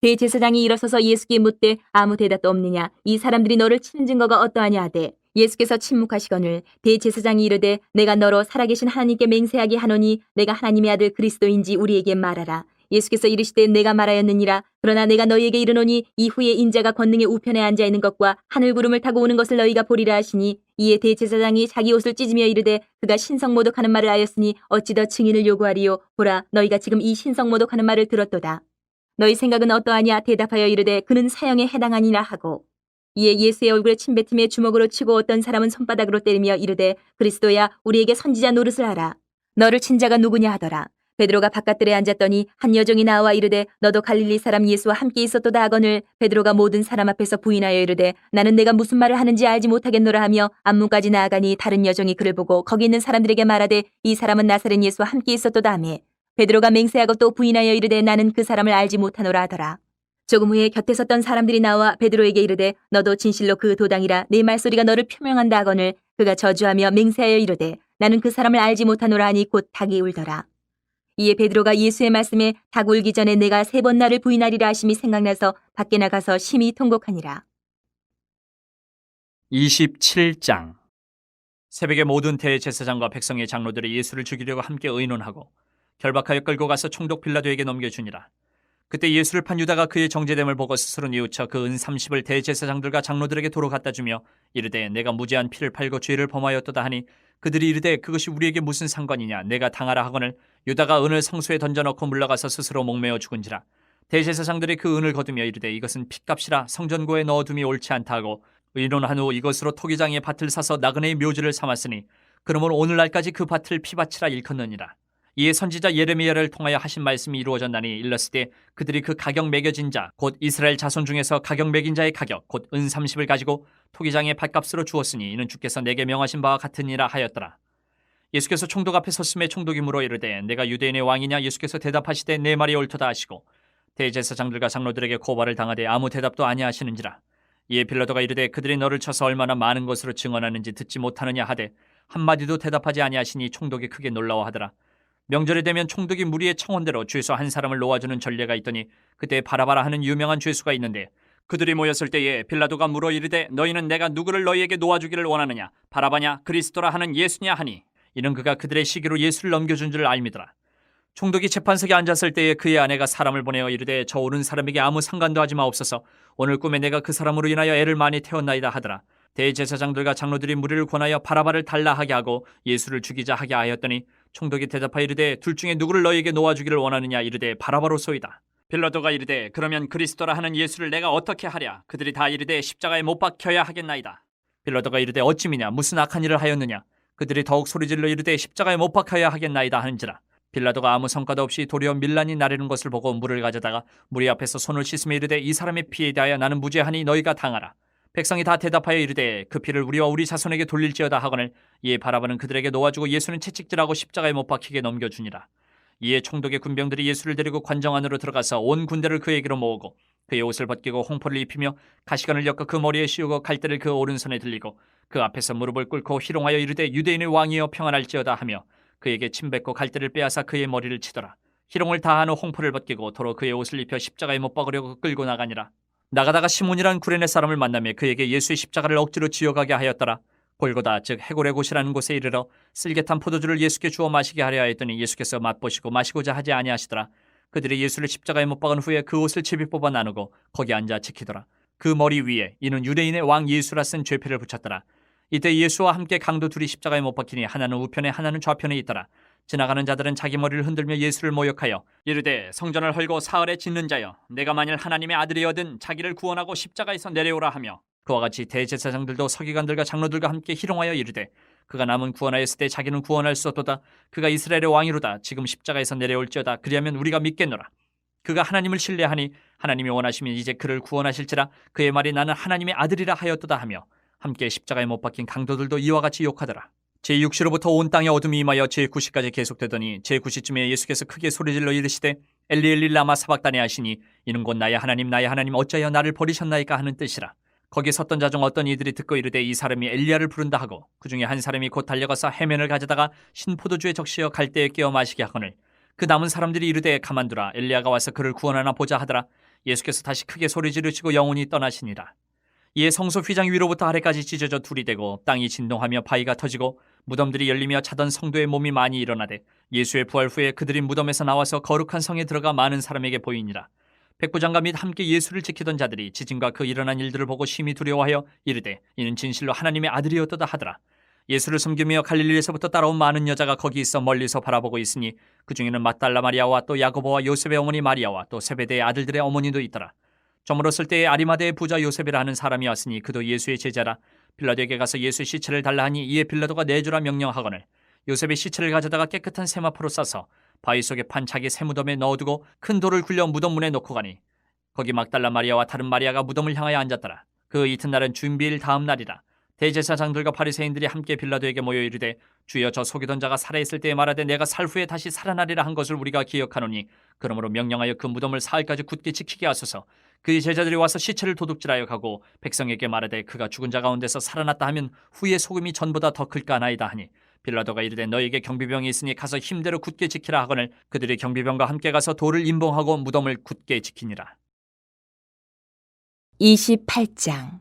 대제사장이 일어서서 예수께 묻되 아무 대답도 없느냐. 이 사람들이 너를 치는 증거가 어떠하냐 하되 예수께서 침묵하시거늘 대제사장이 이르되 내가 너로 살아계신 하나님께 맹세하게 하노니 내가 하나님의 아들 그리스도인지 우리에게 말하라. 예수께서 이르시되 내가 말하였느니라. 그러나 내가 너희에게 이르노니 이후에 인자가 권능의 우편에 앉아 있는 것과 하늘 구름을 타고 오는 것을 너희가 보리라 하시니 이에 대제사장이 자기 옷을 찢으며 이르되 그가 신성모독하는 말을 하였으니 어찌 더 증인을 요구하리요. 보라 너희가 지금 이 신성모독하는 말을 들었도다. 너희 생각은 어떠하냐. 대답하여 이르되 그는 사형에 해당하니라 하고 이에 예수의 얼굴에 침뱉음에 주먹으로 치고 어떤 사람은 손바닥으로 때리며 이르되 그리스도야 우리에게 선지자 노릇을 하라. 너를 친 자가 누구냐 하더라. 베드로가 바깥들에 앉았더니 한 여종이 나와 이르되 너도 갈릴리 사람 예수와 함께 있었도다 하거늘 베드로가 모든 사람 앞에서 부인하여 이르되 나는 내가 무슨 말을 하는지 알지 못하겠노라 하며 앞문까지 나아가니 다른 여종이 그를 보고 거기 있는 사람들에게 말하되 이 사람은 나사렛 예수와 함께 있었도다 하며 베드로가 맹세하고 또 부인하여 이르되 나는 그 사람을 알지 못하노라 하더라. 조금 후에 곁에 섰던 사람들이 나와 베드로에게 이르되 너도 진실로 그 도당이라 내 말소리가 너를 표명한다 하거늘 그가 저주하며 맹세하여 이르되 나는 그 사람을 알지 못하노라 하니 곧 닭이 울더라. 이에 베드로가 예수의 말씀에 닭 울기 전에 내가 3번 나를 부인하리라 하심이 생각나서 밖에 나가서 심히 통곡하니라. 27장. 새벽에 모든 대제사장과 백성의 장로들이 예수를 죽이려고 함께 의논하고 결박하여 끌고 가서 총독 빌라도에게 넘겨주니라. 그때 예수를 판 유다가 그의 정죄됨을 보고 스스로 뉘우쳐 그 은 30을 대제사장들과 장로들에게 도로 갖다 주며 이르되 내가 무죄한 피를 팔고 죄를 범하였도다 하니 그들이 이르되 그것이 우리에게 무슨 상관이냐. 내가 당하라 하거늘 유다가 은을 성소에 던져넣고 물러가서 스스로 목매어 죽은지라. 대제사장들이 그 은을 거두며 이르되 이것은 핏값이라 성전고에 넣어둠이 옳지 않다 하고 의논한 후 이것으로 토기장의 밭을 사서 나그네의 묘지를 삼았으니 그러므로 오늘날까지 그 밭을 피밭이라 일컫느니라. 이에 선지자 예레미야를 통하여 하신 말씀이 이루어졌나니 일렀으되 그들이 그 가격 매겨진 자 곧 이스라엘 자손 중에서 가격 매긴 자의 가격 곧 은 30을 가지고 토기장의 밭값으로 주었으니 이는 주께서 내게 명하신 바와 같으니라 하였더라. 예수께서 총독 앞에 섰음에 총독이 물어 이르되 내가 유대인의 왕이냐. 예수께서 대답하시되 내 말이 옳도다 하시고 대제사장들과 장로들에게 고발을 당하되 아무 대답도 아니하시는지라. 이에 빌라도가 이르되 그들이 너를 쳐서 얼마나 많은 것으로 증언하는지 듣지 못하느냐 하되 한마디도 대답하지 아니하시니 총독이 크게 놀라워하더라. 명절이 되면 총독이 무리의 청원대로 죄수 한 사람을 놓아주는 전례가 있더니 그때 바라바라 하는 유명한 죄수가 있는데 그들이 모였을 때에 빌라도가 물어 이르되 너희는 내가 누구를 너희에게 놓아주기를 원하느냐. 바라바냐 그리스도라 하는 예수냐 하니 이는 그가 그들의 시기로 예수를 넘겨준 줄 알미더라. 총독이 재판석에 앉았을 때에 그의 아내가 사람을 보내어 이르되 저 오른 사람에게 아무 상관도 하지 마옵소서. 오늘 꿈에 내가 그 사람으로 인하여 애를 많이 태웠나이다 하더라. 대제사장들과 장로들이 무리를 권하여 바라바를 달라 하게 하고 예수를 죽이자 하게 하였더니 총독이 대답하여 이르되 둘 중에 누구를 너희에게 놓아주기를 원하느냐. 이르되 바라바로소이다. 빌라도가 이르되 그러면 그리스도라 하는 예수를 내가 어떻게 하랴. 그들이 다 이르되 십자가에 못 박혀야 하겠나이다. 빌라도가 이르되 어찌미냐 무슨 악한 일을 하였느냐. 그들이 더욱 소리질러 이르되 십자가에 못 박혀야 하겠나이다 하는지라. 빌라도가 아무 성과도 없이 도리어 밀란이 나르는 것을 보고 물을 가져다가 무리 앞에서 손을 씻으며 이르되 이 사람의 피에 대하여 나는 무죄하니 너희가 당하라. 백성이 다 대답하여 이르되 그 피를 우리와 우리 자손에게 돌릴지어다 하거늘 이에 바라바는 그들에게 놓아주고 예수는 채찍질하고 십자가에 못 박히게 넘겨주니라. 이에 총독의 군병들이 예수를 데리고 관정 안으로 들어가서 온 군대를 그에게로 모으고 그의 옷을 벗기고 홍포를 입히며 가시관을 엮어 그 머리에 씌우고 갈대를 그 오른손에 들리고 그 앞에서 무릎을 꿇고 희롱하여 이르되 유대인의 왕이여 평안할지어다 하며 그에게 침 뱉고 갈대를 빼앗아 그의 머리를 치더라. 희롱을 다한 후 홍포를 벗기고 도로 그의 옷을 입혀 십자가에 못 박으려고 끌고 나가니라. 나가다가 시몬이라는 구레네 사람을 만나며 그에게 예수의 십자가를 억지로 지어가게 하였더라. 골고다 즉 해골의 곳이라는 곳에 이르러 쓸개탄 포도주를 예수께 주어 마시게 하려 하였더니 예수께서 맛보시고 마시고자 하지 아니하시더라. 그들이 예수를 십자가에 못 박은 후에 그 옷을 제비 뽑아 나누고 거기 앉아 지키더라. 그 머리 위에 이는 유대인의 왕 예수라 쓴 죄패를 붙였더라. 이때 예수와 함께 강도 둘이 십자가에 못 박히니 하나는 우편에 하나는 좌편에 있더라. 지나가는 자들은 자기 머리를 흔들며 예수를 모욕하여 이르되 성전을 헐고 사흘에 짓는 자여 내가 만일 하나님의 아들이어든 자기를 구원하고 십자가에서 내려오라 하며 그와 같이 대제사장들도 서기관들과 장로들과 함께 희롱하여 이르되 그가 남은 구원하였을 때 자기는 구원할 수 없도다. 그가 이스라엘의 왕이로다. 지금 십자가에서 내려올지어다. 그리하면 우리가 믿겠노라. 그가 하나님을 신뢰하니 하나님이 원하시면 이제 그를 구원하실지라. 그의 말이 나는 하나님의 아들이라 하였도다 하며 함께 십자가에 못 박힌 강도들도 이와 같이 욕하더라. 제6시로부터 온 땅에 어둠이 임하여 제9시까지 계속되더니 제9시쯤에 예수께서 크게 소리질러 이르시되 엘리 엘리 라마 사박다니 하시니 이는 곧 나의 하나님 어찌하여 나를 버리셨나이까 하는 뜻이라. 거기 섰던 자 중 어떤 이들이 듣고 이르되 이 사람이 엘리야를 부른다 하고 그 중에 한 사람이 곧 달려가서 해면을 가져다가 신포도주에 적시어 갈대에 끼어 마시게 하거늘 그 남은 사람들이 이르되 가만두라 엘리야가 와서 그를 구원하나 보자 하더라. 예수께서 다시 크게 소리 지르시고 영혼이 떠나시니라. 이에 성소 휘장 위로부터 아래까지 찢어져 둘이 되고 땅이 진동하며 바위가 터지고 무덤들이 열리며 자던 성도의 몸이 많이 일어나되 예수의 부활 후에 그들이 무덤에서 나와서 거룩한 성에 들어가 많은 사람에게 보이니라. 백부장과 및 함께 예수를 지키던 자들이 지진과 그 일어난 일들을 보고 심히 두려워하여 이르되 이는 진실로 하나님의 아들이었도다 하더라. 예수를 섬기며 갈릴리에서부터 따라온 많은 여자가 거기 있어 멀리서 바라보고 있으니 그 중에는 막달라 마리아와 또 야고보와 요셉의 어머니 마리아와 또 세베대의 아들들의 어머니도 있더라. 저물었을 때에 아리마대의 부자 요셉이라 하는 사람이 왔으니 그도 예수의 제자라. 빌라도에게 가서 예수의 시체를 달라 하니 이에 빌라도가 내주라 명령하거늘 요셉의 시체를 가져다가 깨끗한 세마포로 싸서 바위 속에 판 자기 새무덤에 넣어두고 큰 돌을 굴려 무덤 문에 놓고 가니 거기 막달라 마리아와 다른 마리아가 무덤을 향하여 앉았더라. 그 이튿날은 준비일 다음 날이라. 대제사장들과 바리새인들이 함께 빌라도에게 모여 이르되 주여 저 속이던 자가 살아있을 때에 말하되 내가 살 후에 다시 살아나리라 한 것을 우리가 기억하노니 그러므로 명령하여 그 무덤을 사흘까지 굳게 지키게 하소서. 그의 제자들이 와서 시체를 도둑질하여 가고 백성에게 말하되 그가 죽은 자 가운데서 살아났다 하면 후에 소금이 전보다 더 클까 하나이다 하니 빌라도가 이르되 너에게 경비병이 있으니 가서 힘대로 굳게 지키라 하거늘 그들이 경비병과 함께 가서 돌을 임봉하고 무덤을 굳게 지키니라. 28장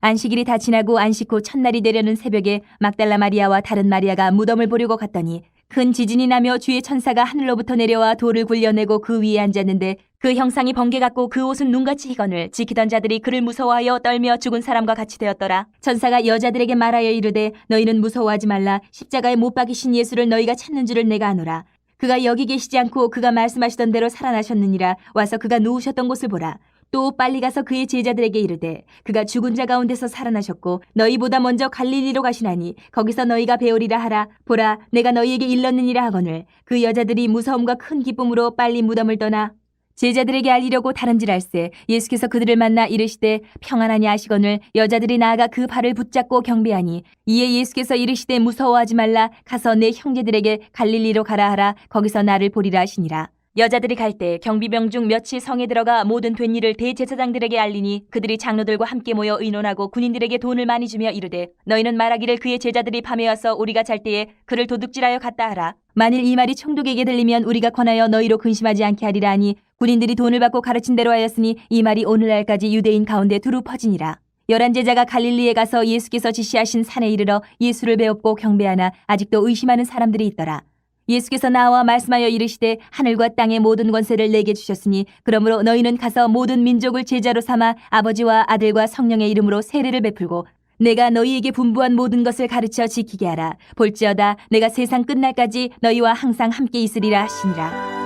안식일이 다 지나고 안식 후 첫날이 되려는 새벽에 막달라 마리아와 다른 마리아가 무덤을 보려고 갔더니 큰 지진이 나며 주의 천사가 하늘로부터 내려와 돌을 굴려내고 그 위에 앉았는데 그 형상이 번개 같고 그 옷은 눈같이 희건을 지키던 자들이 그를 무서워하여 떨며 죽은 사람과 같이 되었더라. 천사가 여자들에게 말하여 이르되 너희는 무서워하지 말라. 십자가에 못 박이신 예수를 너희가 찾는 줄을 내가 아노라. 그가 여기 계시지 않고 그가 말씀하시던 대로 살아나셨느니라. 와서 그가 누우셨던 곳을 보라. 또 빨리 가서 그의 제자들에게 이르되 그가 죽은 자 가운데서 살아나셨고 너희보다 먼저 갈릴리로 가시나니 거기서 너희가 배우리라 하라. 보라 내가 너희에게 일렀느니라 하거늘 그 여자들이 무서움과 큰 기쁨으로 빨리 무덤을 떠나 제자들에게 알리려고 다름질할세 예수께서 그들을 만나 이르시되 평안하냐 하시거늘 여자들이 나아가 그 발을 붙잡고 경배하니 이에 예수께서 이르시되 무서워하지 말라. 가서 내 형제들에게 갈릴리로 가라 하라. 거기서 나를 보리라 하시니라. 여자들이 갈 때 경비병 중 몇이 성에 들어가 모든 된 일을 대제사장들에게 알리니 그들이 장로들과 함께 모여 의논하고 군인들에게 돈을 많이 주며 이르되 너희는 말하기를 그의 제자들이 밤에 와서 우리가 잘 때에 그를 도둑질하여 갔다 하라. 만일 이 말이 총독에게 들리면 우리가 권하여 너희로 근심하지 않게 하리라 하니 군인들이 돈을 받고 가르친 대로 하였으니 이 말이 오늘날까지 유대인 가운데 두루 퍼지니라. 11 제자가 갈릴리에 가서 예수께서 지시하신 산에 이르러 예수를 배웠고 경배하나 아직도 의심하는 사람들이 있더라. 예수께서 나와 말씀하여 이르시되 하늘과 땅의 모든 권세를 내게 주셨으니 그러므로 너희는 가서 모든 민족을 제자로 삼아 아버지와 아들과 성령의 이름으로 세례를 베풀고 내가 너희에게 분부한 모든 것을 가르쳐 지키게 하라. 볼지어다 내가 세상 끝날까지 너희와 항상 함께 있으리라 하시니라.